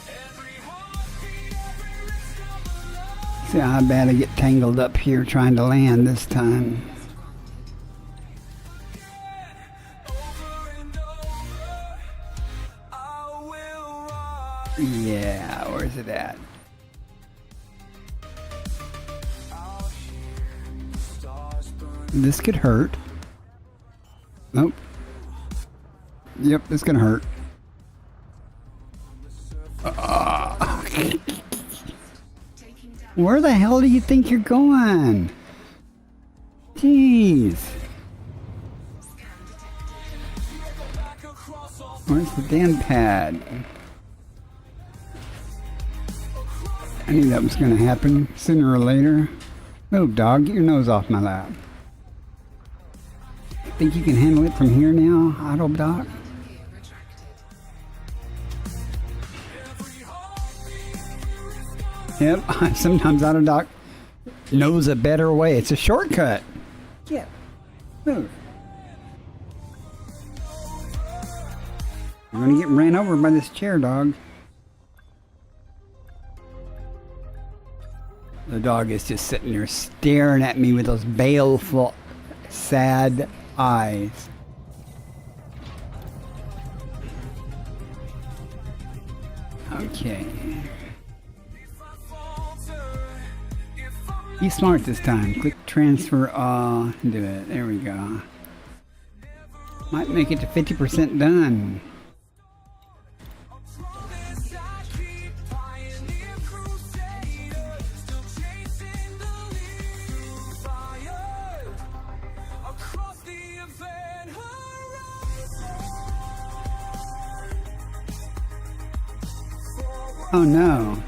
Every heartbeat, every risk of a life. See how bad I get tangled up here trying to land this time. Over and over, I will rise. Yeah, where's it at? I'll hear the stars burn. This could hurt. Nope. Yep, it's gonna hurt. Where the hell do you think you're going? Jeez. Where's the damn pad? I knew that was gonna happen sooner or later. Move, dog. Get your nose off my lap. Think you can handle it from here now, Autodoc? Gear retracted. Yep, sometimes Autodoc knows a better way. It's a shortcut. Yeah. Move. You're gonna get ran over by this chair, dog. The dog is just sitting there staring at me with those baleful, sad eyes. Okay. Be smart this time. Click transfer all. Do it. There we go. Might make it to 50% done. Promise I keep pioneer crusader, still chasing the lead fire across the event horizon. Oh no.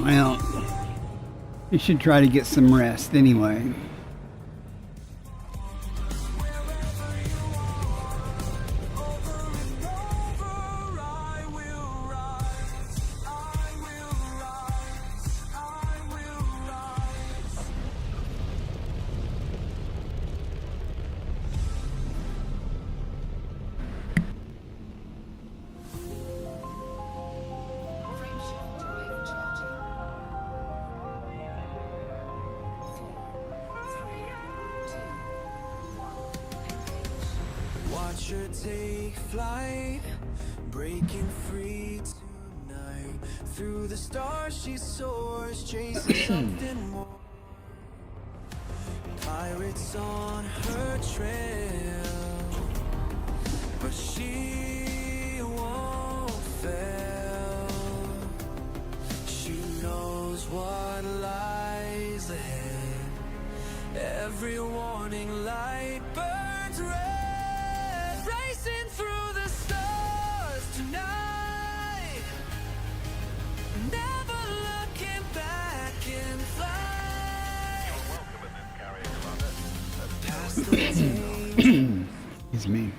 Well, you should try to get some rest anyway. Frameshift drive charging. 4, 3, 2, 1. Engage. Watch her take flight, breaking free tonight. Through the stars she soars, chasing something more. Pirates on her trail, but she won't fail. She knows what lies ahead. Every warning light burns red, racing through the stars tonight, never looking back in flight. Past the days Excuse me.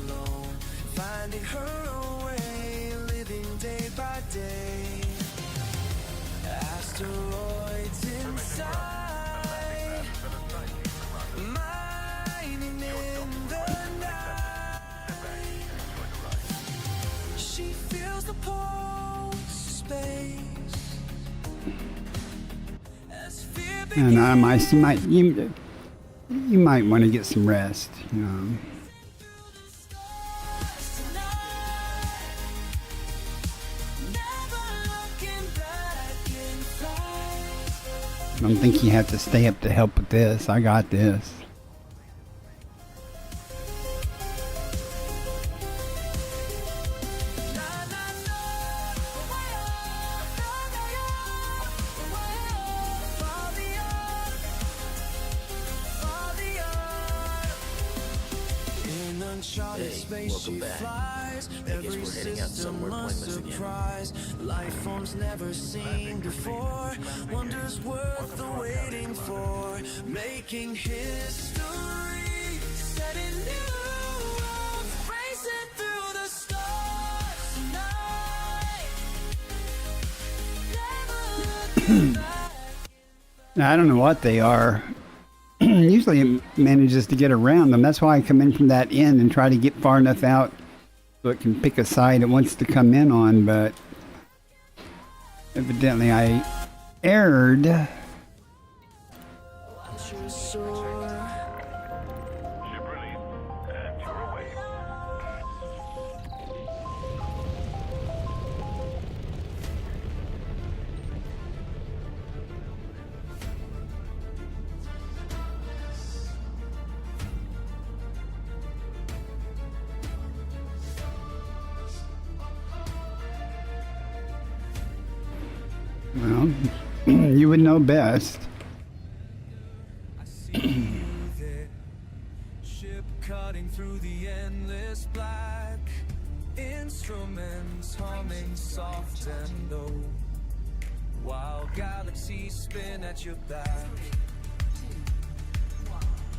alone, finding her way, living day by day. Asteroids inside, mining in the night. She feels the pulse of space as fear And begins. you might want to get some rest. You know. I don't think you have to stay up to help with this. I got this. In uncharted Hey, space welcome she back. flies. I guess Every we're heading out system somewhere a pointless again. surprise. Life forms never seen before. Wonders worth the waiting for. Making history, setting new worlds, racing through the stars tonight. Never looking back. Now, I don't know what they are. Usually it manages to get around them. That's why I come in from that end and try to get far enough out so it can pick a side it wants to come in on, but evidently I erred. Watch her soar. Ship released, and you're away. Well, you would know best. I see that ship cutting through the endless black, instruments humming soft and low, while galaxies spin at your back.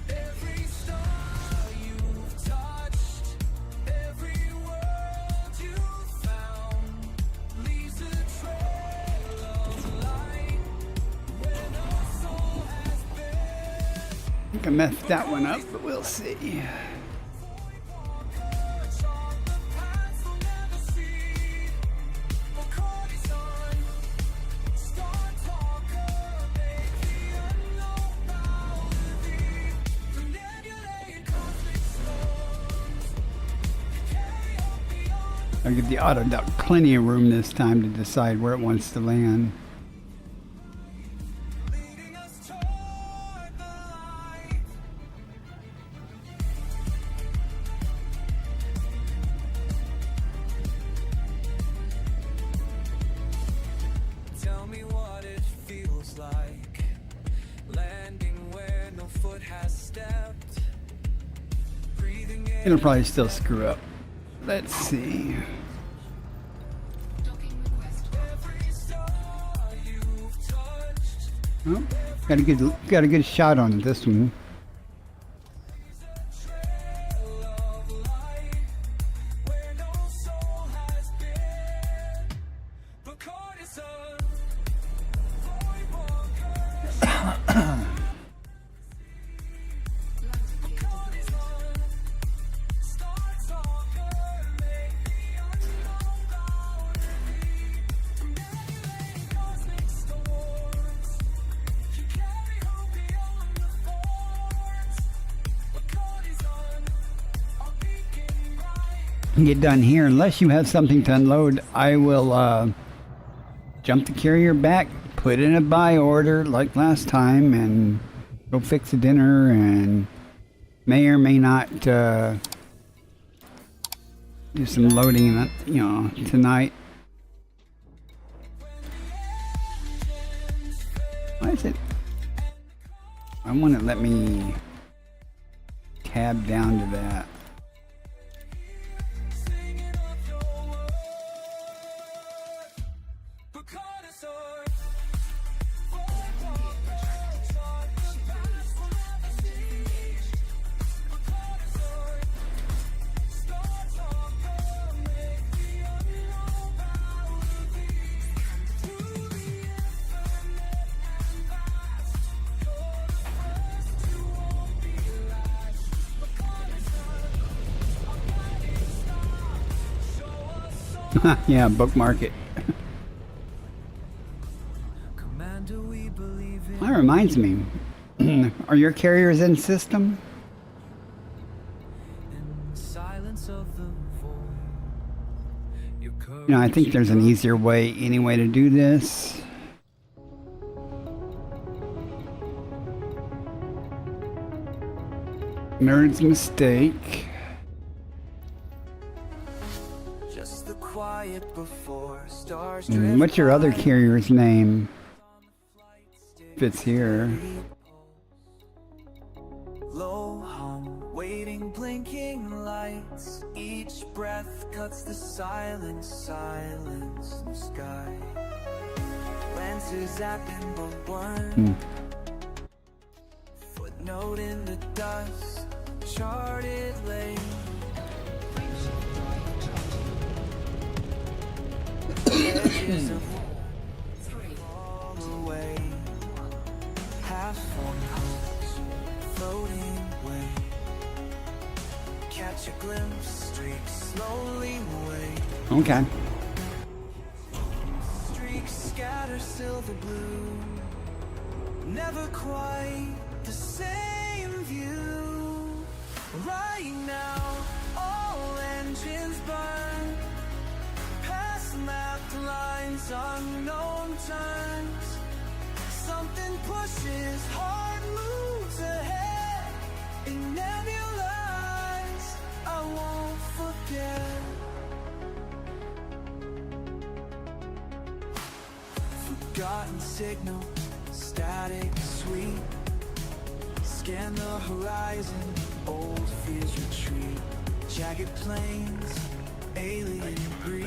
Every star you've touched, every world you've found, leaves a trail of light where no soul has been. I think I messed that one up, but we'll see. I'll give the auto duck plenty of room this time to decide where it wants to land. leading us toward the light. Tell me what it feels like, landing where no foot has stepped, breathing in. It'll probably still screw up. Let's see. Docking request. Every star you've touched. Oh, got a good shot on this one. Trail of light where no soul has been. But courtesan, voidwalker, courtesan, star-talker, make the unknown power lead. From emulating cosmic storms, you carry hope beyond the forms. But courtesan, a beacon bright. Get done here. Unless you have something to unload, I will jump the carrier back, put in a buy order like last time, and go fix the dinner, and may or may not do some loading, tonight. Why is it? I want to let me tab down to that. Yeah, bookmark it. Commander, we believe in That reminds me. Are your carriers in system? silence of the void. Your I think there's an easier way anyway to do this. Nerd's mistake. just the quiet before stars What's your other carrier's name? If it's here. Low hum, waiting, blinking lights. Each breath cuts the silence in the sky. Lenses zapping but one. Footnote in the dust, charted lane. Edges of fall away. Half-formed hopes floating away. Catch a glimpse, streaks slowly away. Okay. Streaks scatter silver blue. Never quite the same view. Right now, all engines burn. Past mapped lines, unknown turns. Something pushes, heart moves ahead. In nebulize, I won't forget. Forgotten signal, static sweet. Scan the horizon, old fears retreat. Jagged plains, alien breeze.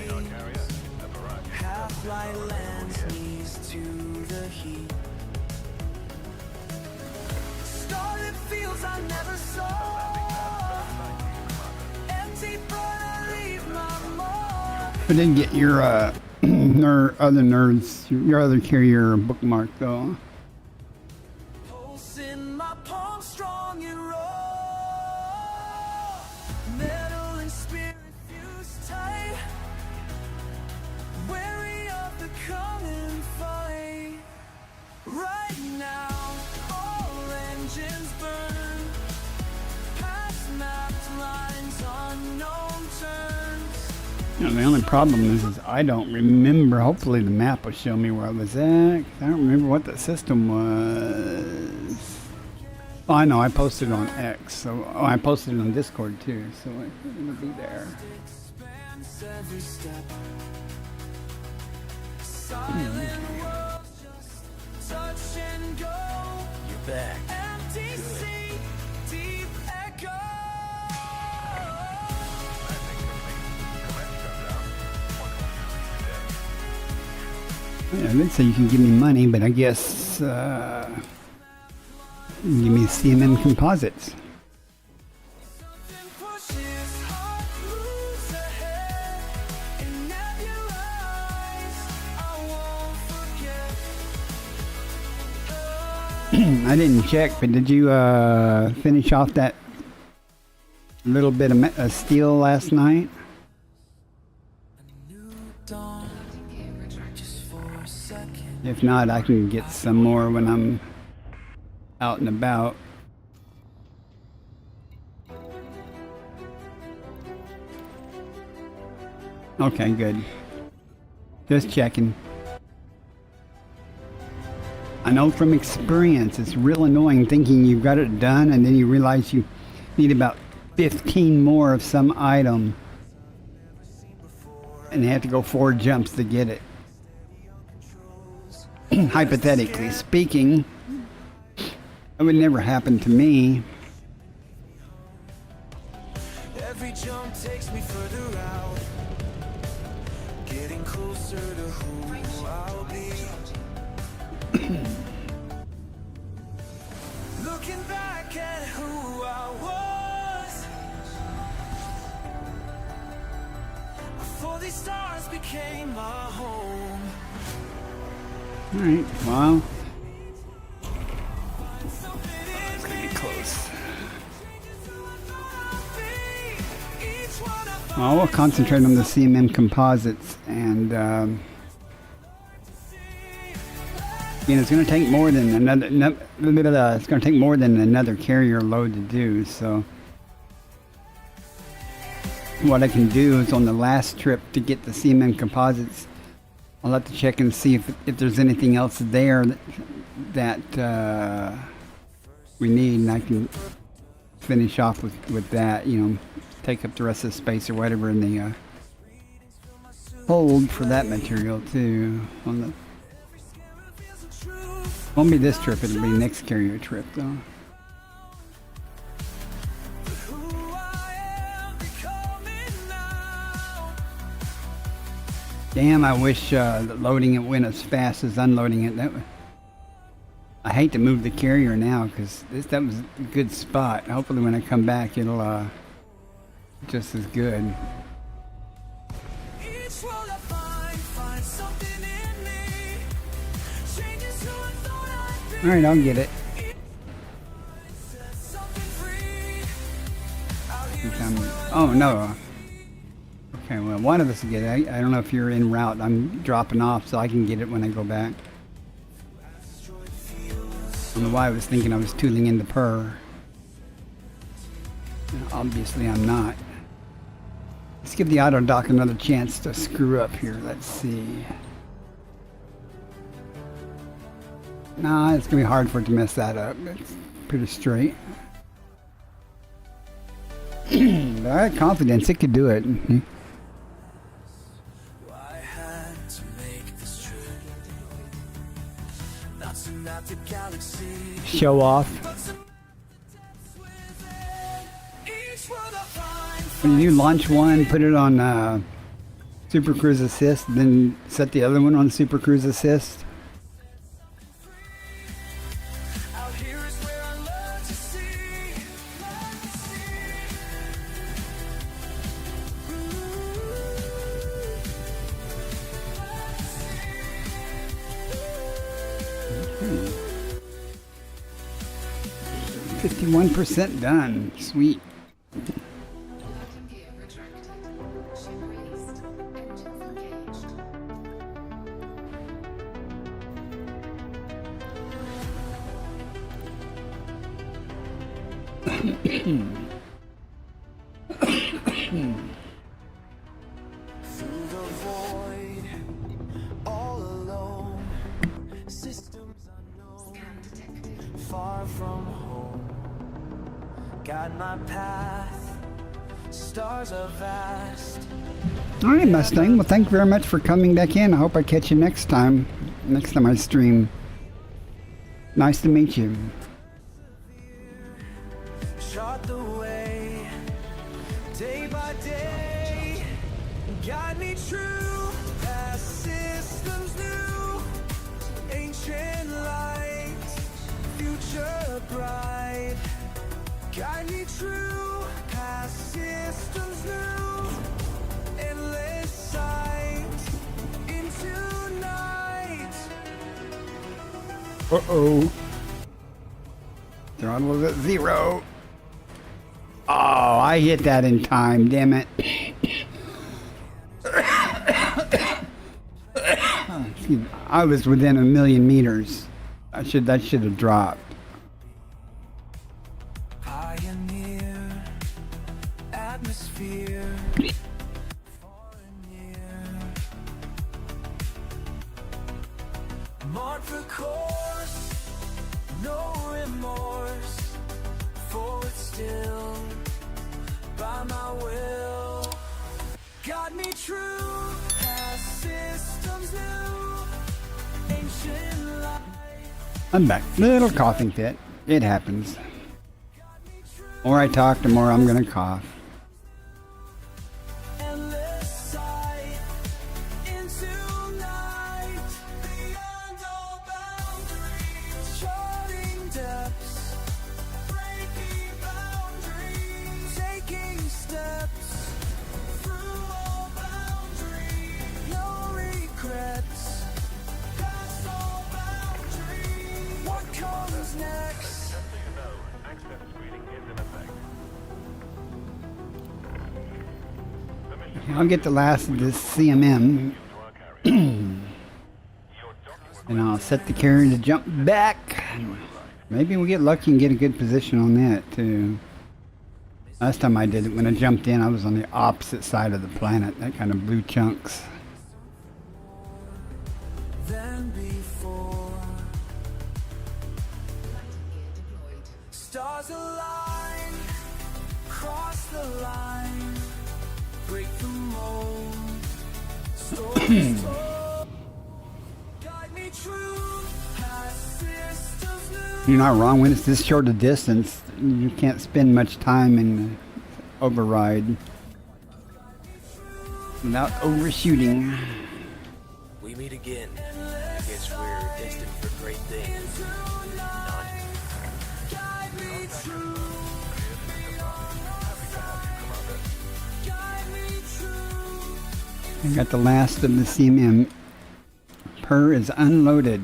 Half-light lens knees to the heat. Starlit fields I never saw. Empty but I leave my mark. I didn't get your other nerds, your other carrier bookmark though. Pulse in my palm, strong and raw. Metal and spirit fused tight. Wary of the coming fight. Right now, all engines burn. Past mapped lines, unknown turns. You know, the only problem is I don't remember. Hopefully the map will show me where I was at. I don't remember what the system was. Oh, I know. I posted on X. So I posted it on Discord too. So it'll be there. Every step. Touch and go. You're back. Empty sea, deep echo. Yeah, they say you can give me money, but I guess you can give me CMM composites. Pushes hard, moves ahead. In nebulize, I won't forget. I didn't check, but did you finish off that little bit of steel last night? New dawn, just for a second. If not, I can get some more when I'm out and about. Okay, good. Just checking. I know from experience it's real annoying thinking you've got it done and then you realize you need about 15 more of some item and you have to go 4 jumps to get it. Hypothetically speaking, it would never happen to me. Every jump takes me further out, getting closer to who I'll be. Looking back at who I was before these stars became my home. Alright, well. It's gonna be close. Well, we'll concentrate on the CMM composites and it's going to take more than it's going to take more than another carrier load to do. So what I can do is on the last trip to get the CMM composites, I'll have to check and see if there's anything else there that we need, and I can finish off with that. You know, take up the rest of the space or whatever in the hold for that material too. On the won't be this trip, it'll be next carrier trip though. Damn, I wish that loading it went as fast as unloading it. I hate to move the carrier now because that was a good spot. Hopefully when I come back it'll just as good. Alright, I'll get it. Oh no. Okay, well one of us will get it. I don't know if you're en route. I'm dropping off so I can get it when I go back. I don't know why I was thinking I was tooling in the purr. Obviously I'm not. Let's give the auto dock another chance to screw up here. Let's see. Nah, it's gonna be hard for it to mess that up. It's pretty straight. But I had confidence it could do it. I had to make this trip, not to map the galaxy. Show off. When you launch one, put it on Super Cruise Assist, then set the other one on Super Cruise Assist. Out here is where I learn to see. 51% done. Sweet. Landing gear retracted. Ship released. Engines engaged. far from home. Guide my path, stars are vast. All right, Mustang. Well, thank you very much for coming back in. I hope I catch you next time. Next time I stream. Nice to meet you. Chart the way, day by day. Guide me true, past systems new. Ancient light, future bright. Guide me true, past systems new. Endless sight into night. Uh-oh. Throttle is at 0. Oh, I hit that in time, damn it. Excuse me. I was within 1,000,000 meters. That should have dropped. Pioneer, atmosphere, far and near. Mark the course, no remorse. Forward still, by my will. Guide me true, past systems new. Ancient life. I'm back. Little coughing fit. It happens. The more I talk, the more I'm gonna cough. Endless sight into night, beyond all boundaries, charting depths, breaking boundaries, taking steps through all boundaries, no regrets, past all boundaries. What comes next? Just so you know, access screening is in effect. I'll get the last of this CMM, To our carrier. Your docking and I'll set the carrier to jump back. Maybe we'll get lucky and get a good position on that too. Last time I did it, when I jumped in, I was on the opposite side of the planet. That kind of blew chunks. Than before. Landing gear deployed. Stars align, cross the line, break the mold. Stories told, guide me true, past systems new. You're not wrong. When it's this short a distance, you can't spend much time in override without overshooting. We meet again. Guess we're destined for great things. Not. Guide me true, guide me true. I got the last of the CMM. Per is unloaded.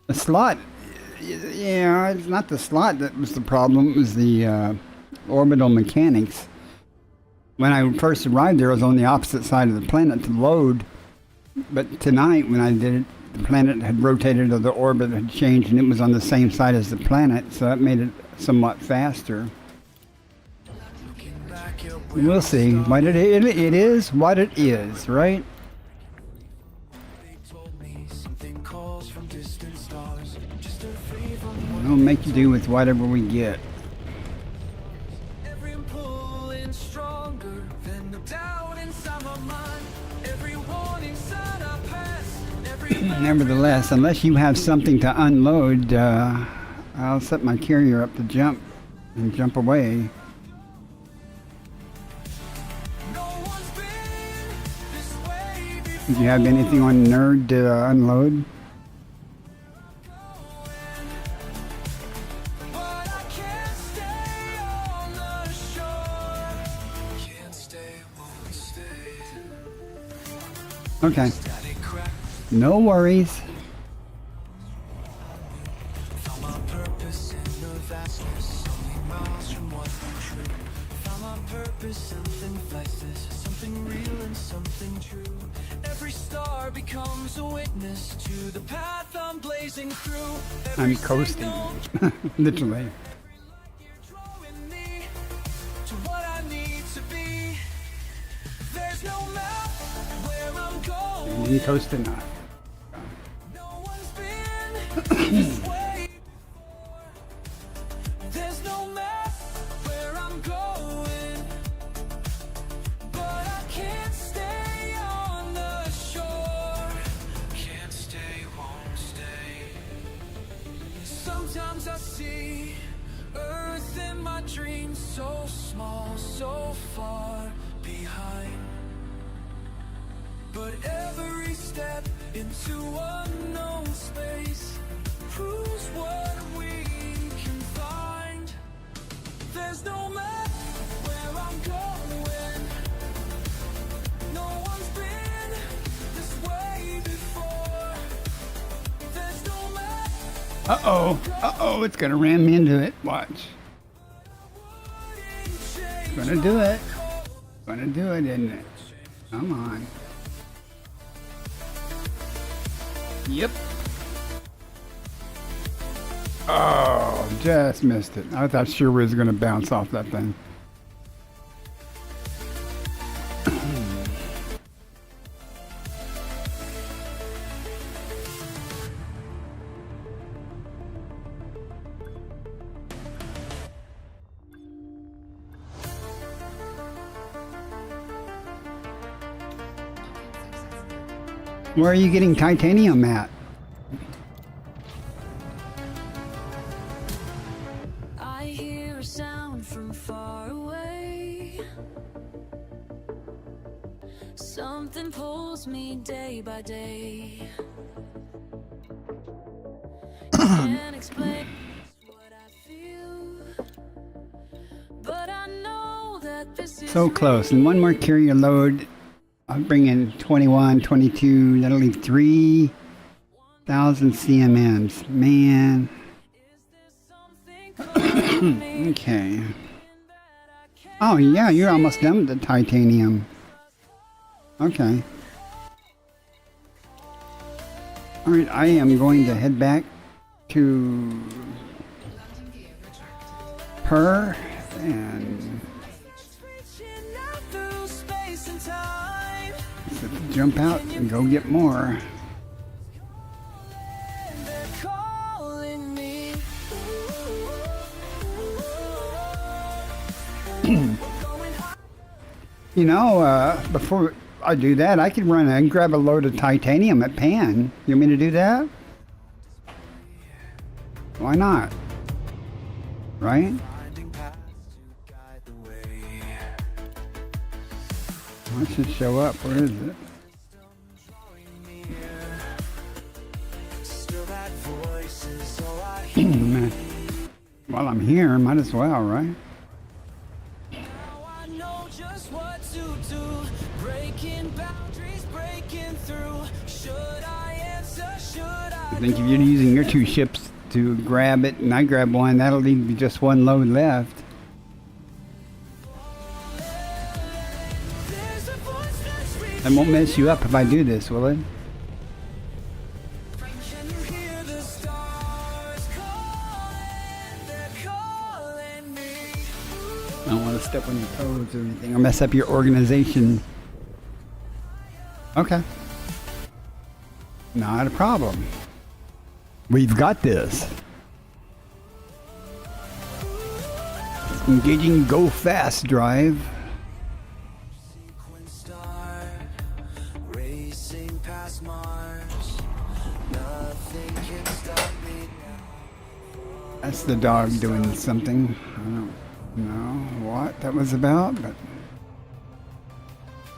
The slot, yeah, it's not the slot that was the problem. It was the orbital mechanics. When I first arrived there, I was on the opposite side of the planet to load. But tonight, when I did it, the planet had rotated or the orbit had changed, and it was on the same side as the planet, so that made it somewhat faster. We'll see. What it is what it is, right? They told me something calls from distant stars, just a free from We'll make you do with whatever we get. every pulling stronger than the doubt inside my mind. Every warning sign I pass, every Nevertheless, unless you have something to unload, I'll set my carrier up to jump and jump away. no one's been this way before. Do you have anything on Nerd to unload? But I can't stay on the shore. Can't stay, won't stay. Okay. Static crack, No worries. found my purpose in the vastness. Only miles from what I'm true. Found my purpose, something priceless, something real and something true. Every star becomes a witness to the path I'm blazing through. Every I'm coasting. signal Literally. you're drawing me to what I need to be. There's no map where I You toast enough. No one's been this way before. There's no map where I'm going, but I can't stay on the shore. Can't stay, won't stay. Sometimes I see Earth in my dreams so small, so far behind. But every step into unknown space proves what we can find. There's no map where I'm going. No one's been this way before. There's no map. Uh-oh, it's gonna ram me into it. Watch. Gonna do it. Gonna do it, isn't it? Come on. Yep. Oh, just missed it. I thought sure we was gonna bounce off that thing. Where are you getting titanium at? I hear a sound from far away. Something pulls me day by day. Can't explain what I feel, but I know that this is So close. And one more carrier load. I'll bring in 21, 22. That'll leave 3,000 CMMs. Man. Okay. Oh, yeah, you're almost done with the titanium. Okay. Alright, I am going to head back to her and jump out and go get more. You know, before I do that, I could run and grab a load of titanium at Pan. You want me to do that? Why not? Right? That should show up. Where is it? While I'm here, might as well, right? I think if you're using your two ships to grab it and I grab one, that'll leave you just one load left. It won't mess you up if I do this, will it? I don't want to step on your toes or anything or mess up your organization. Okay. Not a problem. We've got this. Engaging go fast drive. That's the dog doing something. I don't know what that was about, but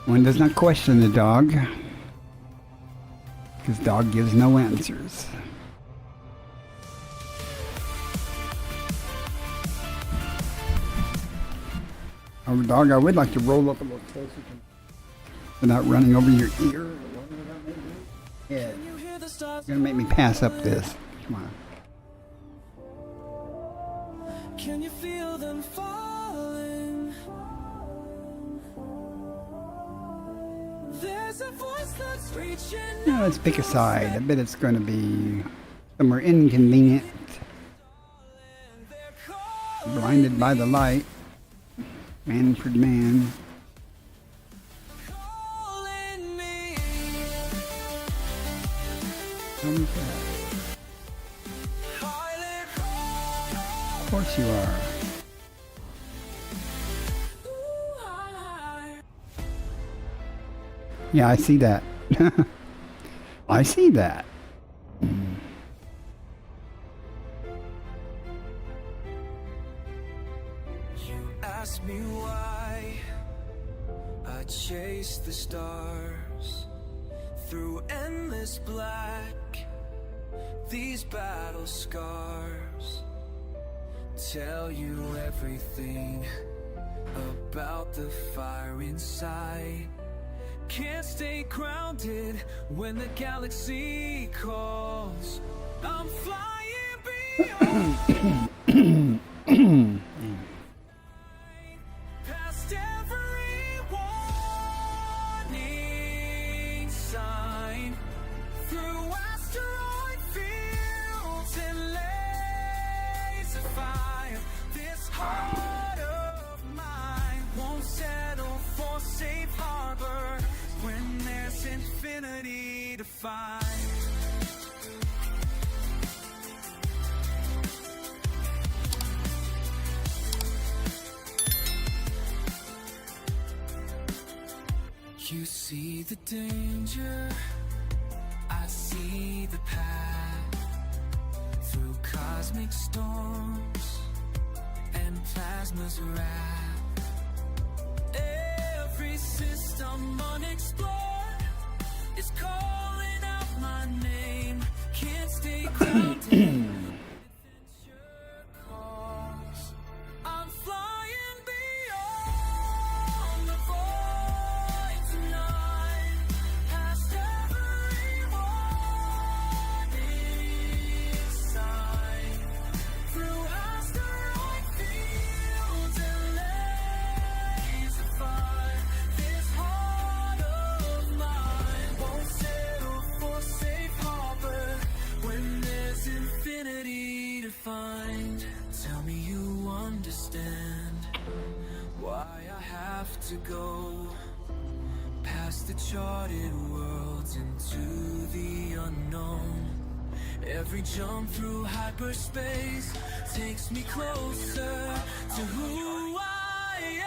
one does not question the dog, because dog gives no answers. Oh, dog, I would like to roll up a little closer without running over your ear or whatever that may be. Yeah. You're gonna make me pass up this. Come on. Can you feel them falling? There's a voice that's reaching. Now let's pick a side. I bet it's going to be somewhere inconvenient. Blinded by the light. Manfred Mann. Okay. Of course you are. Yeah, I see that. I see that. You ask me why I chase the stars through endless black. These battle scars tell you everything about the fire inside. Can't stay grounded when the galaxy calls. I'm flying beyond. Past every warning sign, through asteroid fields and laser fire. This heart of mine won't settle for safe harbor when there's infinity to find. You see the danger, I see the path. Through cosmic storms and plasma's wrath, every system unexplored is calling out my name. Can't stay grounded. I'm flying beyond the void tonight, past every warning sign, through asteroid fields and laser fire. This heart of mine won't settle for safe harbor when there's infinity to find. Tell me you understand why I have to go past the charted worlds into the unknown. Every jump through hyperspace takes me closer to who I am.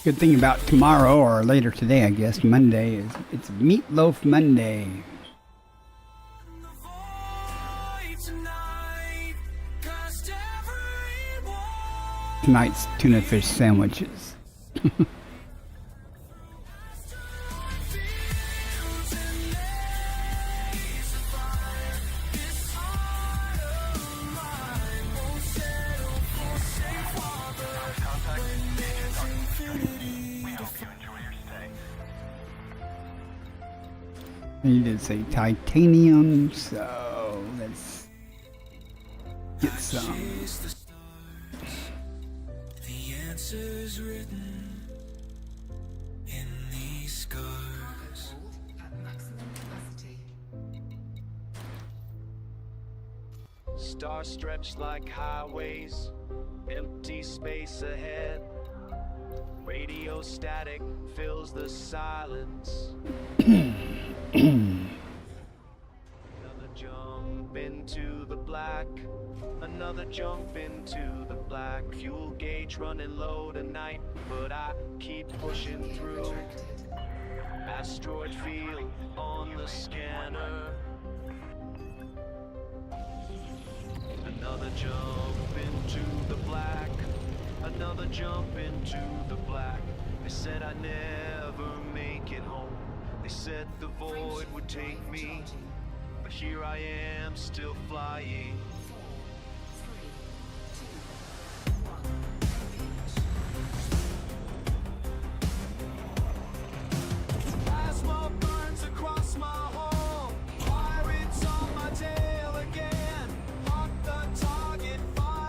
Good thing about tomorrow, or later today, I guess, Monday, is it's Meatloaf Monday. The void tonight, past every wall. Tonight's tuna fish sandwiches. Fields and laser fire. This heart of mine won't settle for safe harbor when there's infinity to find. You did say titanium, so let's get some. Chase the stars, the answers written in these scars. At maximum capacity. Stars stretched like highways, empty space ahead. Radio static fills the silence. Another jump into the black. Another jump into the black. Fuel gauge running low tonight, but I keep pushing through. Asteroid field on the scanner. Another jump into the black. Another jump into the black. They said I'd never make it home. They said the void would take me, but here I am still flying. 3, 2, 1. Plasma burns across my home. Pirates on my tail again. Hawk the target, fire.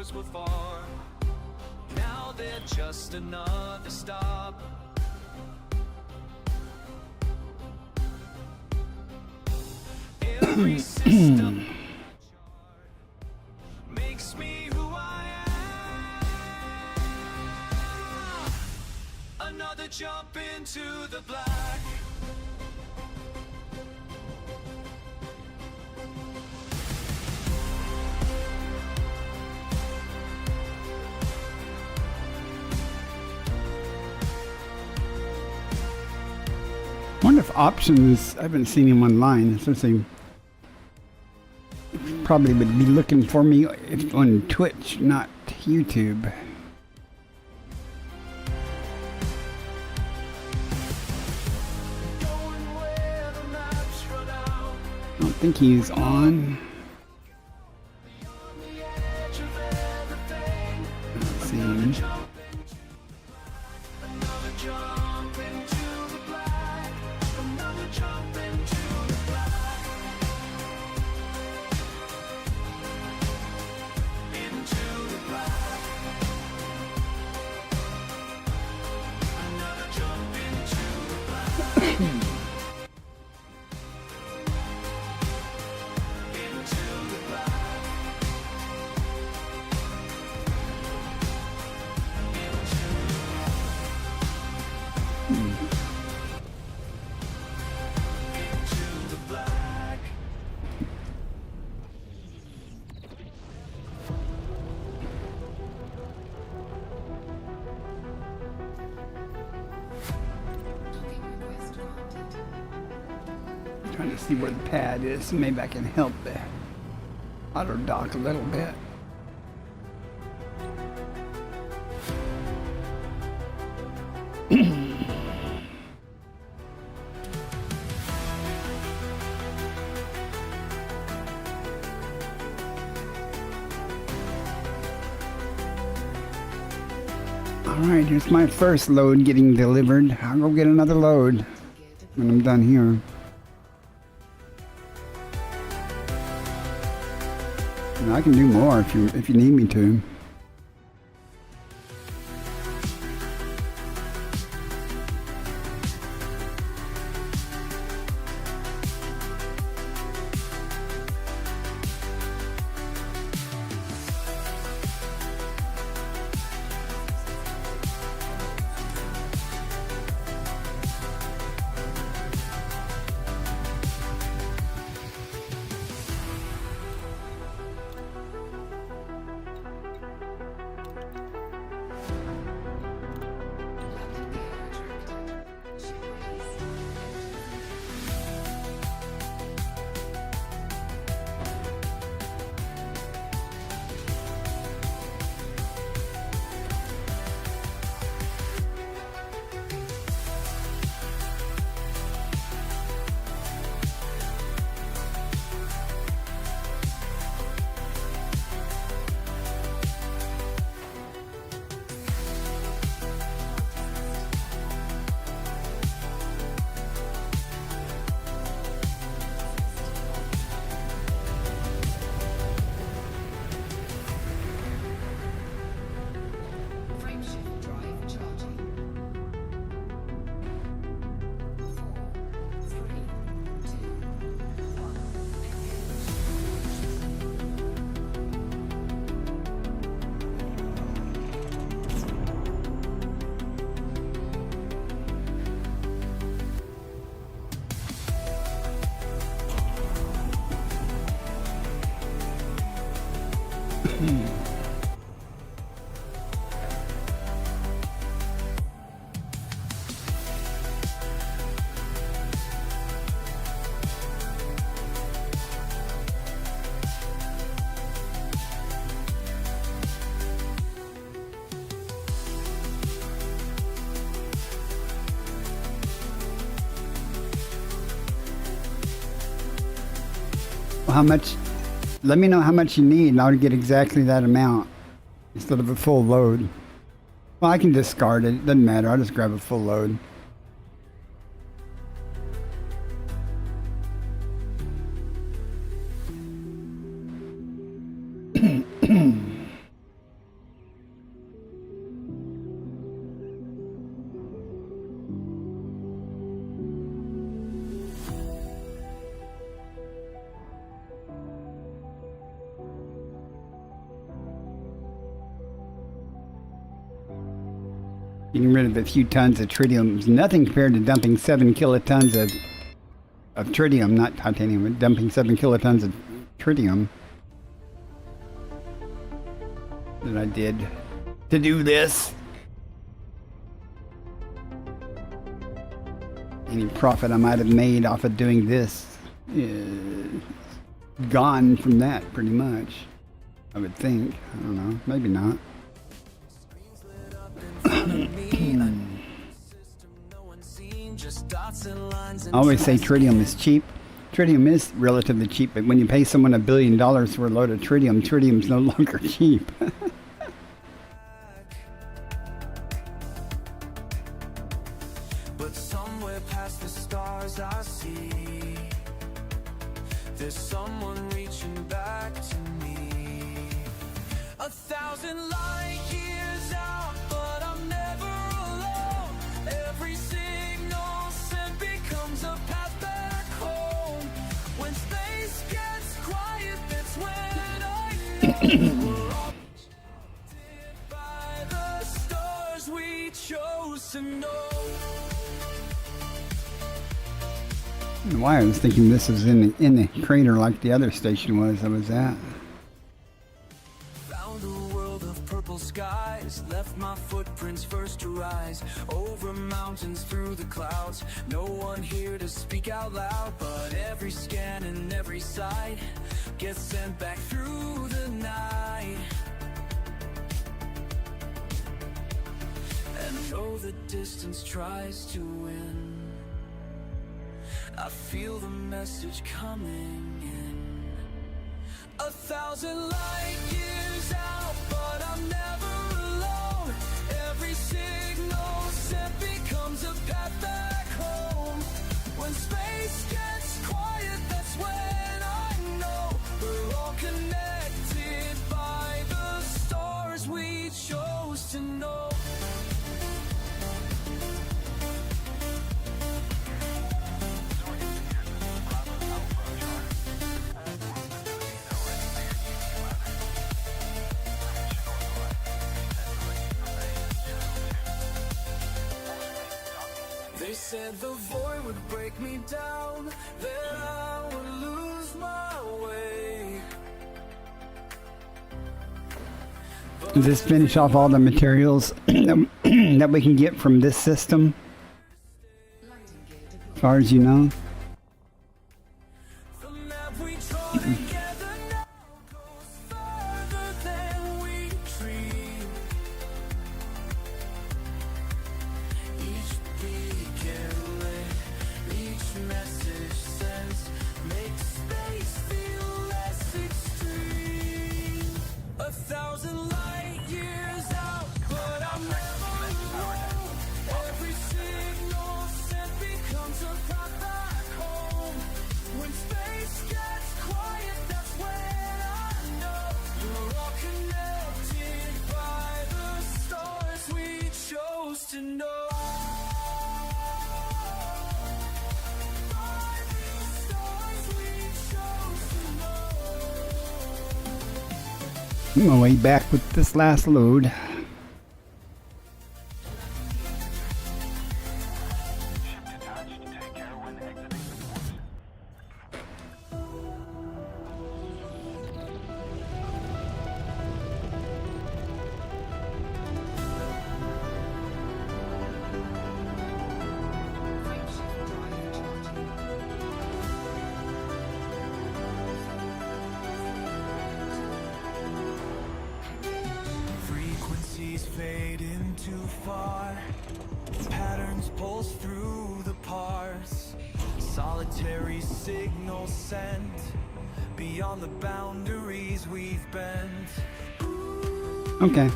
shores were far. Now they're just another stop. Every system makes me who I am. Another jump into the black. Wonder if options. I haven't seen him online. So they probably would be looking for me if on Twitch, not YouTube. I don't think he's on. Let's see. Trying to see where the pad is, so maybe I can help the auto dock a little bit. Alright, here's my first load getting delivered. I'll go get another load when I'm done here. And I can do more if you need me to. Frameshift drive charging. 4, 3, 2, 1. Well, how much? Let me know how much you need, and I'll get exactly that amount instead of a full load. Well, I can discard it. It doesn't matter. I'll just grab a full load. Getting rid of a few tons of tritium is nothing compared to dumping 7 kilotons of tritium, not titanium, but dumping 7 kilotons of tritium that I did to do this. Any profit I might have made off of doing this is gone from that, pretty much. I would think. I don't know. Maybe not. I always say tritium is cheap. Tritium is relatively cheap, but when you pay someone $1 billion for a load of tritium, tritium's no longer cheap. But somewhere past the stars I see there's someone reaching back to me. 1,000 light years out, but I'm never alone. Every signal sent becomes a path back home. When space gets quiet, that's when I know we're all protected by the stars we chose to know. Why I was thinking this was in the crater like the other station was I was at. Found a world of purple skies, left my footprints first to rise, over mountains, through the clouds. No one here to speak out loud, but every scan and every sight gets sent back through the night. And though the distance tries to win, I feel the message coming in. 1,000 light years out, but I'm never alone. Every signal sent becomes a path back home. When space gets quiet, that's when I know we're all connected by the stars we chose to know. They said the void would break me down, that I would lose my way. Does this finish off all the materials that we can get from this system? As far as you know? The map we draw together now goes further than we dream. Each beacon lit, each message sent makes space feel less extreme. 1,000 light years out, but I'm never alone. Every signal sent becomes a path back home. When space gets quiet, that's when I know we're all connected by the stars we chose to know. By the stars we chose to know. I'm gonna way back with this last load. Ship detached. Take care when exiting the port. Frameshift drive charging. Frequencies fading too far. Patterns pulse through the parse. Solitary signals sent beyond the boundaries we've bent. Okay.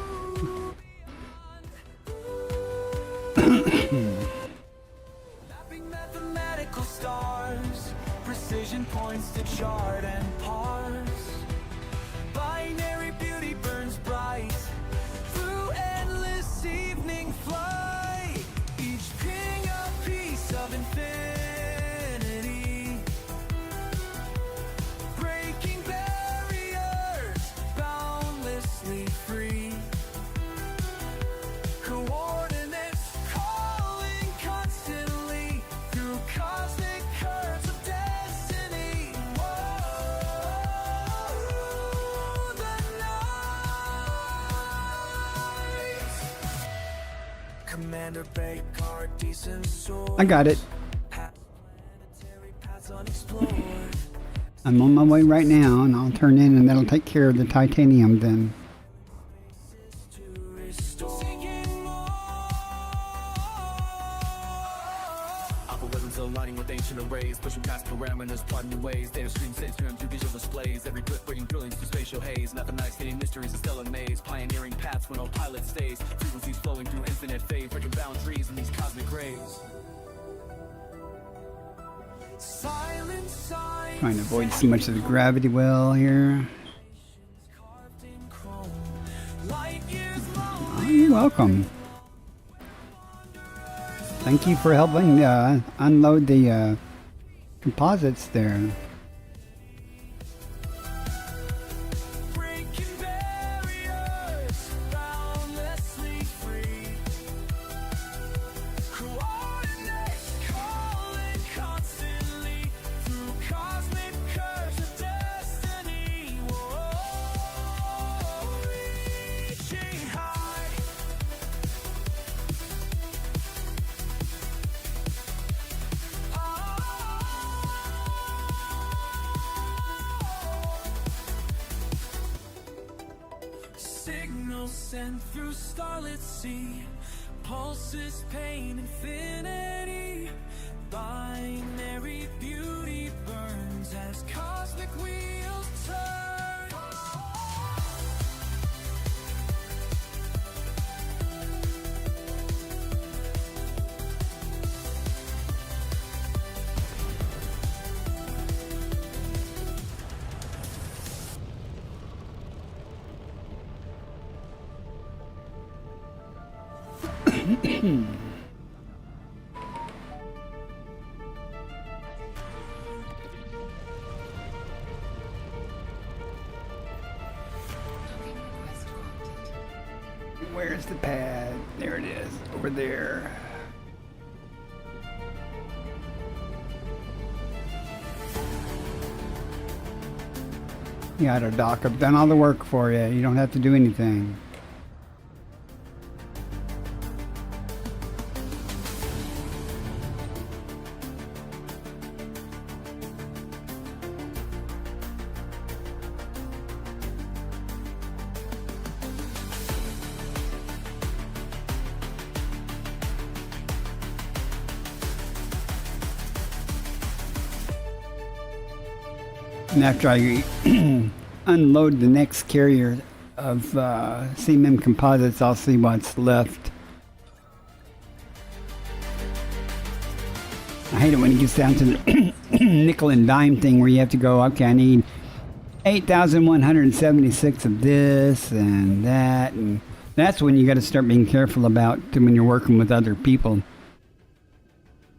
Mapping mathematical stars, precision points to chart and parse. Binary beauty burns bright through endless evening flight. Each ping a piece of infinity, breaking barriers, boundlessly free. Coordinates your bank card, decent sword. I got it. Planetary paths unexplored. I'm on my way right now, and I'll turn in, and that'll take care of the titanium then. To restore. Seeking more. Algorithms aligning with ancient arrays, pushing past parameters, plotting new ways. Data streams, state streams through visual displays. Every clip bringing trillions through spatial haze. Mathematics hitting mysteries, a stellar maze. Pioneering paths when no pilot stays. Frequencies flowing through infinite phase, breaking boundaries in these cosmic rays. Silent signs Trying to avoid so much of the gravity well here. carved in chrome. Light years long. Oh, you're welcome. Thank you for helping unload the composites there. Breaking barriers, boundlessly free. Coordinates calling constantly through cosmic curves of destiny. Whoa, reaching high. Signals sent through starlit sea, pulses pain infinity. Binary beauty burns as cosmic wheels turn. Docking request granted. Where's the pad? There it is, over there. You got it, Doc. I've done all the work for you. You don't have to do anything. And after I unload the next carrier of CMM composites, I'll see what's left. I hate it when it gets down to the nickel and dime thing where you have to go, okay, I need 8,176 of this and that, and that's when you got to start being careful about when you're working with other people.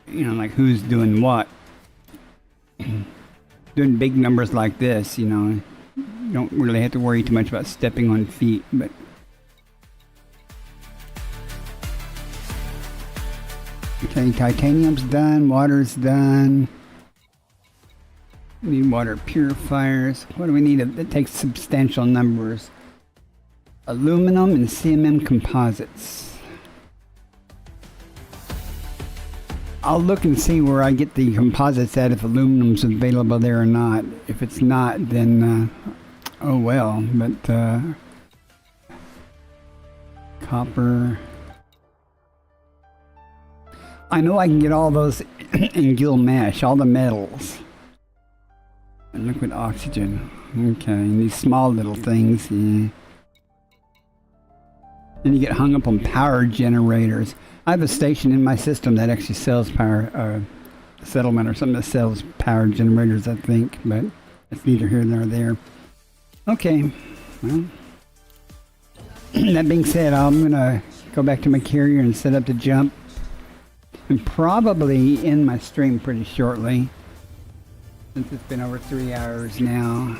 You know, like who's doing what. Doing big numbers like this, you know, you don't really have to worry too much about stepping on feet, but okay, titanium's done, water's done. We need water purifiers. What do we need? That takes substantial numbers. Aluminum and CMM composites. I'll look and see where I get the composites at, if aluminum's available there or not. If it's not, then oh well. But copper. I know I can get all those in Gil Mesh, all the metals. And liquid oxygen. Okay, and these small little things. Yeah. Then you get hung up on power generators. I have a station in my system that actually sells power, settlement or something that sells power generators, I think, but it's neither here nor there. Okay, well, that being said, I'm going to go back to my carrier and set up the jump. And probably end my stream pretty shortly, since it's been over 3 hours now.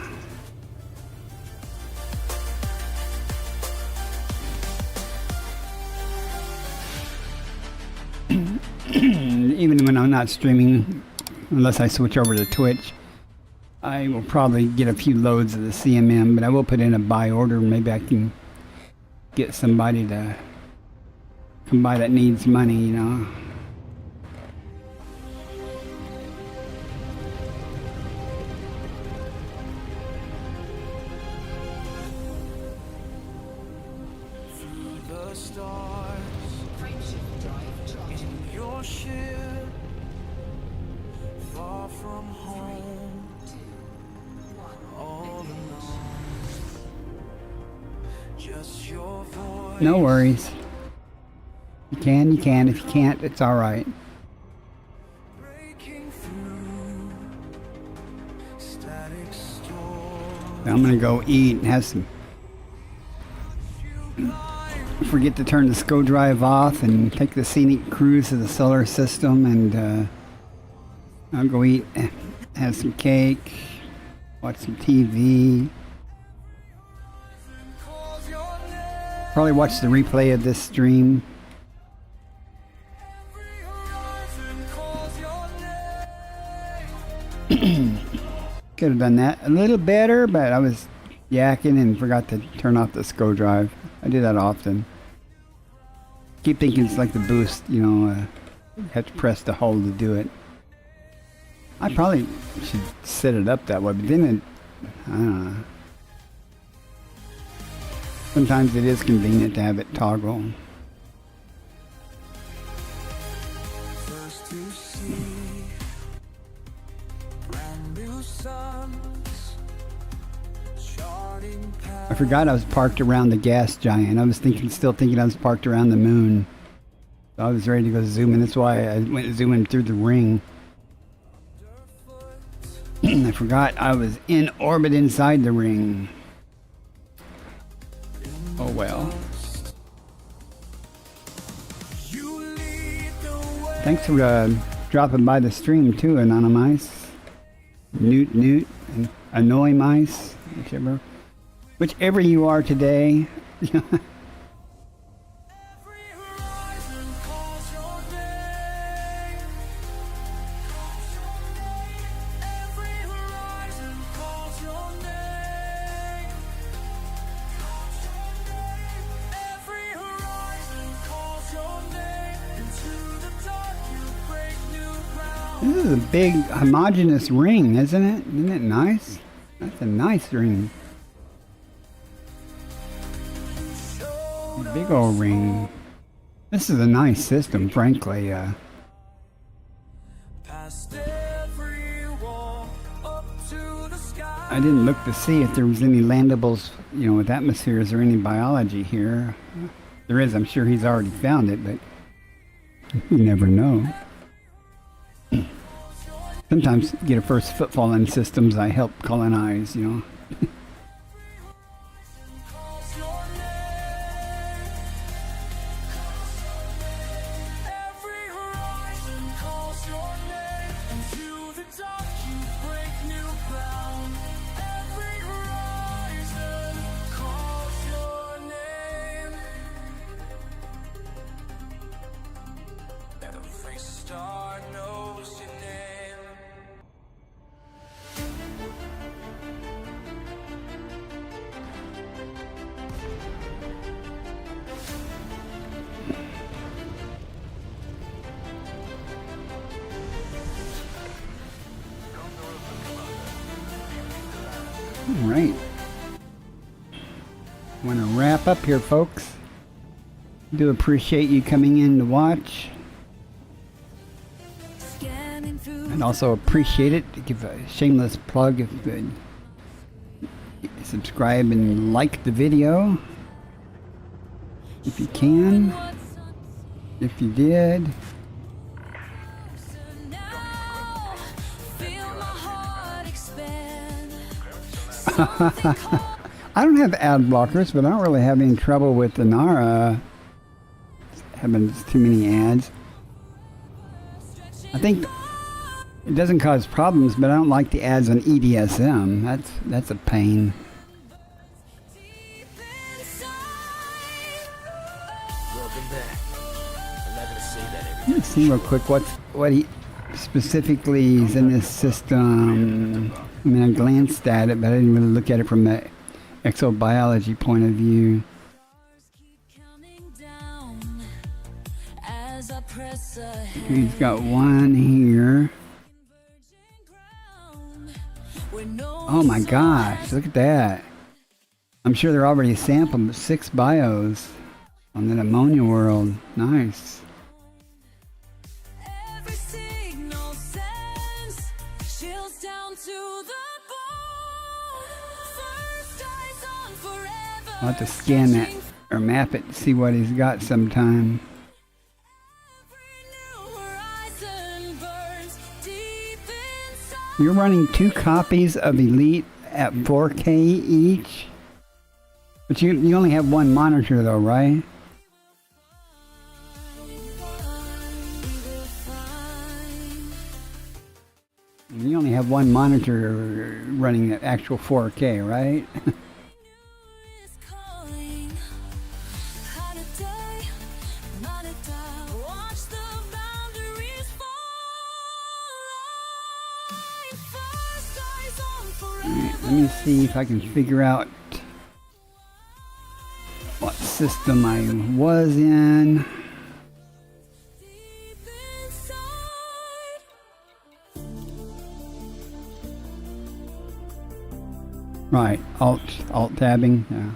Even when I'm not streaming, unless I switch over to Twitch, I will probably get a few loads of the CMM, but I will put in a buy order. Maybe I can get somebody to somebody that needs money, you know. Through the stars, Frameshift drive charging. in your ship, far from home, 2, 1. all alone. Just your voice. No worries. You can, you can. If you can't, it's all right. Breaking through static storm. I'm gonna go eat and have some. Forget to turn the SCO drive off and take the scenic cruise to the solar system, and I'll go eat, have some cake, watch some TV. Calls your name. Probably watch the replay of this stream. Every horizon calls your name. Could have done that a little better, but I was yakking and forgot to turn off the SCO drive. I do that often. Keep thinking it's like the boost, you know, have to press the hold to do it. I probably should set it up that way, but then I don't know. Sometimes it is convenient to have it toggle. First to see brand new suns, charting paths. I forgot I was parked around the gas giant. I was still thinking I was parked around the moon. So I was ready to go zooming. That's why I went zooming through the ring. I forgot I was in orbit inside the ring. Oh well. You lead the way. Thanks for dropping by the stream too, Anonymice. Newt, and Annoy Mice, whichever you are today. Every horizon calls your name. Calls your name. Every horizon calls your name. Calls your name. Every horizon calls your name. Into the dark you break new ground. This is a big homogeneous ring, isn't it? Isn't it nice? That's a nice ring. A big old ring. This is a nice system, frankly. Past every wall, up to the sky. I didn't look to see if there was any landables, you know, with atmospheres or any biology here. There is, I'm sure he's already found it, but you never know. Sometimes get a first footfall in systems I help colonize, you know. Calls your name. Every horizon calls your name. Into the dark you break new ground. Every horizon calls your name. Every star knows your name. All right. Want to wrap up here, folks. Do appreciate you coming in to watch. Scanning through And also appreciate it to give a shameless plug if you subscribe and like the video. If you can. If you did. now, feel my heart expand. I don't have ad blockers, but I don't really have any trouble with the Nara having too many ads. I think it doesn't cause problems, but I don't like the ads on EDSM. That's a pain. Deep inside, Welcome back. I'm not gonna say that every Let's see real quick what he specifically is in this system. I mean, I glanced at it, but I didn't really look at it from the exobiology point of view. keep coming down. He's got one here. Oh my gosh, look at that. I'm sure they're already sampled 6 bios on that ammonia world. Nice. Every signal sends chills down to the bone. First eyes on forever. I'll have to scan that or map it to see what he's got sometime. Every new horizon burns deep inside. You're running 2 copies of Elite at 4K each? But you only have one monitor though, right? You only have one monitor running at actual 4K, right? Let me see if I can figure out what system I was in. Right, alt tabbing, yeah.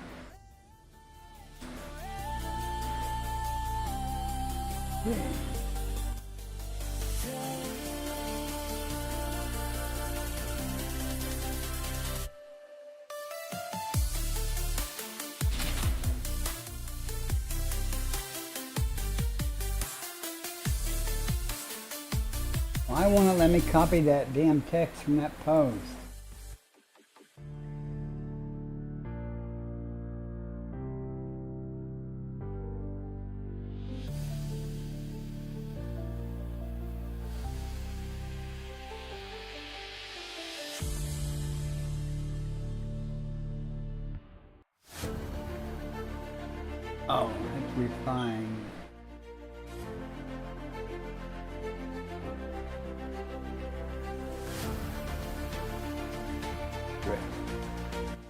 Why won't it let me copy that damn text from that post? Oh, that's refine.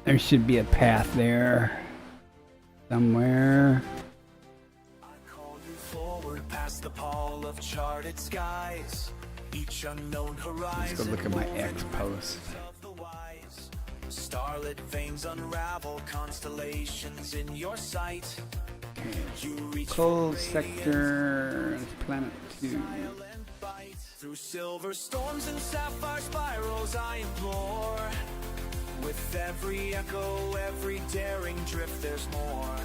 There should be a path there somewhere. I call you forward past the pall of charted skies. Each unknown horizon. Let's go look at my X post. Of the wise. Starlit veins unravel constellations in your sight. You reach Cold for sector, planet 2. smile and bite. Through silver storms and sapphire spirals I implore. With every echo, every daring drift, there's more.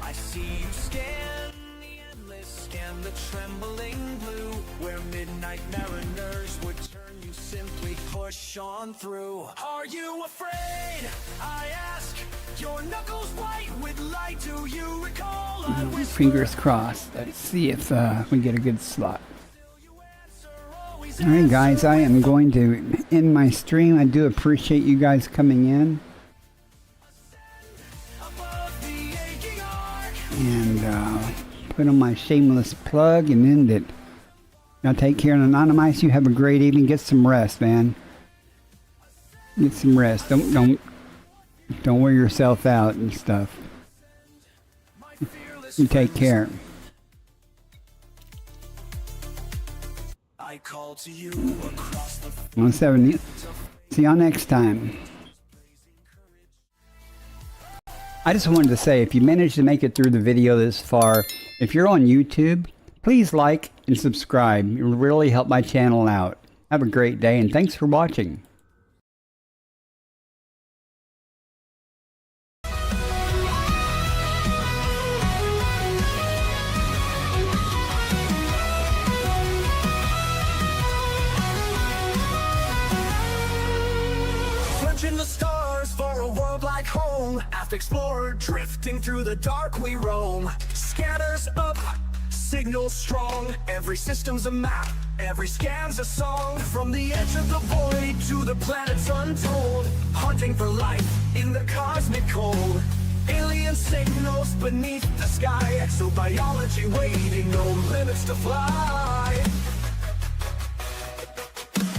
I see you scan the endless, scan the trembling blue. Where midnight mariners would turn, you simply push on through. Are you afraid? I ask. Your knuckles white with light, do you recall? I whisper, Fingers crossed. Let's see if we get a good slot. Alright guys, I am going to end my stream. I do appreciate you guys coming in. And put on my shameless plug and end it. Now take care, and Anonymice, you have a great evening. Get some rest, man. Get some rest. Don't wear yourself out and stuff. You take care. I call to you across the 170. See y'all next time. I just wanted to say, if you managed to make it through the video this far, if you're on YouTube, please like and subscribe. It will really help my channel out. Have a great day, and thanks for watching. Crunching the stars for a world like home. Aft explorer drifting through the dark we roam. Scanners up, signals strong. Every system's a map, every scan's a song. From the edge of the void to the planets untold. Hunting for life in the cosmic cold. Alien signals beneath the sky. Exobiology waiting, no limits to fly.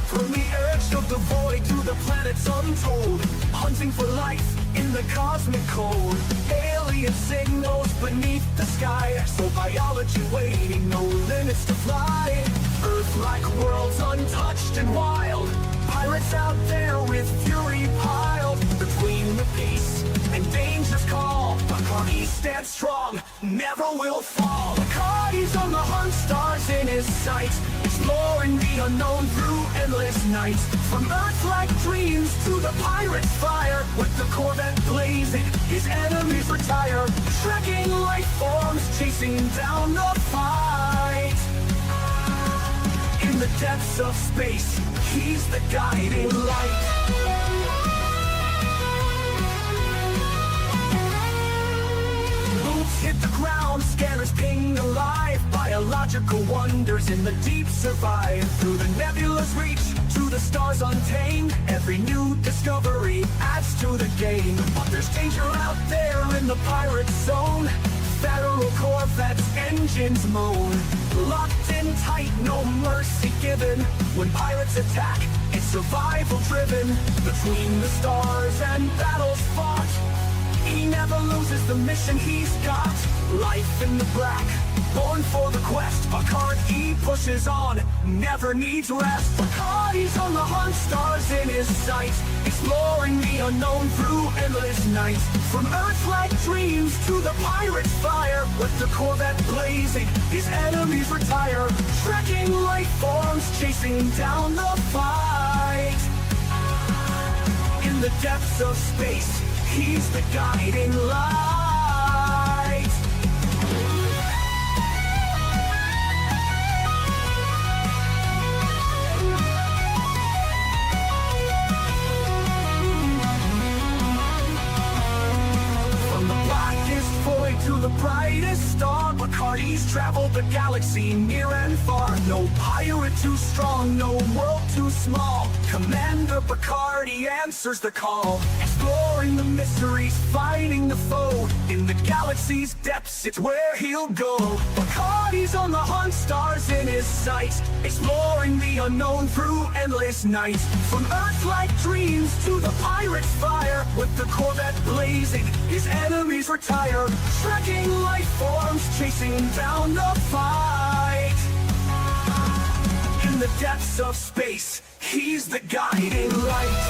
From the edge of the void to the planets untold. Hunting for life in the cosmic code. Alien signals beneath the sky, so biology waiting, no limits to fly. Earth-like worlds untouched and wild, pirates out there with fury piled. Between the peace and danger's call, Bacardi stands strong, never will fall. Bacardi's on the hunt, stars in his sight, exploring the unknown through endless nights. From Earth-like dreams to the pirate's fire, with the Corvette blazing, his enemies retire. Trekking life forms, chasing down the fight. In the depths of space, he's the guiding light. Boots hit the ground, scanners ping alive. Biological wonders in the deep survive. Through the nebula's reach, to the stars untamed, every new discovery adds to the game. But there's danger out there in the pirate zone. Federal Corvette's engines moan. Locked in tight, no mercy given. When pirates attack, it's survival driven. Between the stars and battles fought, he never loses the mission he's got. Life in the black, born for the quest. Bacardi pushes on, never needs rest. Bacardi's on the hunt, stars in his sight, exploring the unknown through endless nights. From Earth-like dreams to the pirate's fire, with the Corvette blazing, his enemies retire. Trekking life forms, chasing down the fight. In the depths of space, he's the guiding light. From the blackest void to the brightest star, Bacardi's traveled the galaxy near and far. No pirate too strong, no world too small. Commander Bacardi answers the call, exploring the mysteries, fighting the foe. In the galaxy's depths, it's where he'll go. Bacardi's on the hunt, stars in his sight, exploring the unknown through endless nights. From Earth-like dreams to the pirate's fire, with the Corvette blazing, his enemies retire. Trekking life forms, chasing down the fight. In the depths of space, he's the guiding light.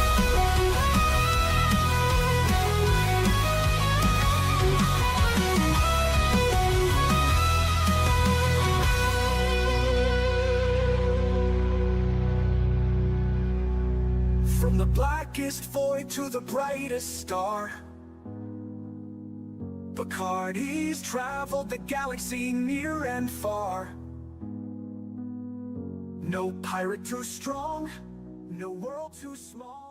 From the blackest void to the brightest star, Bacardi's traveled the galaxy near and far. No pirate too strong, no world too small.